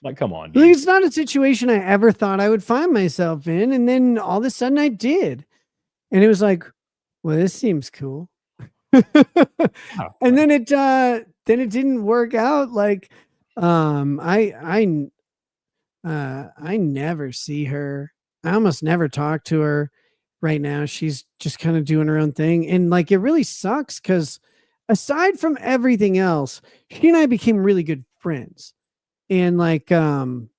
Like, come on, dude. It's not a situation I ever thought I would find myself in. And then all of a sudden I did. And it was like, well, this seems cool. And then it didn't work out. Like, I never see her. I almost never talk to her right now. She's just kind of doing her own thing. And like, it really sucks because aside from everything else, she and I became really good friends. And like, there's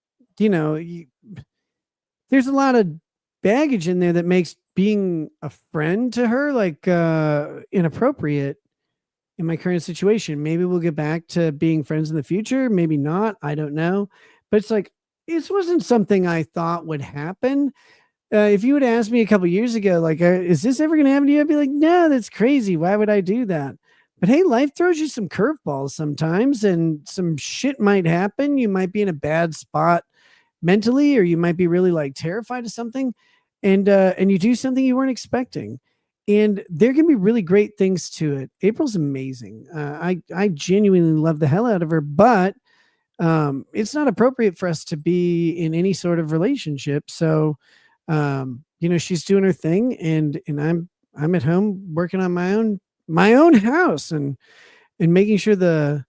a lot of baggage in there that makes being a friend to her like inappropriate in my current situation. Maybe we'll get back to being friends in the future. Maybe not. I don't know. But it's like, this wasn't something I thought would happen. If you would ask me a couple years ago, like, is this ever going to happen to you? I'd be like, no, that's crazy. Why would I do that? But hey, life throws you some curveballs sometimes and some shit might happen. You might be in a bad spot mentally, or you might be really like terrified of something. And you do something you weren't expecting. And there can be really great things to it. April's amazing. I genuinely love the hell out of her, but it's not appropriate for us to be in any sort of relationship. So, she's doing her thing and I'm at home working on my own house and making sure the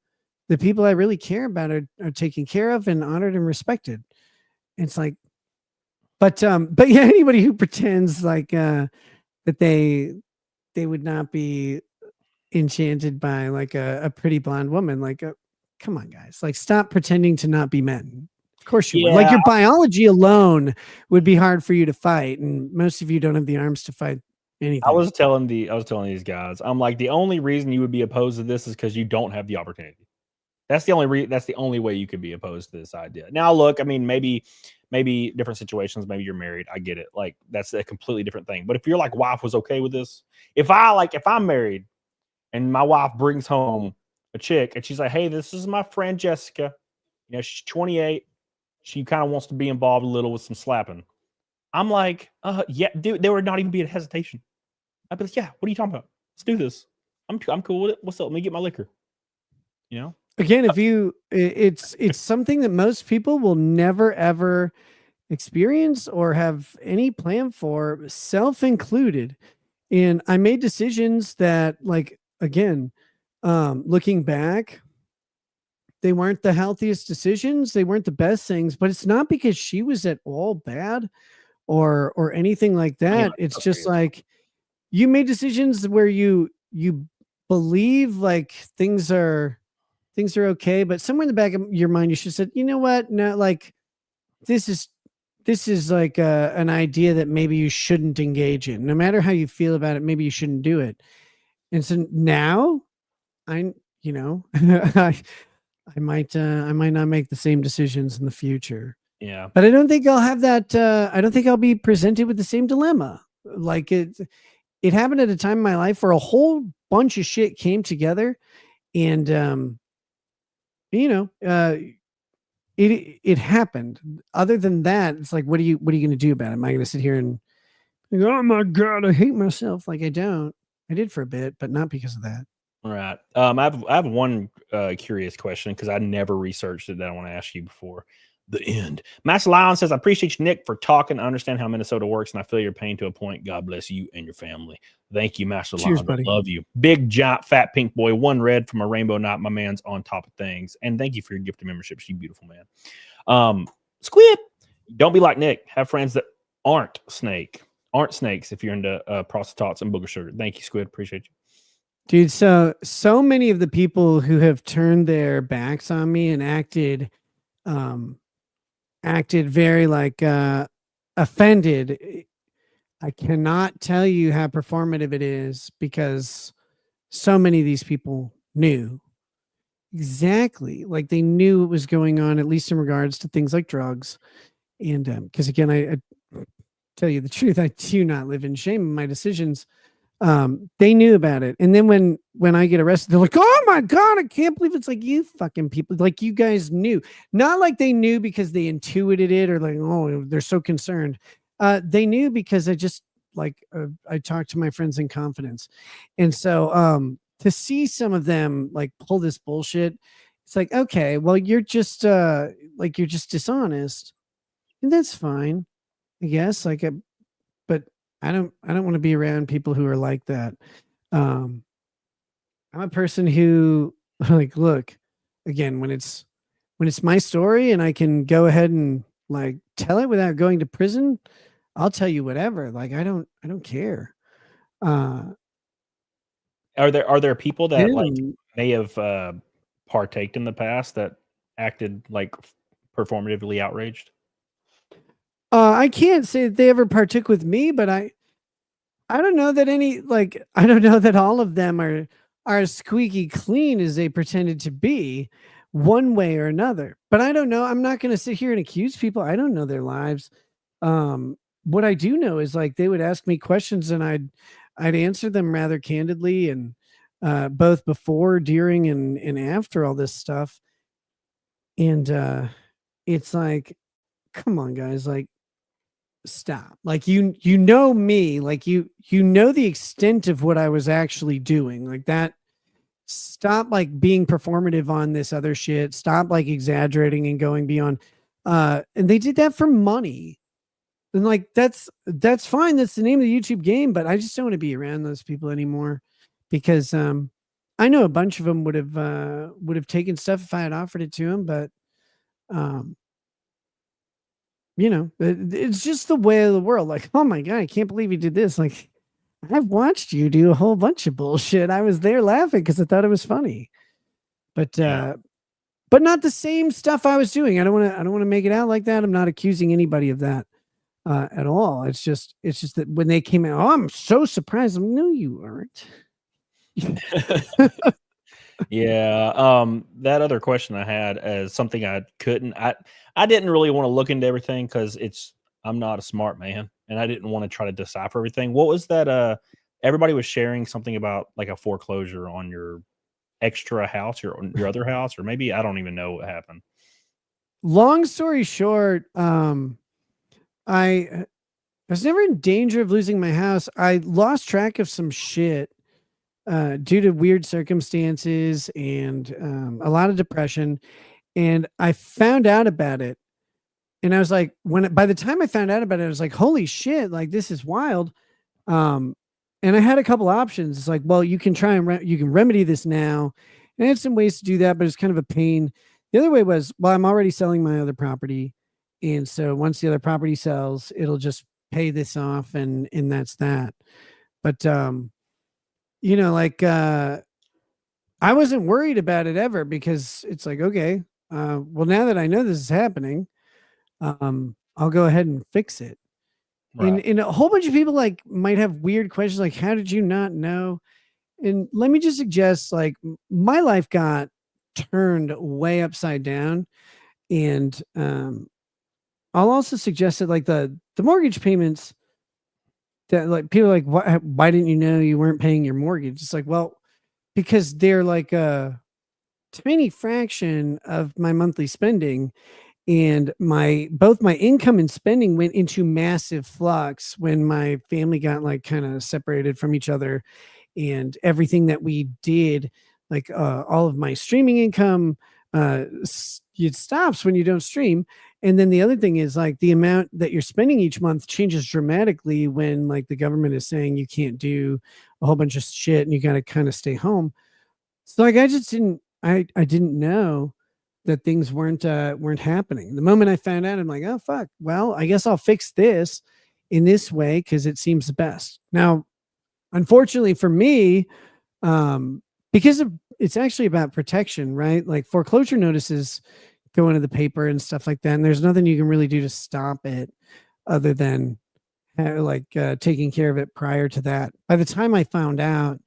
people I really care about are taken care of and honored and respected. It's like, but yeah, anybody who pretends like that they would not be enchanted by like a pretty blonde woman, like come on, guys, like stop pretending to not be men. Of course you would. Like your biology alone would be hard for you to fight, and most of you don't have the arms to fight anything. I was telling these guys, I'm like, the only reason you would be opposed to this is because you don't have the opportunity. That's the only way you could be opposed to this idea. Now, look, I mean, maybe different situations, maybe you're married. I get it. Like, that's a completely different thing. But if your like wife was okay with this, if I'm married and my wife brings home a chick and she's like, hey, this is my friend Jessica. She's 28. She kind of wants to be involved a little with some slapping. I'm like, yeah, dude, there would not even be a hesitation. I'd be like, yeah, what are you talking about? Let's do this. I'm cool with it. What's up? Let me get my liquor. Again, if you, it's something that most people will never ever experience or have any plan for, self included. And I made decisions that, like, again, looking back, they weren't the healthiest decisions. They weren't the best things, but it's not because she was at all bad or anything like I mean, that. like, It's okay. just like you made decisions where you believe like things are okay, but somewhere in the back of your mind, you should have said, you know what? No, like this is this is like an idea that maybe you shouldn't engage in. No matter how you feel about it, maybe you shouldn't do it. And so now I, you know, I might not make the same decisions in the future. Yeah. But I don't think I'll have that. I don't think I'll be presented with the same dilemma. Like it happened at a time in my life where a whole bunch of shit came together, and you know, it happened. Other than that, it's like, what are you going to do about it? Am I going to sit here and go, oh my god, I hate myself? Like I don't. I did for a bit, but not because of that. All right. I have one curious question because I never researched it that I want to ask you before the end. Master Lion says, I appreciate you, Nick, for talking. I understand how Minnesota works, and I feel your pain to a point. God bless you and your family. Thank you, Master Cheers, Lion. buddy. Love you. Big, giant, fat, pink boy, one red from a rainbow knot. My man's on top of things. And thank you for your gift of membership. You beautiful man. Squid. Don't be like Nick. Have friends that aren't snakes if you're into prostatots and booger sugar. Thank you, Squid. Appreciate you. Dude, so many of the people who have turned their backs on me and acted very like offended. I cannot tell you how performative it is because so many of these people knew exactly, like they knew what was going on, at least in regards to things like drugs. And because again, I tell you the truth, I do not live in shame in my decisions. They knew about it. And then when I get arrested, they're like, oh my God, I can't believe it's like you fucking people. Like you guys knew, not like they knew because they intuited it or like, oh, they're so concerned. They knew because I just like, I talked to my friends in confidence. And so, to see some of them like pull this bullshit, it's like, okay, well, you're just dishonest, and that's fine, I guess. Like, but I don't want to be around people who are like that. I'm a person who like, look, again, when it's my story and I can go ahead and like tell it without going to prison, I'll tell you whatever. Like, I don't care. Are there people that like Dude. may have partaked in the past that acted like performatively outraged? I can't say that they ever partook with me, but I don't know that I don't know that all of them are as squeaky clean as they pretended to be one way or another. But I don't know. I'm not going to sit here and accuse people. I don't know their lives. What I do know is like they would ask me questions and I'd answer them rather candidly, and both before, during, and after all this stuff. And it's like, come on, guys, like stop. Like you know me, like you know the extent of what I was actually doing. Like that. Stop like being performative on this other shit. Stop like exaggerating and going beyond. And they did that for money. And like that's fine. That's the name of the YouTube game, but I just don't want to be around those people anymore because I know a bunch of them would have taken stuff if I had offered it to them, but you know, it's just the way of the world. Like, oh my God, I can't believe you did this. Like, I've watched you do a whole bunch of bullshit. I was there laughing because I thought it was funny, but not the same stuff I was doing. I don't want to make it out like that. I'm not accusing anybody of that at all. It's just that when they came out, oh, I'm so surprised. No, you aren't. Yeah. That other question I had as something I didn't really want to look into everything because I'm not a smart man and I didn't want to try to decipher everything. What was that? Everybody was sharing something about like a foreclosure on your extra house, your other house, or maybe I don't even know what happened. Long story short, I was never in danger of losing my house. I lost track of some shit due to weird circumstances and a lot of depression. And I found out about it. And I was like, by the time I found out about it, I was like, holy shit, like this is wild. And I had a couple options. It's like, well, you can try and you can remedy this now. And I had some ways to do that, but it's kind of a pain. The other way was, well, I'm already selling my other property. And so once the other property sells, it'll just pay this off and that's that. But, you know, like, I wasn't worried about it ever because it's like, okay, well, now that I know this is happening, I'll go ahead and fix it. Right. And a whole bunch of people like might have weird questions like, how did you not know? And let me just suggest, like, my life got turned way upside down. And I'll also suggest that like the mortgage payments that like people are like, why didn't you know you weren't paying your mortgage? It's like, well, because they're like a tiny fraction of my monthly spending. And both my income and spending went into massive flux when my family got like kind of separated from each other, and everything that we did, like all of my streaming income, it stops when you don't stream. And then the other thing is like the amount that you're spending each month changes dramatically when like the government is saying you can't do a whole bunch of shit and you got to kind of stay home. So like I just didn't know that things weren't happening. The moment I found out, I'm like, oh fuck, well, I guess I'll fix this in this way because it seems the best. Now, unfortunately for me, because it's actually about protection, right? Like foreclosure notices go into the paper and stuff like that, and there's nothing you can really do to stop it other than taking care of it prior to that. By the time I found out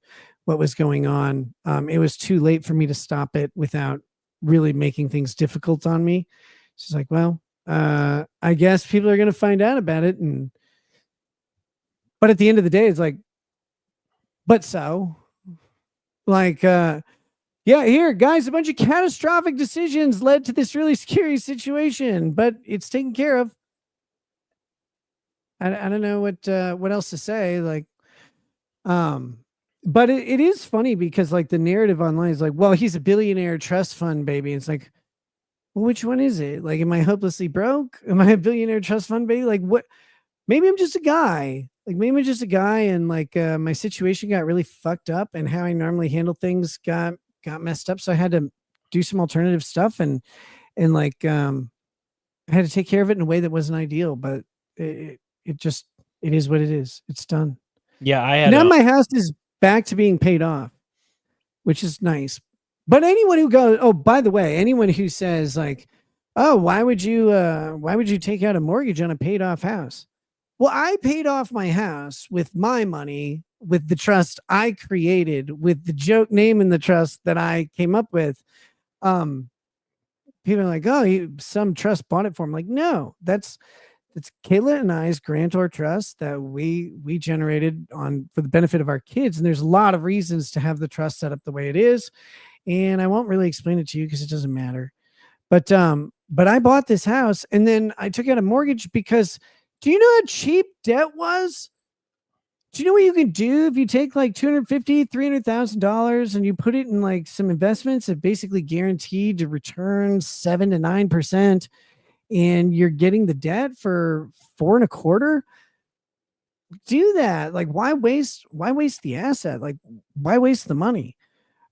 what was going on, it was too late for me to stop it without really making things difficult on me. She's like, well, I guess people are going to find out about it. But at the end of the day, it's like, but so like, yeah, here guys, a bunch of catastrophic decisions led to this really scary situation, but it's taken care of. I don't know what else to say. Like, but it is funny because like the narrative online is like, well, he's a billionaire trust fund baby. It's like, well, which one is it? Like, am I hopelessly broke? Am I a billionaire trust fund baby? Like what? Maybe I'm just a guy. Like maybe I'm just a guy and like my situation got really fucked up and how I normally handle things got messed up. So I had to do some alternative stuff and like I had to take care of it in a way that wasn't ideal, but it is what it is. It's done. Yeah, I had now my house is back to being paid off, which is nice. But anyone who goes, oh, by the way, anyone who says like, oh, why would you take out a mortgage on a paid off house? Well, I paid off my house with my money, with the trust I created, with the joke name in the trust that I came up with. People are like, oh, some trust bought it for him. Like, no, that's Kayla and I's grantor trust that we generated for the benefit of our kids. And there's a lot of reasons to have the trust set up the way it is. And I won't really explain it to you because it doesn't matter. But I bought this house and then I took out a mortgage because do you know how cheap debt was? Do you know what you can do if you take like $250,000, $300,000 and you put it in like some investments that basically guaranteed to return 7 to 9%? And you're getting the debt for 4.25%. Do that. Like, why waste the asset? Like, why waste the money?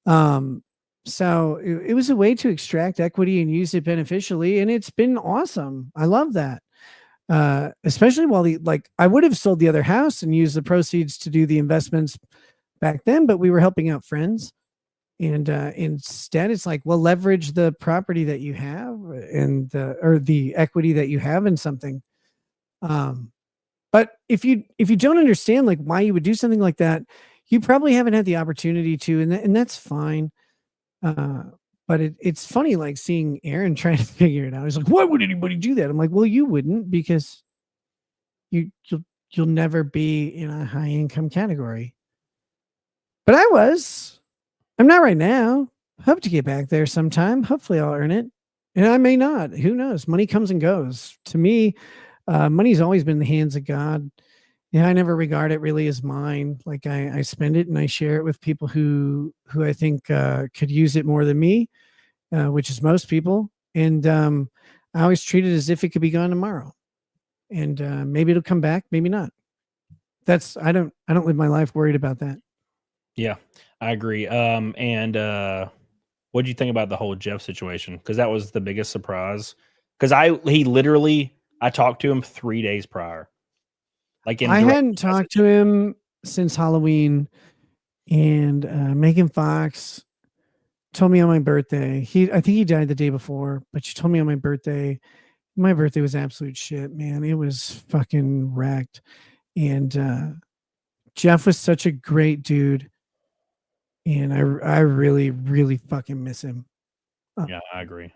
So it was a way to extract equity and use it beneficially. And it's been awesome. I love that. Especially while I would have sold the other house and used the proceeds to do the investments back then, but we were helping out friends. And instead it's like, well, leverage the property that you have and or the equity that you have in something. But if you don't understand like why you would do something like that, you probably haven't had the opportunity to, and that's fine. But it's funny, like seeing Aaron trying to figure it out. He's like, why would anybody do that? I'm like, well, you wouldn't because you'll never be in a high income category. But I was. I'm not right now. Hope to get back there sometime. Hopefully I'll earn it. And I may not. Who knows? Money comes and goes. To me, money's always been in the hands of God. Yeah, I never regard it really as mine. Like I spend it and I share it with people who I think could use it more than me, which is most people. And I always treat it as if it could be gone tomorrow. And maybe it'll come back, maybe not. I don't live my life worried about that. Yeah, I agree. And what do you think about the whole Jeff situation? Because that was the biggest surprise. Because I talked to him 3 days prior. Like I hadn't talked to him since Halloween, and Megan Fox told me on my birthday. I think he died the day before, but she told me on my birthday. My birthday was absolute shit, man. It was fucking wrecked. And Jeff was such a great dude, and I really, really fucking miss him. Yeah, I agree.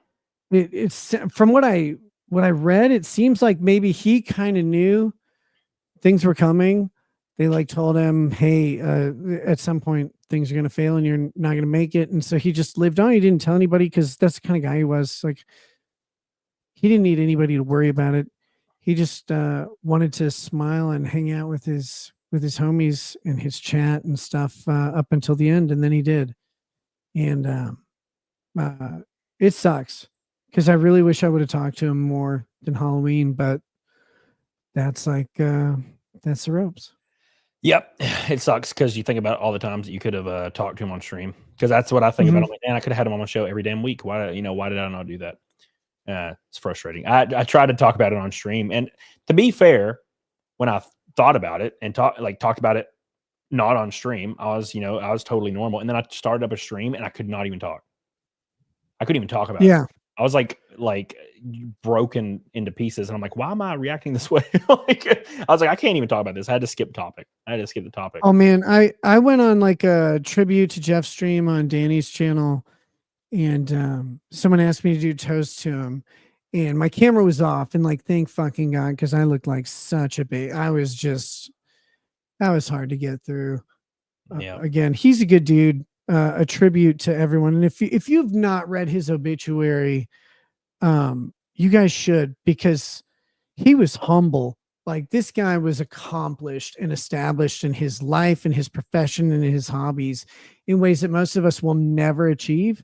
It's from what I read, it seems like maybe he kind of knew things were coming. They like told him, hey, at some point things are going to fail and you're not going to make it. And so he just lived on. He didn't tell anybody because that's the kind of guy he was. Like, he didn't need anybody to worry about it. He just wanted to smile and hang out with his homies and his chat and stuff up until the end. And then he did. And it sucks because I really wish I would have talked to him more than Halloween, but that's like, that's the ropes. Yep. It sucks because you think about all the times that you could have talked to him on stream. Because that's what I think about. I'm like, man, I could have had him on my show every damn week. Why did I not do that? It's frustrating. I tried to talk about it on stream. And to be fair, when I thought about it and talked about it not on stream, I was totally normal. And then I started up a stream and I could not even talk. I couldn't even talk about it. I was like broken into pieces, and I'm like, why am I reacting this way? I was like, I can't even talk about this. I had to skip the topic. Oh man, I went on like a tribute to Jeff's stream on Danny's channel, and someone asked me to do toast to him, and my camera was off, and like, thank fucking God, because I looked like such a baby. That was hard to get through. Again, he's a good dude. A tribute to everyone, and if you've not read his obituary, you guys should, because he was humble. Like, this guy was accomplished and established in his life and his profession and his hobbies in ways that most of us will never achieve.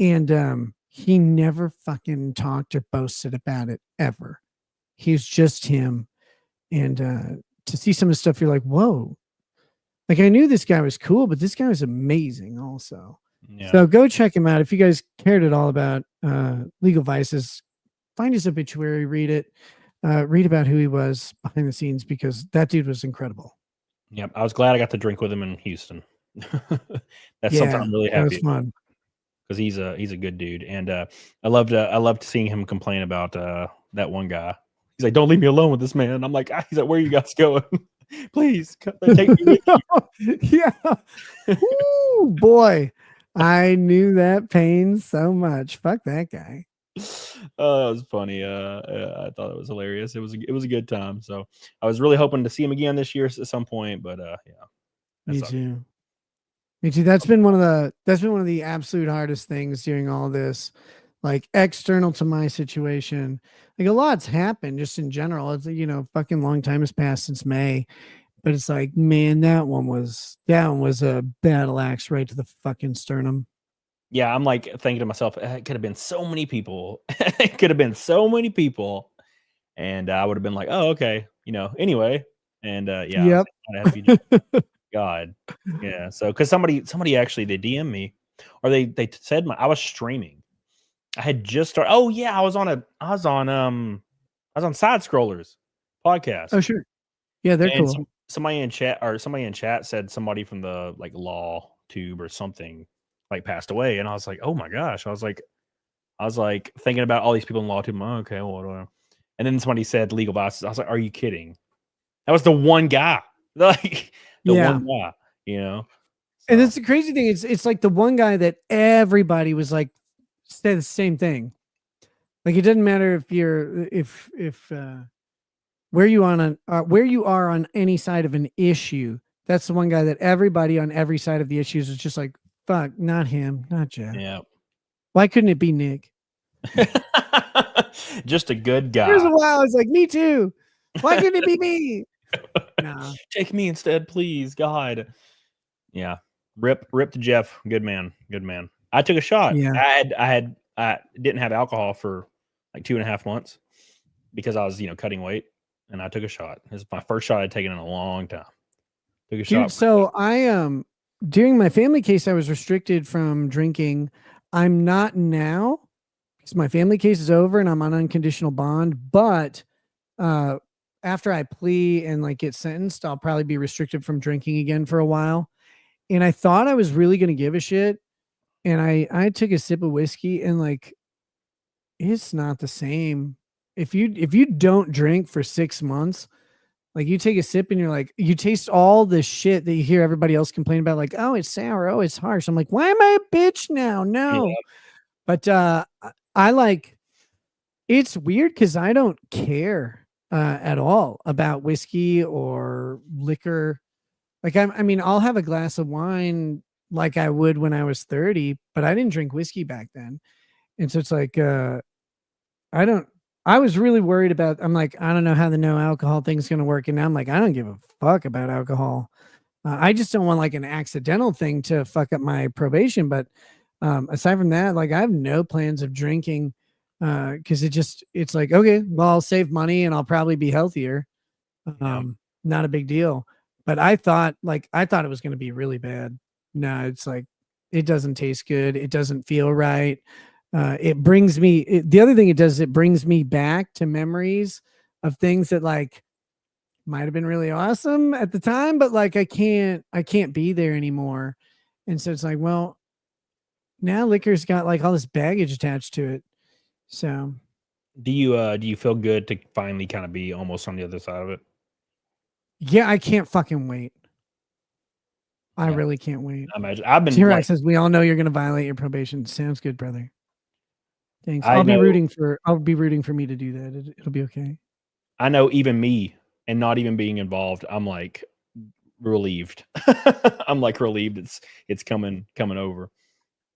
And he never fucking talked or boasted about it ever. He was just him. And to see some of the stuff, you're like, whoa. Like, I knew this guy was cool, but this guy was amazing also. Yeah. So go check him out. If you guys cared at all about legal vices, find his obituary, read it, read about who he was behind the scenes, because that dude was incredible. Yep. I was glad I got to drink with him in Houston. That's something I'm really happy about, because he's a good dude. And I loved seeing him complain about that one guy. He's like, don't leave me alone with this man. I'm like, he's like, where are you guys going? Please take me with you. Yeah. Ooh, boy, I knew that pain so much. Fuck that guy. Oh, that was funny. I thought it was hilarious. It was a good time. So I was really hoping to see him again this year at some point. But yeah, me too. That's been one of the absolute hardest things during all this. Like, external to my situation, like, a lot's happened just in general. It's, fucking long time has passed since May, but it's like, man, that one was a battle axe right to the fucking sternum. Yeah, I'm like thinking to myself, it could have been so many people. It could have been so many people, and I would have been like, oh, okay, anyway. And yeah, yep. God, yeah. So because somebody actually, they DM me, or they said I was streaming. I had just started. Oh yeah, I was on Side Scrollers podcast. Oh sure, yeah, they're cool. Somebody in chat said somebody from the like Law Tube or something like passed away, and I was like, oh my gosh. I was like thinking about all these people in Law Tube. Oh, okay, well, whatever. And then somebody said legal vices. I was like, are you kidding? That was the one guy, like one guy, So. And that's the crazy thing. It's like the one guy that everybody was like, say the same thing. Like, it doesn't matter if you're where you are on any side of an issue. That's the one guy that everybody on every side of the issues is just like, fuck, not him, not Jeff. Yeah. Why couldn't it be Nick? Just a good guy. There's a while I was like, me too. Why couldn't it be me? Nah. Take me instead, please, God. Yeah. Rip to Jeff. Good man. I took a shot. Yeah. I didn't have alcohol for like 2.5 months because I was, cutting weight, and I took a shot. This is my first shot I'd taken in a long time. Took a shot. Dude, so I during my family case, I was restricted from drinking. I'm not now because my family case is over and I'm on unconditional bond. But after I plea and like get sentenced, I'll probably be restricted from drinking again for a while. And I thought I was really gonna give a shit. And I took a sip of whiskey and like it's not the same. If you don't drink for 6 months, like you take a sip and you're like, you taste all the shit that you hear everybody else complain about, like, oh, it's sour, oh, it's harsh. I'm like, why am I a bitch now? No. Yeah. But I like, it's weird because I don't care at all about whiskey or liquor. Like I mean, I'll have a glass of wine like I would when I was 30, but I didn't drink whiskey back then. And so it's like I was really worried about, I'm like, I don't know how the no alcohol thing's going to work. And now I'm like, I don't give a fuck about alcohol. I just don't want like an accidental thing to fuck up my probation. But aside from that, like I have no plans of drinking because it's like, okay, well, I'll save money and I'll probably be healthier. Not a big deal. But I thought it was going to be really bad. No, it's like, it doesn't taste good. It doesn't feel right. It brings me, the other thing it does, it brings me back to memories of things that like might have been really awesome at the time, but like I can't be there anymore. And so it's like, well, now liquor's got like all this baggage attached to it. So do you feel good to finally kind of be almost on the other side of it? Yeah, I can't fucking wait. I really can't wait. I imagine I've been T-Rex says, we all know you're going to violate your probation. Sounds good, brother. Thanks. I'll be rooting for me to do that. It'll be okay. I know even me and not even being involved, I'm like relieved. I'm like relieved it's coming over.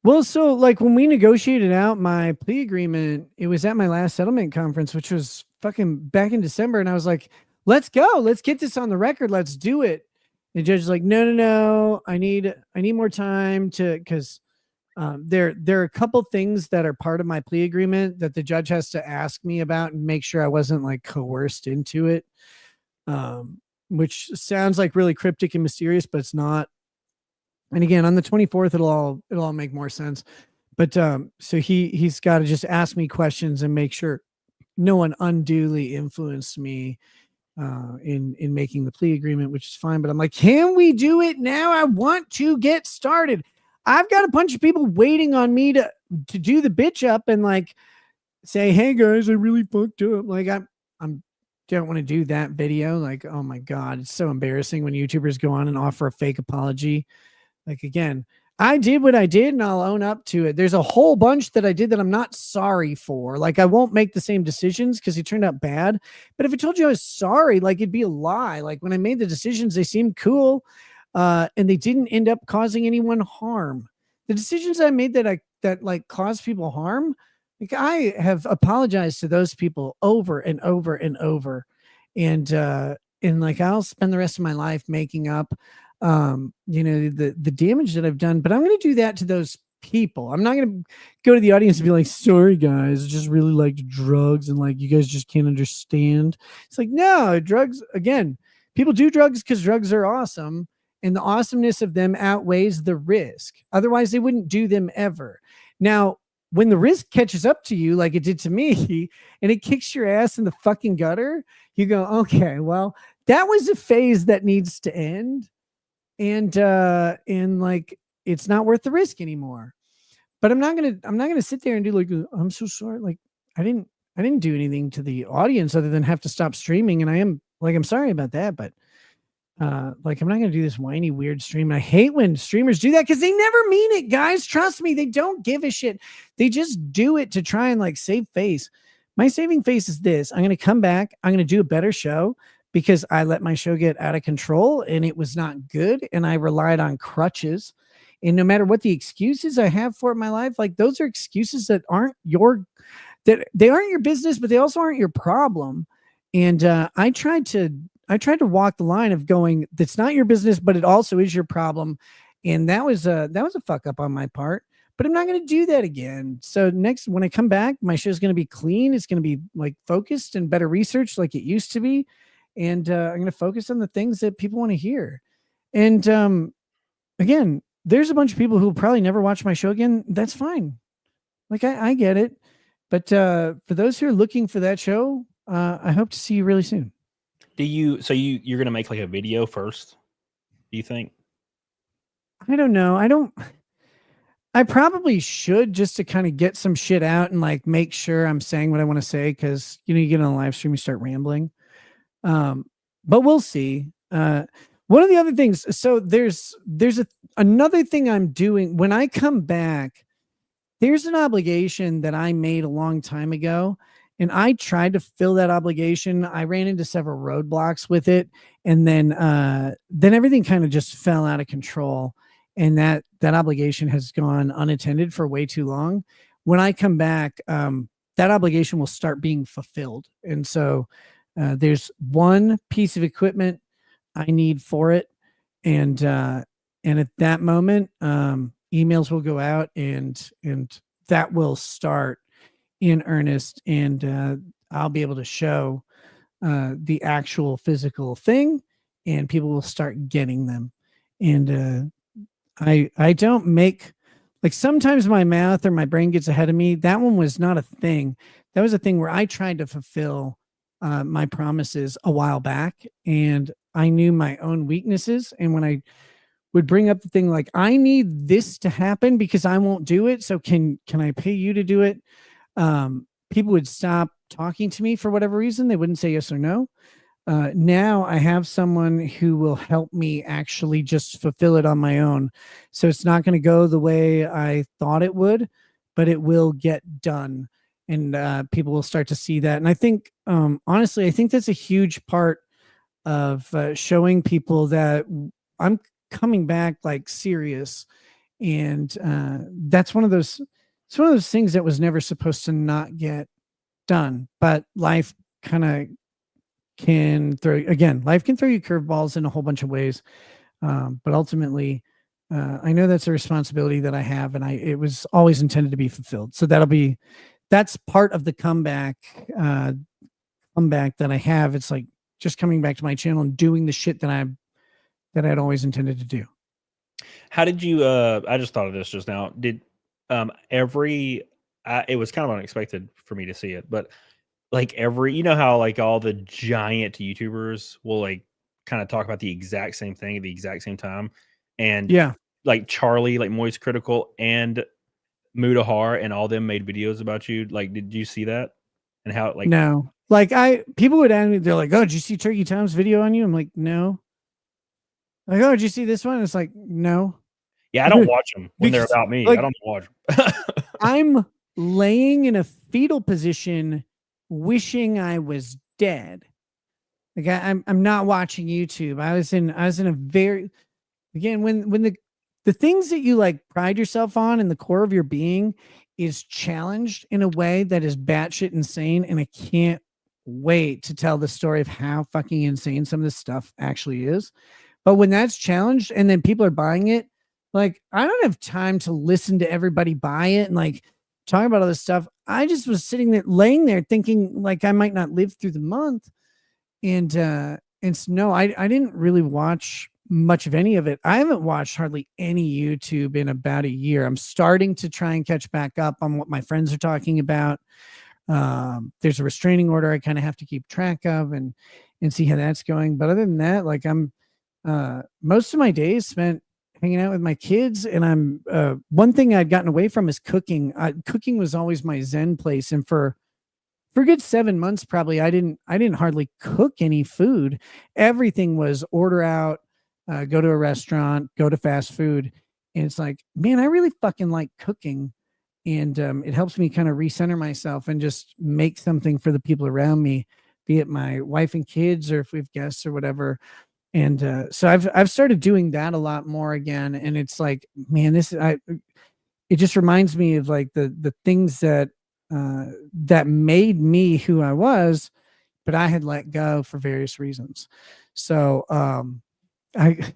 Well, so like when we negotiated out my plea agreement, it was at my last settlement conference, which was fucking back in December. And I was like, let's go. Let's get this on the record. Let's do it. And the judge is like, no. I need more time because there are a couple things that are part of my plea agreement that the judge has to ask me about and make sure I wasn't like coerced into it. Which sounds like really cryptic and mysterious, but it's not. And again, on the 24th, it'll all make more sense. But so he's got to just ask me questions and make sure no one unduly influenced me in making the plea agreement, which is fine. But I'm like, can we do it now? I want to get started. I've got a bunch of people waiting on me to do the bitch up and like say, hey guys, I really fucked up. Like I'm don't want to do that video. Like, oh my God, it's so embarrassing when YouTubers go on and offer a fake apology. Like, again, I did what I did and I'll own up to it. There's a whole bunch that I did that I'm not sorry for. Like, I won't make the same decisions because it turned out bad. But if I told you I was sorry, like it'd be a lie. Like when I made the decisions, they seemed cool. And they didn't end up causing anyone harm. The decisions I made that like caused people harm, like I have apologized to those people over and over and over. And like I'll spend the rest of my life making up the damage that I've done, but I'm going to do that to those people. I'm not going to go to the audience and be like, sorry guys, I just really liked drugs and like you guys just can't understand. It's like, no, drugs, again, people do drugs because drugs are awesome. And the awesomeness of them outweighs the risk. Otherwise, they wouldn't do them ever. Now, when the risk catches up to you, like it did to me, and it kicks your ass in the fucking gutter, you go, okay, well, that was a phase that needs to end. And like, it's not worth the risk anymore. But I'm not gonna sit there and do like, I'm so sorry. Like, I didn't do anything to the audience other than have to stop streaming. And I'm sorry about that, but like I'm not gonna do this whiny weird stream. I hate when streamers do that because they never mean it, guys. Trust me, they don't give a shit. They just do it to try and like save face. My saving face is this: I'm gonna come back, I'm gonna do a better show because I let my show get out of control and it was not good, and I relied on crutches. And no matter what the excuses I have for it in my life, like those are excuses that aren't your business, but they also aren't your problem. And I tried to to walk the line of going, that's not your business, but it also is your problem. And that was a fuck up on my part, but I'm not going to do that again. So next, when I come back, my show's going to be clean. It's going to be like focused and better researched like it used to be. And I'm going to focus on the things that people want to hear. And again, there's a bunch of people who will probably never watch my show again. That's fine. Like I get it. But for those who are looking for that show, I hope to see you really soon. You're going to make like a video first, do you think? I don't know. I probably should, just to kind of get some shit out and like make sure I'm saying what I want to say. Cause you get on a live stream, you start rambling. But we'll see. One of the other things, so there's another thing I'm doing when I come back. There's an obligation that I made a long time ago, and I tried to fill that obligation. I ran into several roadblocks with it, and then everything kind of just fell out of control, and that obligation has gone unattended for way too long. When I come back, that obligation will start being fulfilled, and so there's one piece of equipment I need for it, and at that moment, emails will go out, and that will start in earnest, and I'll be able to show the actual physical thing, and people will start getting them. And I don't make, like, sometimes my mouth or my brain gets ahead of me. That one was not a thing. That was a thing where I tried to fulfill my promises a while back, and I knew my own weaknesses. And when I would bring up the thing like, I need this to happen because I won't do it, so can I pay you to do it? People would stop talking to me for whatever reason. They wouldn't say yes or no. Now I have someone who will help me actually just fulfill it on my own. So it's not going to go the way I thought it would, but it will get done. And people will start to see that. And I think, honestly, I think that's a huge part of showing people that I'm coming back like serious. And that's one of those, it's one of those things that was never supposed to not get done, but life kind of life can throw you curveballs in a whole bunch of ways. But ultimately, I know that's a responsibility that I have, and it was always intended to be fulfilled. So that's part of the comeback that I have. It's like just coming back to my channel and doing the shit that I'd always intended to do. How did you, I just thought of this just now. Did it was kind of unexpected for me to see it, but like how like all the giant YouTubers will like kind of talk about the exact same thing at the exact same time. And yeah, like Charlie, like Moist Critical and Mudahar and all them made videos about you. Like, did you see that? And how like, no, like people would ask me, they're like, oh, did you see Turkey Tom's video on you? I'm like, no. Like, oh, did you see this one? It's like, no. Yeah, I don't watch them when they're about me. Like, I don't watch them. I'm laying in a fetal position, wishing I was dead. Like I'm not watching YouTube. I was in a very, again, when the things that you like pride yourself on in the core of your being is challenged in a way that is batshit insane, and I can't wait to tell the story of how fucking insane some of this stuff actually is. But when that's challenged and then people are buying it, like, I don't have time to listen to everybody buy it and like talk about all this stuff. I just was sitting there, laying there thinking like I might not live through the month. And no, I didn't really watch much of any of it. I haven't watched hardly any YouTube in about a year. I'm starting to try and catch back up on what my friends are talking about. There's a restraining order I kind of have to keep track of and see how that's going. But other than that, like I'm most of my days spent hanging out with my kids, and I'm one thing I'd gotten away from is cooking. Cooking was always my Zen place, and for a good 7 months probably I didn't hardly cook any food. Everything was order out, go to a restaurant, go to fast food. And it's like, man, I really fucking like cooking, and it helps me kind of recenter myself and just make something for the people around me, be it my wife and kids or if we have guests or whatever. And so I've started doing that a lot more again. And it's like, man, it just reminds me of like the things that made me who I was, but I had let go for various reasons. So I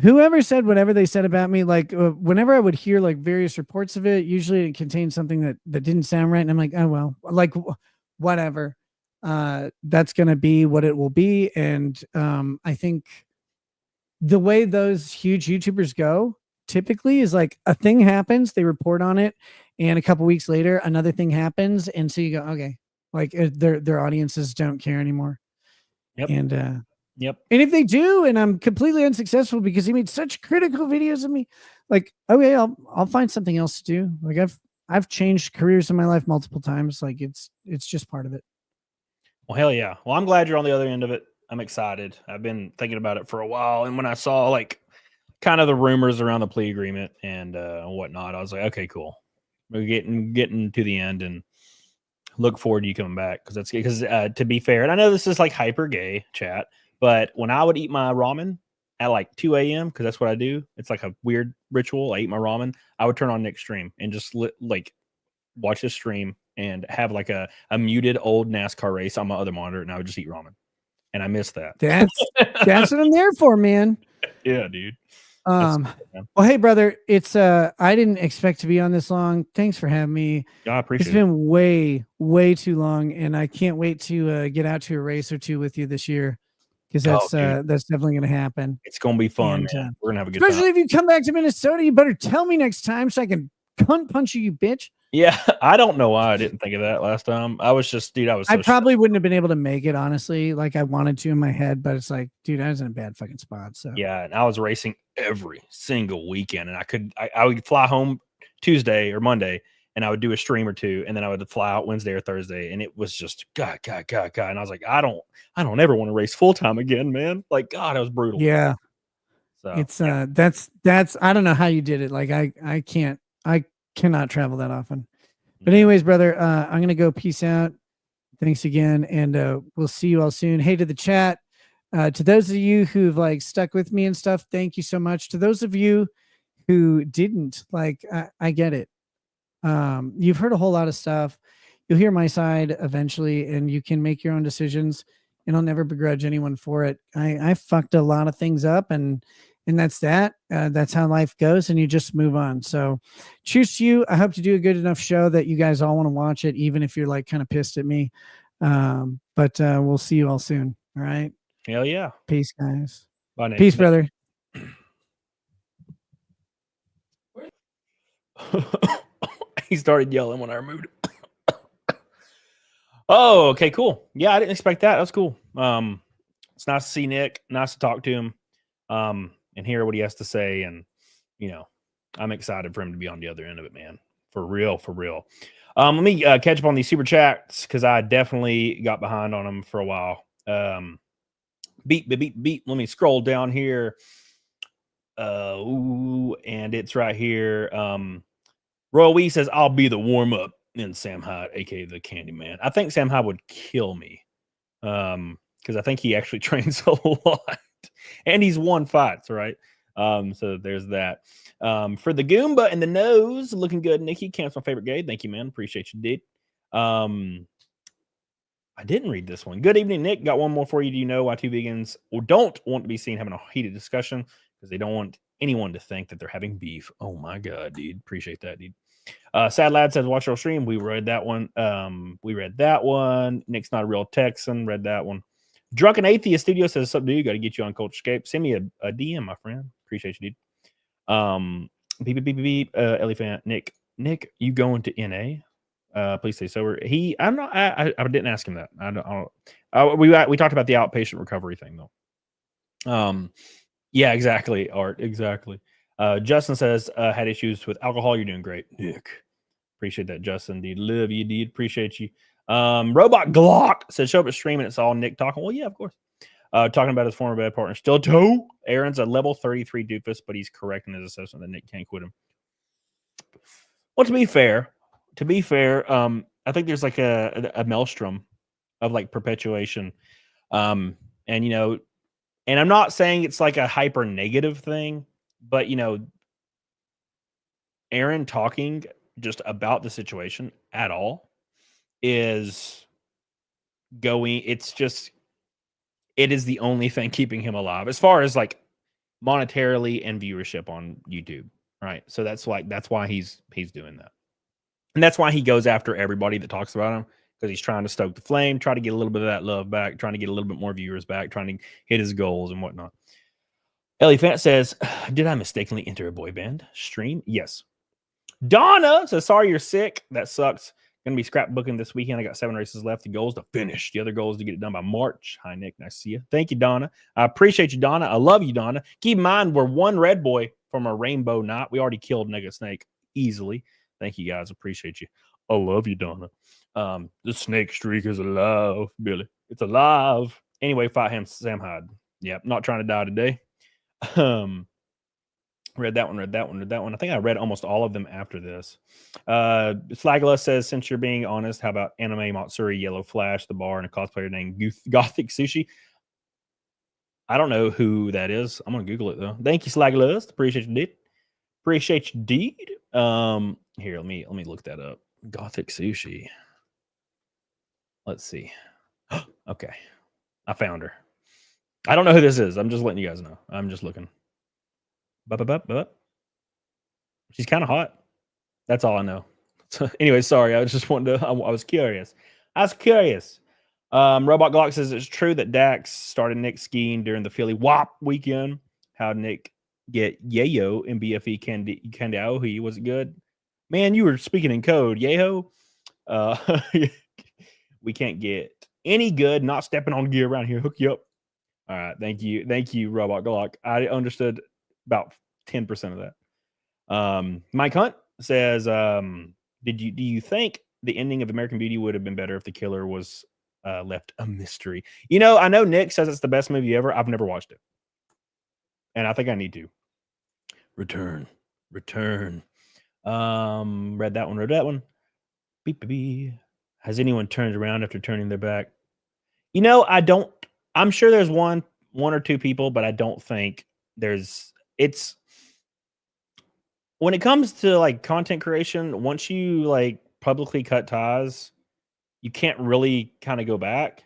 whoever said whatever they said about me, like whenever I would hear like various reports of it, usually it contained something that didn't sound right, and I'm like, oh well, like whatever. That's gonna be what it will be, and I think the way those huge YouTubers go typically is like a thing happens, they report on it, and a couple weeks later another thing happens, and so you go, okay, like their audiences don't care anymore. Yep. And Yep. and if they do, and I'm completely unsuccessful because he made such critical videos of me, like, okay, I'll find something else to do. Like I've changed careers in my life multiple times. Like it's just part of it. Well, hell yeah. Well, I'm glad you're on the other end of it. I'm excited. I've been thinking about it for a while, and when I saw like kind of the rumors around the plea agreement and whatnot, I was like, okay, cool. We're getting to the end, and look forward to you coming back because to be fair, and I know this is like hyper gay chat, but when I would eat my ramen at like 2 a.m. because that's what I do, it's like a weird ritual. I eat my ramen. I would turn on Nick's stream and just like watch his stream and have like a muted old NASCAR race on my other monitor, and I would just eat ramen. And I miss that. That's what I'm there for, man. Yeah, dude. Well, hey, brother, it's I didn't expect to be on this long. Thanks for having me. Yeah, I appreciate it. It's been way too long, and I can't wait to get out to a race or two with you this year, because that's definitely going to happen. It's going to be fun, and, We're going to have a good time. Especially if you come back to Minnesota, you better tell me next time so I can cunt punch you bitch. Yeah, I don't know why I didn't think of that last time. I was just, dude, I probably wouldn't have been able to make it, honestly. Like I wanted to in my head, but it's like, dude, I was in a bad fucking spot. So yeah, and I was racing every single weekend, and I would fly home Tuesday or Monday, and I would do a stream or two, and then I would fly out Wednesday or Thursday, and it was just God, and I was like, I don't ever want to race full time again, man. Like, God, it was brutal. Yeah. So it's that's I don't know how you did it. Like I cannot travel that often. But anyways, brother, I'm gonna go. Peace out. Thanks again, and we'll see you all soon. Hey, to the chat, to those of you who've like stuck with me and stuff, thank you so much. To those of you who didn't, like, I get it. You've heard a whole lot of stuff. You'll hear my side eventually, and you can make your own decisions. And I'll never begrudge anyone for it. I fucked a lot of things up, and that's that. That's how life goes, and you just move on. So cheers to you. I hope to do a good enough show that you guys all want to watch it, even if you're like kind of pissed at me. But we'll see you all soon. All right. Hell yeah. Peace, guys. Bye, Nate. Peace, brother. He started yelling when I removed it. Oh, okay, cool. Yeah, I didn't expect that. That's cool. It's nice to see Nick. Nice to talk to him. And hear what he has to say. And, you know, I'm excited for him to be on the other end of it, man. For real, for real. Let me catch up on these super chats because I definitely got behind on them for a while. Beat. Let me scroll down here. And it's right here. Royal Wee says, I'll be the warm-up in Sam Hyde, aka the Candyman. I think Sam Hyde would kill me. Because I think he actually trains a lot. And he's won fights, right? So there's that. For the Goomba and the nose, looking good. Nikki, Camp's my favorite gay. Thank you, man. Appreciate you, dude. I didn't read this one. Good evening, Nick. Got one more for you. Do you know why two vegans don't want to be seen having a heated discussion? Because they don't want anyone to think that they're having beef. Oh my God, dude. Appreciate that, dude. Sad Lad says, watch our stream. We read that one. Nick's not a real Texan. Read that one. Drunken Atheist Studio says, "Sup, dude? Got to get you on Culturescape. Send me a DM, my friend. Appreciate you, dude." Beep. Elephant. Nick, you going to NA? Please stay sober. I'm not. I didn't ask him that. I don't. We talked about the outpatient recovery thing though. Yeah, exactly. Art, exactly. Justin says, had issues with alcohol. You're doing great, Nick. Appreciate that, Justin. Dude, love you, dude. Appreciate you. Robot Glock says, show up at stream and it's all Nick talking. Well, yeah, of course. Talking about his former bad partner, SteelToe. Aaron's a level 33 doofus, but he's correct in his assessment that Nick can't quit him. Well, to be fair, I think there's like a maelstrom of like perpetuation. And you know, and I'm not saying it's like a hyper negative thing, but you know, Aaron talking just about the situation at all is going. It's just, it is the only thing keeping him alive as far as like monetarily and viewership on YouTube. Right. So that's why he's doing that. And that's why he goes after everybody that talks about him, because he's trying to stoke the flame, try to get a little bit of that love back, trying to get a little bit more viewers back, trying to hit his goals and whatnot. Ellie Fant says, did I mistakenly enter a boy band stream? Yes. Donna says, sorry you're sick. That sucks. Going to be scrapbooking this weekend. I got 7 races left. The goal is to finish. The other goal is to get it done by March. Hi, Nick. Nice to see you. Thank you, Donna. I appreciate you, Donna. I love you, Donna. Keep in mind, we're one red boy from a rainbow knot. We already killed Nugget Snake easily. Thank you, guys. Appreciate you. I love you, Donna. The snake streak is alive, Billy. It's alive. Anyway, fight him, Sam Hyde. Yep, not trying to die today. Read that one. I think I read almost all of them after this. Slagla says, since you're being honest, how about Anime Matsuri, Yellow Flash, the bar, and a cosplayer named Gothic Sushi? I don't know who that is. I'm gonna Google it though. Thank you, Slagla. Appreciate you, dude. Appreciate you, dude. Here, let me look that up. Gothic Sushi. Let's see. Okay, I found her. I don't know who this is. I'm just letting you guys know. I'm just looking. She's kind of hot. That's all I know. So, anyway, sorry. I was just wanting to. I was curious. Robot Glock says it's true that Dax started Nick skiing during the Philly WAP weekend. How Nick get yayo in BFE Candy? Was it good? Man, you were speaking in code. Yayo. We can't get any good. Not stepping on gear around here. Hook you up. All right. Thank you, Robot Glock. I understood about 10% of that. Mike Hunt says, do you think the ending of American Beauty would have been better if the killer was left a mystery? You know, I know Nick says it's the best movie ever. I've never watched it, and I think I need to. Return. Read that one. Beep, beep, beep. Has anyone turned around after turning their back? You know, I don't. I'm sure there's one or two people, but I don't think it's when it comes to like content creation, once you like publicly cut ties, you can't really kind of go back.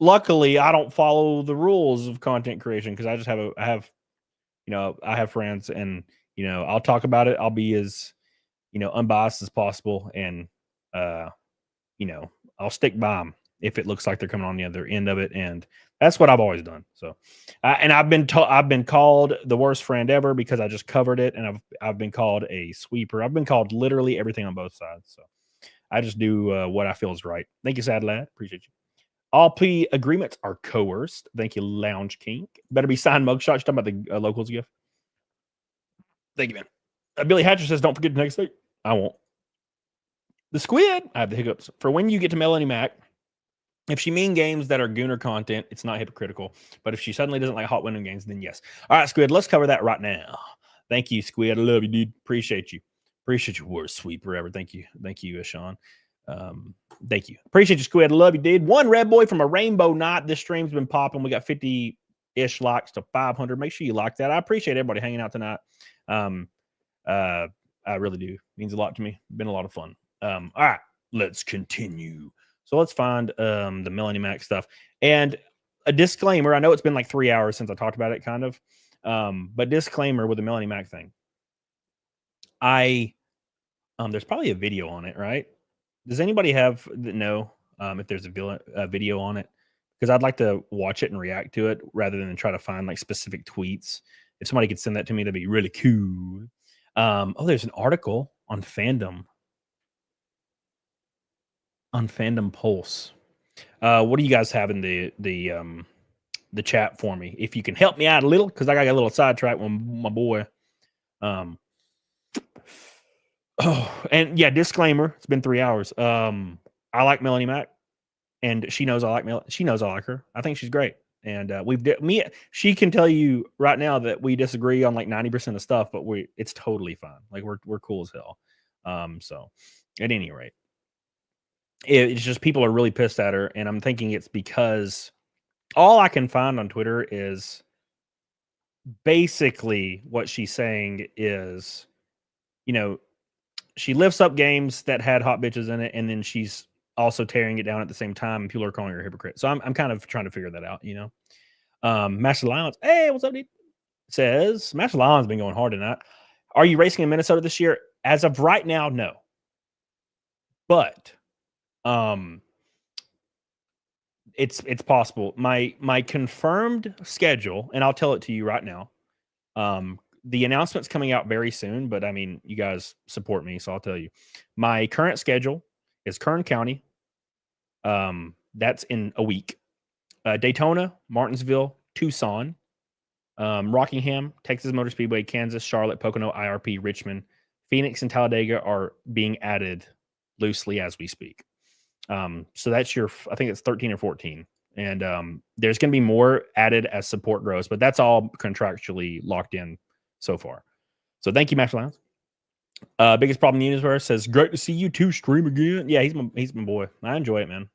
Luckily, I don't follow the rules of content creation because I have friends, and I'll talk about it. I'll be as unbiased as possible, and I'll stick by them if it looks like they're coming on the other end of it, and that's what I've always done. So, and I've been called the worst friend ever because I just covered it, and I've been called a sweeper. I've been called literally everything on both sides. So, I just do what I feel is right. Thank you, Sad Lad. Appreciate you. All plea agreements are coerced. Thank you, Lounge King. Better be signed mugshots. You're talking about the locals gift. Thank you, man. Billy Hatcher says, "Don't forget the next date." I won't. The squid. I have the hiccups for when you get to Melanie Mac. If she mean games that are Gooner content, it's not hypocritical. But if she suddenly doesn't like hot window games, then yes. All right, Squid, let's cover that right now. Thank you, Squid. I love you, dude. Appreciate you. Appreciate your worst sweeper ever. Thank you, Sean. Thank you. Appreciate you, Squid. I love you, dude. One red boy from a rainbow knot. This stream's been popping. We got 50-ish likes to 500. Make sure you like that. I appreciate everybody hanging out tonight. I really do. It means a lot to me. Been a lot of fun. All right, let's continue. So let's find the Melanie Mac stuff. And a disclaimer, I know it's been like 3 hours since I talked about it, kind of. But disclaimer with the Melanie Mac thing. There's probably a video on it, right? Does anybody know if there's a video on it? Because I'd like to watch it and react to it rather than try to find like specific tweets. If somebody could send that to me, that'd be really cool. There's an article on Fandom. On Fandom Pulse. What do you guys have in the chat for me? If you can help me out a little, because I got a little sidetracked with my boy. And yeah, disclaimer, it's been 3 hours. I like Melanie Mac, and she knows I like she knows I like her. I think she's great. And she can tell you right now that we disagree on like 90% of stuff, but it's totally fine. Like we're cool as hell. So at any rate, it's just people are really pissed at her, and I'm thinking it's because all I can find on Twitter is basically what she's saying is, she lifts up games that had hot bitches in it, and then she's also tearing it down at the same time, and people are calling her a hypocrite. So I'm kind of trying to figure that out, you know. Master Lions, hey, what's up, dude? Says Master Lions been going hard tonight. Are you racing in Minnesota this year? As of right now, no. But it's possible. My confirmed schedule, and I'll tell it to you right now. The announcement's coming out very soon, but I mean, you guys support me, so I'll tell you. My current schedule is Kern County. That's in a week. Daytona, Martinsville, Tucson, Rockingham, Texas Motor Speedway, Kansas, Charlotte, Pocono, IRP, Richmond, Phoenix, and Talladega are being added loosely as we speak. So that's I think it's 13 or 14. And there's going to be more added as support grows, but that's all contractually locked in so far. So thank you, Max Lions. Biggest problem in the universe says, great to see you two stream again. Yeah, he's my boy. I enjoy it, man.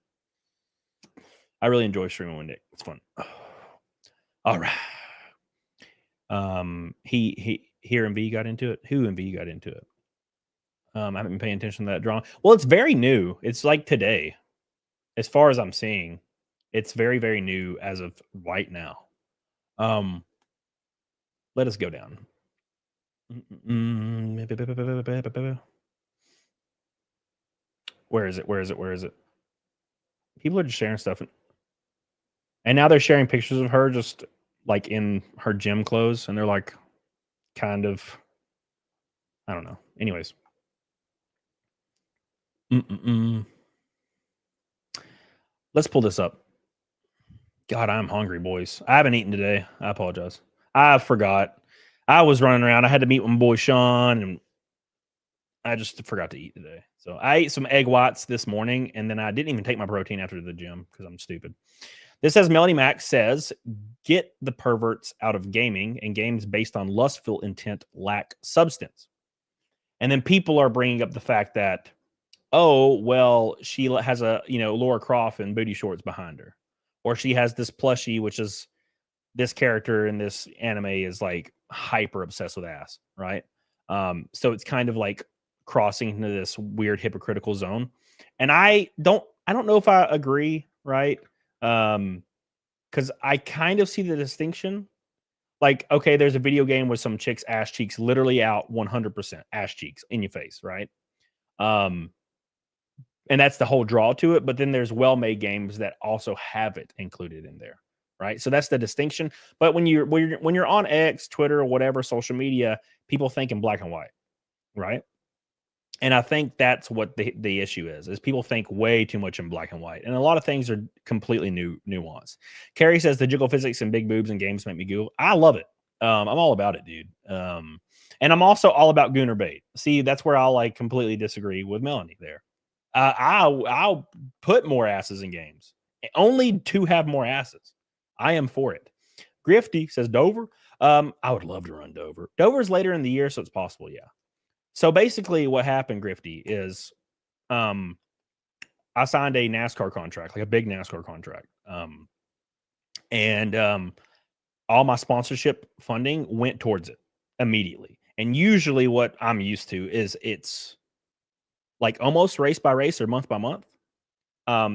I really enjoy streaming one day. It's fun. All right. Here MV got into it. Who MV got into it? I haven't been paying attention to that drawing. Well, it's very new. It's like today, as far as I'm seeing. It's very, very new as of right now. Let us go down. Where is it? Where is it? Where is it? People are just sharing stuff. And now they're sharing pictures of her just like in her gym clothes. And they're like kind of, I don't know. Anyways. Let's pull this up. God, I'm hungry, boys. I haven't eaten today. I apologize. I forgot. I was running around. I had to meet with my boy Sean, and I just forgot to eat today. So I ate some egg whites this morning, and then I didn't even take my protein after the gym because I'm stupid. This says Melanie Mac says, get the perverts out of gaming, and games based on lustful intent lack substance. And then people are bringing up the fact that, oh, well, she has a, Laura Croft in booty shorts behind her. Or she has this plushie, which is this character in this anime is like hyper obsessed with ass, right? So it's kind of like crossing into this weird hypocritical zone. And I don't know if I agree, right? Because I kind of see the distinction. Like, okay, there's a video game with some chicks' ass cheeks literally out 100% ass cheeks in your face, right? And that's the whole draw to it. But then there's well-made games that also have it included in there, right? So that's the distinction. But when you're on X, Twitter, or whatever social media, people think in black and white, right? And I think that's what the issue is people think way too much in black and white. And a lot of things are completely nuanced. Carrie says the jiggle physics and big boobs and games make me giggle. I love it. I'm all about it, dude. And I'm also all about Gooner bait. See, that's where I'll like completely disagree with Melanie there. I'll put more asses in games, only to have more asses. I am for it. Grifty says Dover. I would love to run Dover. Dover's later in the year, so it's possible. Yeah. So basically what happened, Grifty, is I signed a NASCAR contract, like a big NASCAR contract. And all my sponsorship funding went towards it immediately. And usually what I'm used to is it's like almost race by race or month by month.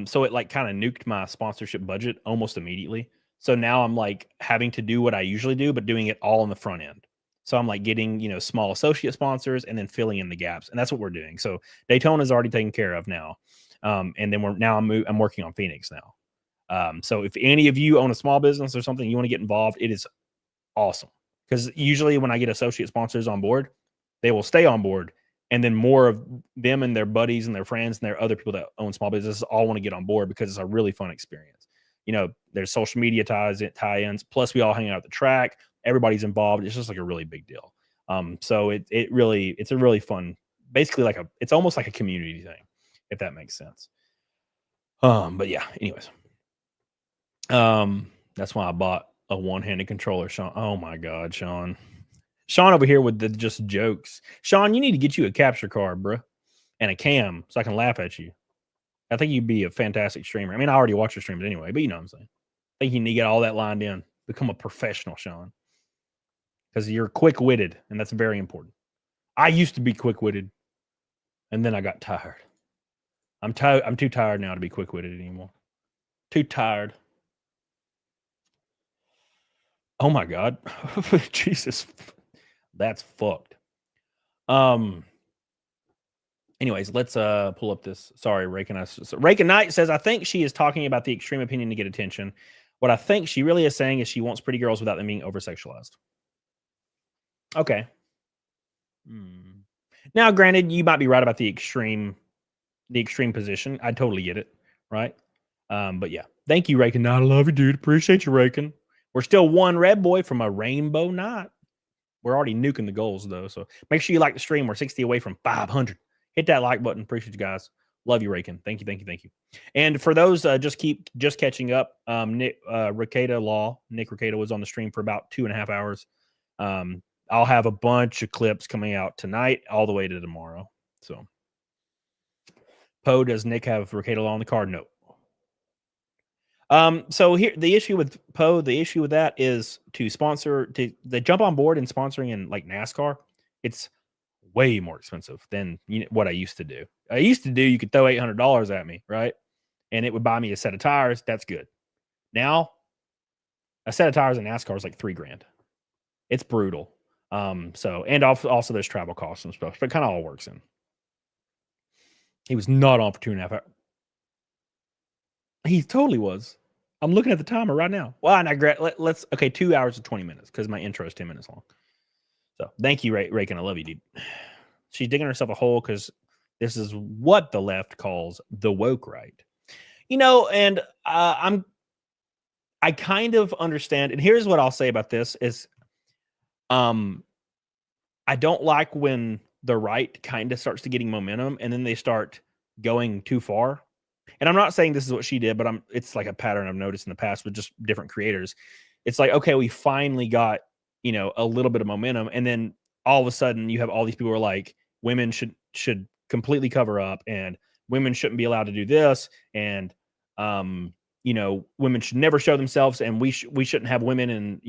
So it like kind of nuked my sponsorship budget almost immediately. So now I'm like having to do what I usually do, but doing it all on the front end. So I'm like getting, small associate sponsors and then filling in the gaps. And that's what we're doing. So Daytona is already taken care of now. And then I'm working on Phoenix now. So if any of you own a small business or something, you want to get involved, it is awesome. Because usually when I get associate sponsors on board, they will stay on board. And then more of them and their buddies and their friends and their other people that own small businesses all want to get on board because it's a really fun experience. There's social media tie-ins. Plus, we all hang out at the track. Everybody's involved. It's just like a really big deal. So it's a really fun, basically it's almost like a community thing, if that makes sense. But yeah, anyways. That's why I bought a one-handed controller, Sean. Oh my God, Sean. Sean over here with the just jokes. Sean, you need to get you a capture card, bro, and a cam so I can laugh at you. I think you'd be a fantastic streamer. I mean, I already watch your streams anyway, but you know what I'm saying. I think you need to get all that lined in. Become a professional, Sean. Because you're quick-witted, and that's very important. I used to be quick-witted, and then I got tired. I'm tired. I'm too tired now to be quick-witted anymore. Too tired. Oh my God. Jesus. That's fucked. Anyways, let's pull up this. Sorry, Rake Knight says, I think she is talking about the extreme opinion to get attention. What I think she really is saying is she wants pretty girls without them being over-sexualized. Okay. Now, granted, you might be right about the extreme position. I totally get it, right? But yeah, thank you, Rakin. I love you, dude. Appreciate you, Rakin. We're still one red boy from a rainbow night. We're already nuking the goals though, so make sure you like the stream. We're 60 away from 500. Hit that like button. Appreciate you guys. Love you, Rakin. Thank you. And for those just catching up, Rekieta Law, Nick Rekieta was on the stream for about 2.5 hours. I'll have a bunch of clips coming out tonight, all the way to tomorrow. So, Poe, does Nick have Rekieta Law on the card? No. So here, the issue with Poe, the issue with that is to jump on board and sponsoring in like NASCAR. It's way more expensive than what I used to do. You could throw $800 at me, right? And it would buy me a set of tires. That's good. Now, a set of tires in NASCAR is like $3,000. It's brutal. And also there's travel costs and stuff, but it kind of all works in. He was not on for 2.5 hours. He totally was. I'm looking at the timer right now. Well, and let's 2 hours and 20 minutes because my intro is 10 minutes long. So thank you, Rakin. I love you, dude. She's digging herself a hole because this is what the left calls the woke right. And I kind of understand. And here's what I'll say about this is, I don't like when the right kind of starts to getting momentum and then they start going too far. And I'm not saying this is what she did, but it's like a pattern I've noticed in the past with just different creators. It's like, okay, we finally got, a little bit of momentum. And then all of a sudden you have all these people who are like, women should completely cover up and women shouldn't be allowed to do this. And, women should never show themselves. And we shouldn't have women in,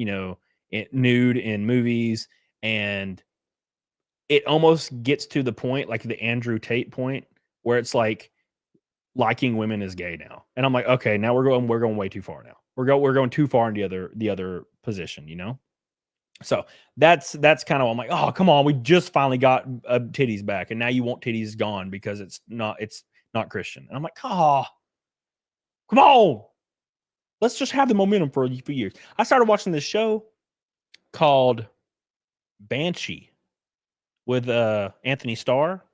nude in movies. And it almost gets to the point, like the Andrew Tate point, where it's like liking women is gay now. And I'm like, okay, now we're going way too far now. We're going too far in the other position, So that's kind of, I'm like, oh, come on, we just finally got titties back, and now you want titties gone because it's not Christian. And I'm like, oh, come on, let's just have the momentum for years. I started watching this show called Banshee with Anthony Starr.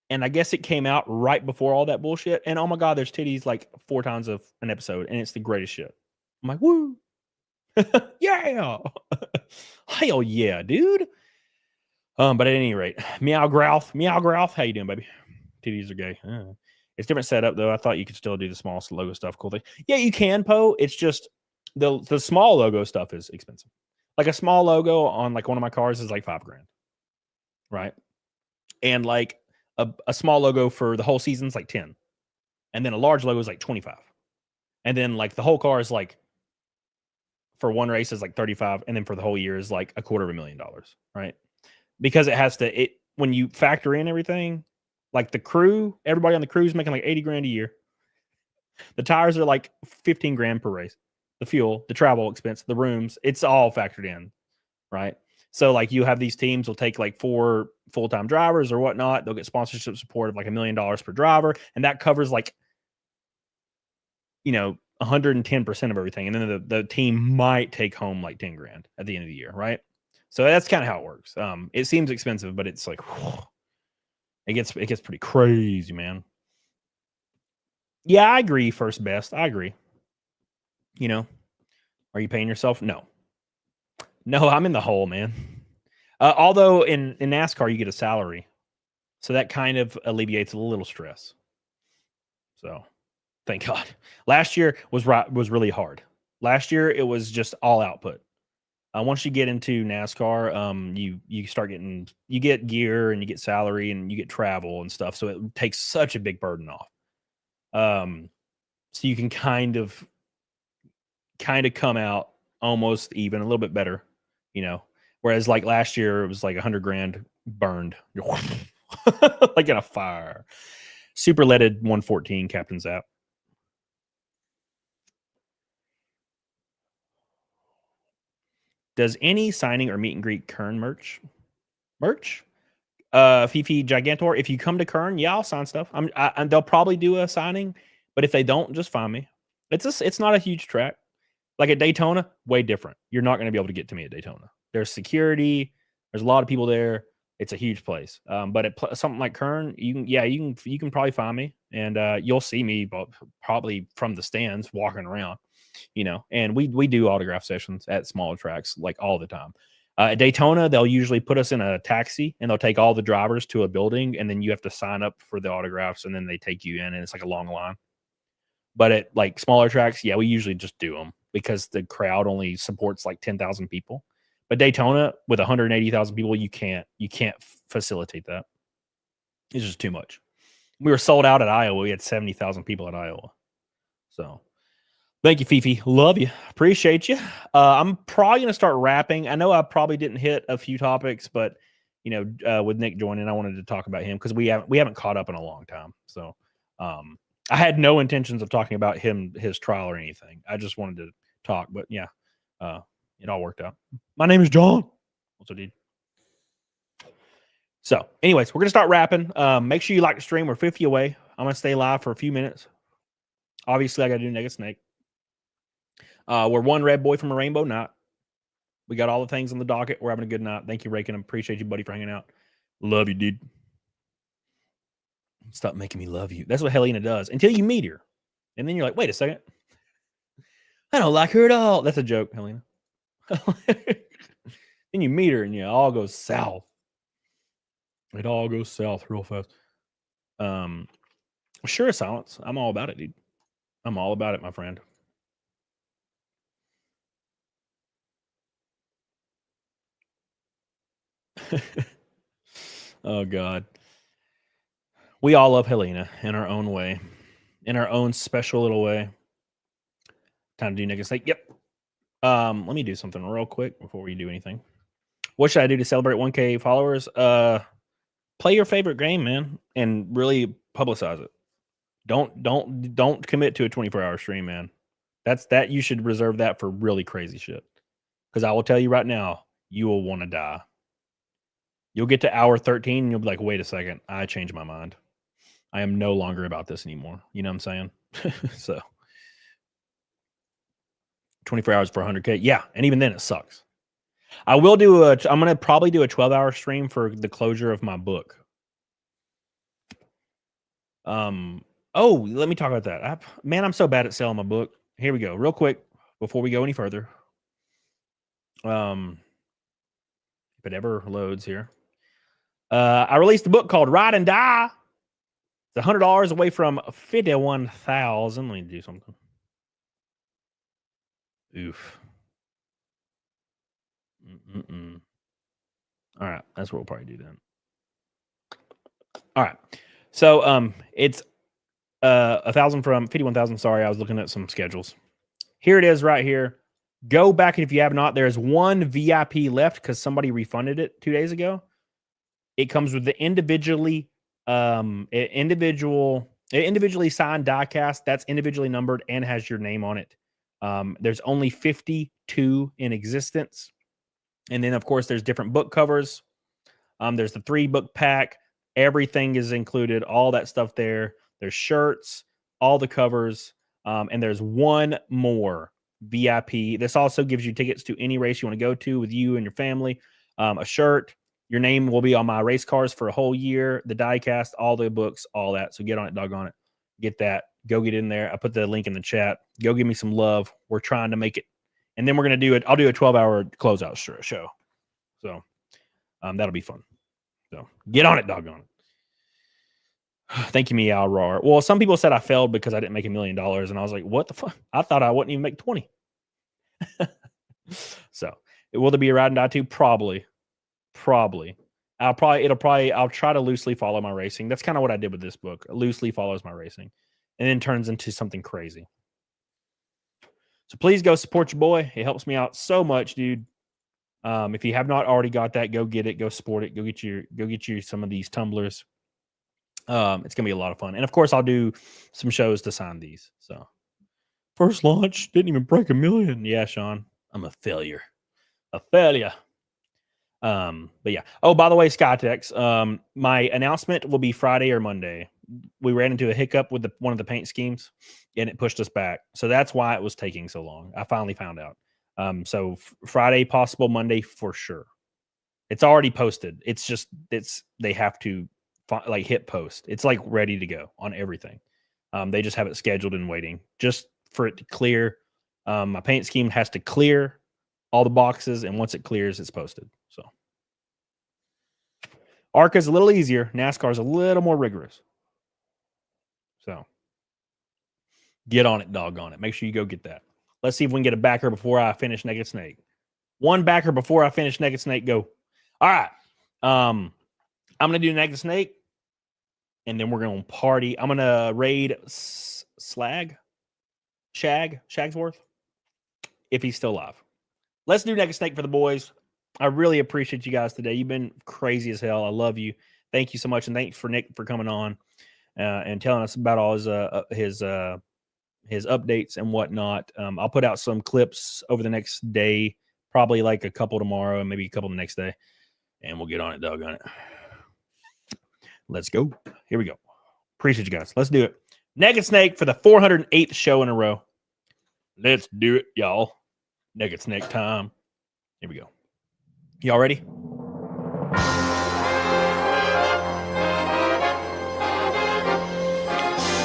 And I guess it came out right before all that bullshit. And oh my God, there's titties like 4 times of an episode. And it's the greatest shit. I'm like, woo. Yeah. Hell yeah, dude. But at any rate, Meow Growth. How you doing, baby? Titties are gay. It's different setup though. I thought you could still do the small logo stuff. Cool thing. Yeah, you can, Poe. It's just the small logo stuff is expensive. Like a small logo on like one of my cars is like $5,000. Right. And like a small logo for the whole season is like 10. And then a large logo is like 25. And then like the whole car is like, for one race is like 35. And then for the whole year is like $250,000. Right. Because it has to, when you factor in everything, like the crew, everybody on the crew is making like $80,000 a year. The tires are like $15,000 per race. The fuel, the travel expense, the rooms, it's all factored in. Right. So like you have these teams will take like 4 full-time drivers or whatnot. They'll get sponsorship support of like $1 million per driver. And that covers like, 110% of everything. And then the team might take home like $10,000 at the end of the year. Right. So that's kind of how it works. It seems expensive, but it's like, it gets pretty crazy, man. Yeah, I agree. First best. I agree. Are you paying yourself? No, I'm in the hole, man. Although in NASCAR, you get a salary. So that kind of alleviates a little stress. So thank God. Last year was really hard. Last year, it was just all output. Once you get into NASCAR, you start getting, you get gear and you get salary and you get travel and stuff. So it takes such a big burden off. So you can kind of come out almost even, a little bit better, whereas like last year it was like $100,000 burned like in a fire. Super leaded 114 Captain's app. Does any signing or meet and greet Kern merch? Fifi Gigantor. If you come to Kern, yeah, I'll sign stuff. And they'll probably do a signing, but if they don't, just find me. It's not a huge track. Like at Daytona, way different. You're not going to be able to get to me at Daytona. There's security. There's a lot of people there. It's a huge place. But at something like Kern, you can probably find me, and you'll see me probably from the stands walking around. And we do autograph sessions at smaller tracks like all the time. At Daytona, they'll usually put us in a taxi and they'll take all the drivers to a building, and then you have to sign up for the autographs, and then they take you in, and it's like a long line. But at like smaller tracks, yeah, we usually just do them because the crowd only supports like 10,000 people. But Daytona with 180,000 people, you can't facilitate that. It's just too much. We were sold out at Iowa. We had 70,000 people at Iowa. So thank you, Fifi. Love you. Appreciate you. I'm probably going to start wrapping. I know I probably didn't hit a few topics, but with Nick joining, I wanted to talk about him because we haven't caught up in a long time. So I had no intentions of talking about his trial or anything. I just wanted to talk, but yeah, it all worked out. My name is John. Also did. So anyways, we're going to start wrapping. Make sure you like the stream. We're 50 away. I'm going to stay live for a few minutes. Obviously, I got to do Naked Snake. We're one red boy from a rainbow night. We got all the things on the docket. We're having a good night. Thank you, Rakin. Appreciate you, buddy, for hanging out. Love you, dude. Stop making me love you. That's what Helena does until you meet her. And then you're like, wait a second. I don't like her at all. That's a joke, Helena. Then you meet her and it all goes south. It all goes south real fast. Sure, silence. I'm all about it, dude. I'm all about it, my friend. Oh, God. We all love Helena in our own way, in our own special little way. Time to do Naked Snake. Yep. Let me do something real quick before we do anything. What should I do to celebrate 1K followers? Play your favorite game, man, and really publicize it. Don't commit to a 24-hour stream, man. That you should reserve that for really crazy shit. Because I will tell you right now, you will want to die. You'll get to hour 13 and you'll be like, wait a second, I changed my mind. I am no longer about this anymore. You know what I'm saying? So 24 hours for 100K. Yeah. And even then it sucks. I'm going to probably do a 12-hour stream for the closure of my book. Oh, let me talk about that. Man, I'm so bad at selling my book. Here we go. Real quick before we go any further. If it ever loads here. I released a book called Ride and Die. It's $100 away from 51,000. Let me do something. Oof. All right, that's what we'll probably do then. All right, so it's 1,000 from 51,000. Sorry, I was looking at some schedules. Here it is, right here. Go back if you have not. There's one VIP left because somebody refunded it 2 days ago. It comes with the individually signed diecast that's individually numbered and has your name on it. There's only 52 in existence. And then, of course, there's different book covers. There's the 3-book pack. Everything is included. All that stuff there. There's shirts, all the covers. And there's one more VIP. This also gives you tickets to any race you want to go to with you and your family. A shirt. Your name will be on my race cars for a whole year. The diecast, all the books, all that. So get on it, doggone it. Get that. Go get in there. I put the link in the chat. Go give me some love. We're trying to make it. And then we're going to do it. I'll do a 12-hour closeout show. So that'll be fun. So get on it, doggone it. Thank you, Meow Roar. Well, some people said I failed because I didn't make $1 million. And I was like, what the fuck? I thought I wouldn't even make 20. So will there be a Ride and Die 2? Probably. I'll try to loosely follow my racing. That's kind of what I did with this book. It loosely follows my racing and then turns into something crazy. So please go support your boy. It helps me out so much, dude. If you have not already got that, go get it. Go support it. Go get you some of these tumblers. It's gonna be a lot of fun, and of course, I'll do some shows to sign these. So, first launch didn't even break 1 million. Yeah, Sean, I'm a failure. A failure. But yeah. Oh, by the way, Skytex, my announcement will be Friday or Monday. We ran into a hiccup with one of the paint schemes, and it pushed us back. So that's why it was taking so long. I finally found out. So Friday, possible Monday for sure. It's already posted. It's just they have to like hit post. It's like ready to go on everything. They just have it scheduled and waiting just for it to clear. My paint scheme has to clear all the boxes, and once it clears, it's posted. So ARCA is a little easier. NASCAR is a little more rigorous. So get on it, doggone it. Make sure you go get that. Let's see if we can get a backer before I finish Naked Snake. One backer before I finish Naked Snake. Go. All right. I'm gonna do Naked Snake, and then we're gonna party. I'm gonna raid Shagsworth, if he's still alive. Let's do Naked Snake for the boys. I really appreciate you guys today. You've been crazy as hell. I love you. Thank you so much, and thanks for Nick for coming on and telling us about all his updates and whatnot. I'll put out some clips over the next day, probably like a couple tomorrow and maybe a couple the next day, and we'll get on it, doggone it. Let's go. Here we go. Appreciate you guys. Let's do it. Naked Snake for the 408th show in a row. Let's do it, y'all. Naked Snake time. Here we go. Y'all ready?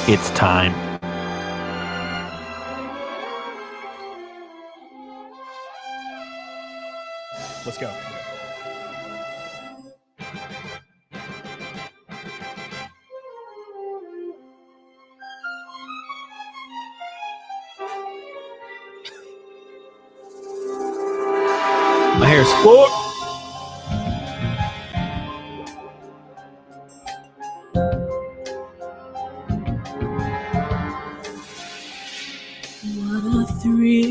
It's time. Let's go. My hair's full. What a thrill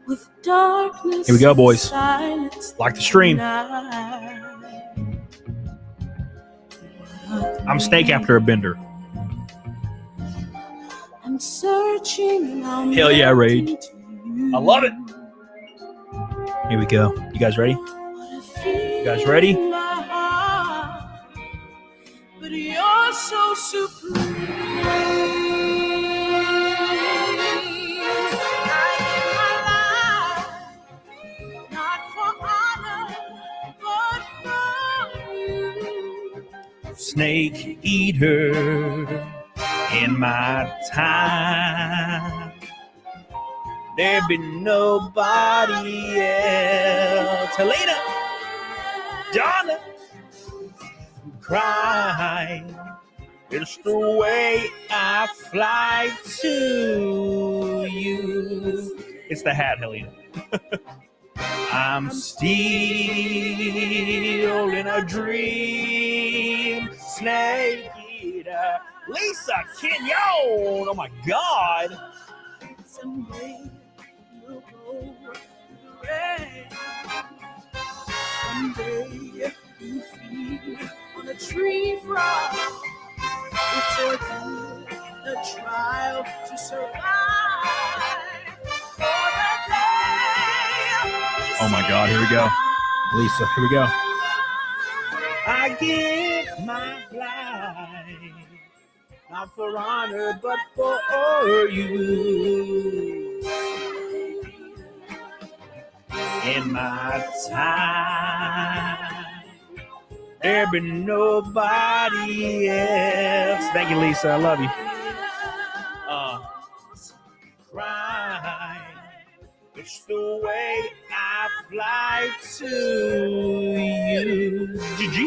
with darkness. Here we go, boys. Silence Like the stream. I'm Snake after a bender. I'm searching. Hell yeah, Rage. I love it. Here we go. You guys ready? You guys ready? But you're so supreme. I give my life, not for honor, but for you. Snake eater in my time. There be nobody else. Helena, Donna, cry. It's the way I fly to you. It's the hat, Helena. I'm still in a dream. Snake eater. Lisa Kenyon. Oh my God. Someday we'll go the rain. Someday you feed on a tree frog. It's a trial to survive. For the day. Oh my God, here we go. Lisa, here we go. I give my life, not for honor, but for you. In my time, there be nobody else. Thank you, Lisa. I love you. Cry. It's the way I fly to you. GG.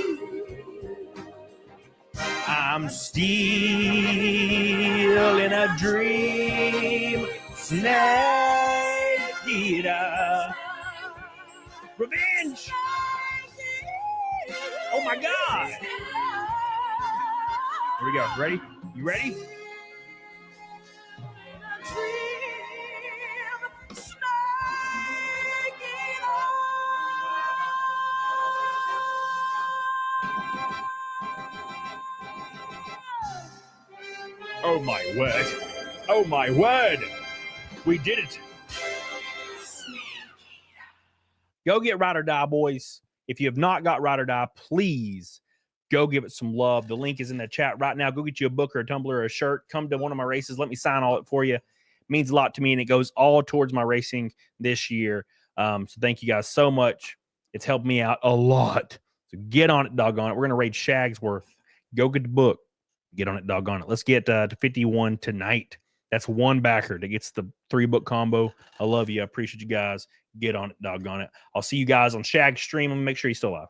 I'm still in a dream. Snake eater. Revenge. Oh my God. Here we go. Ready? You ready? Oh my word. Oh my word. We did it. Go get Ride or Die, boys. If you have not got Ride or Die, please go give it some love. The link is in the chat right now. Go get you a book or a tumbler or a shirt. Come to one of my races. Let me sign all it for you. It means a lot to me, and it goes all towards my racing this year. So thank you guys so much. It's helped me out a lot. So get on it, doggone it. We're going to raid Shagsworth. Go get the book. Get on it, doggone it. Let's get to 51 tonight. That's one backer that gets the 3-book combo. I love you. I appreciate you guys. Get on it, doggone it. I'll see you guys on Shag's stream. Let me make sure he's still alive.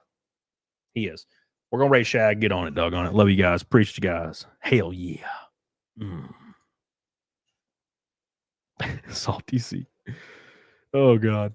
He is. We're going to raid Shag. Get on it, doggone it. Love you guys. Appreciate you guys. Hell yeah. Salty C. Oh, God.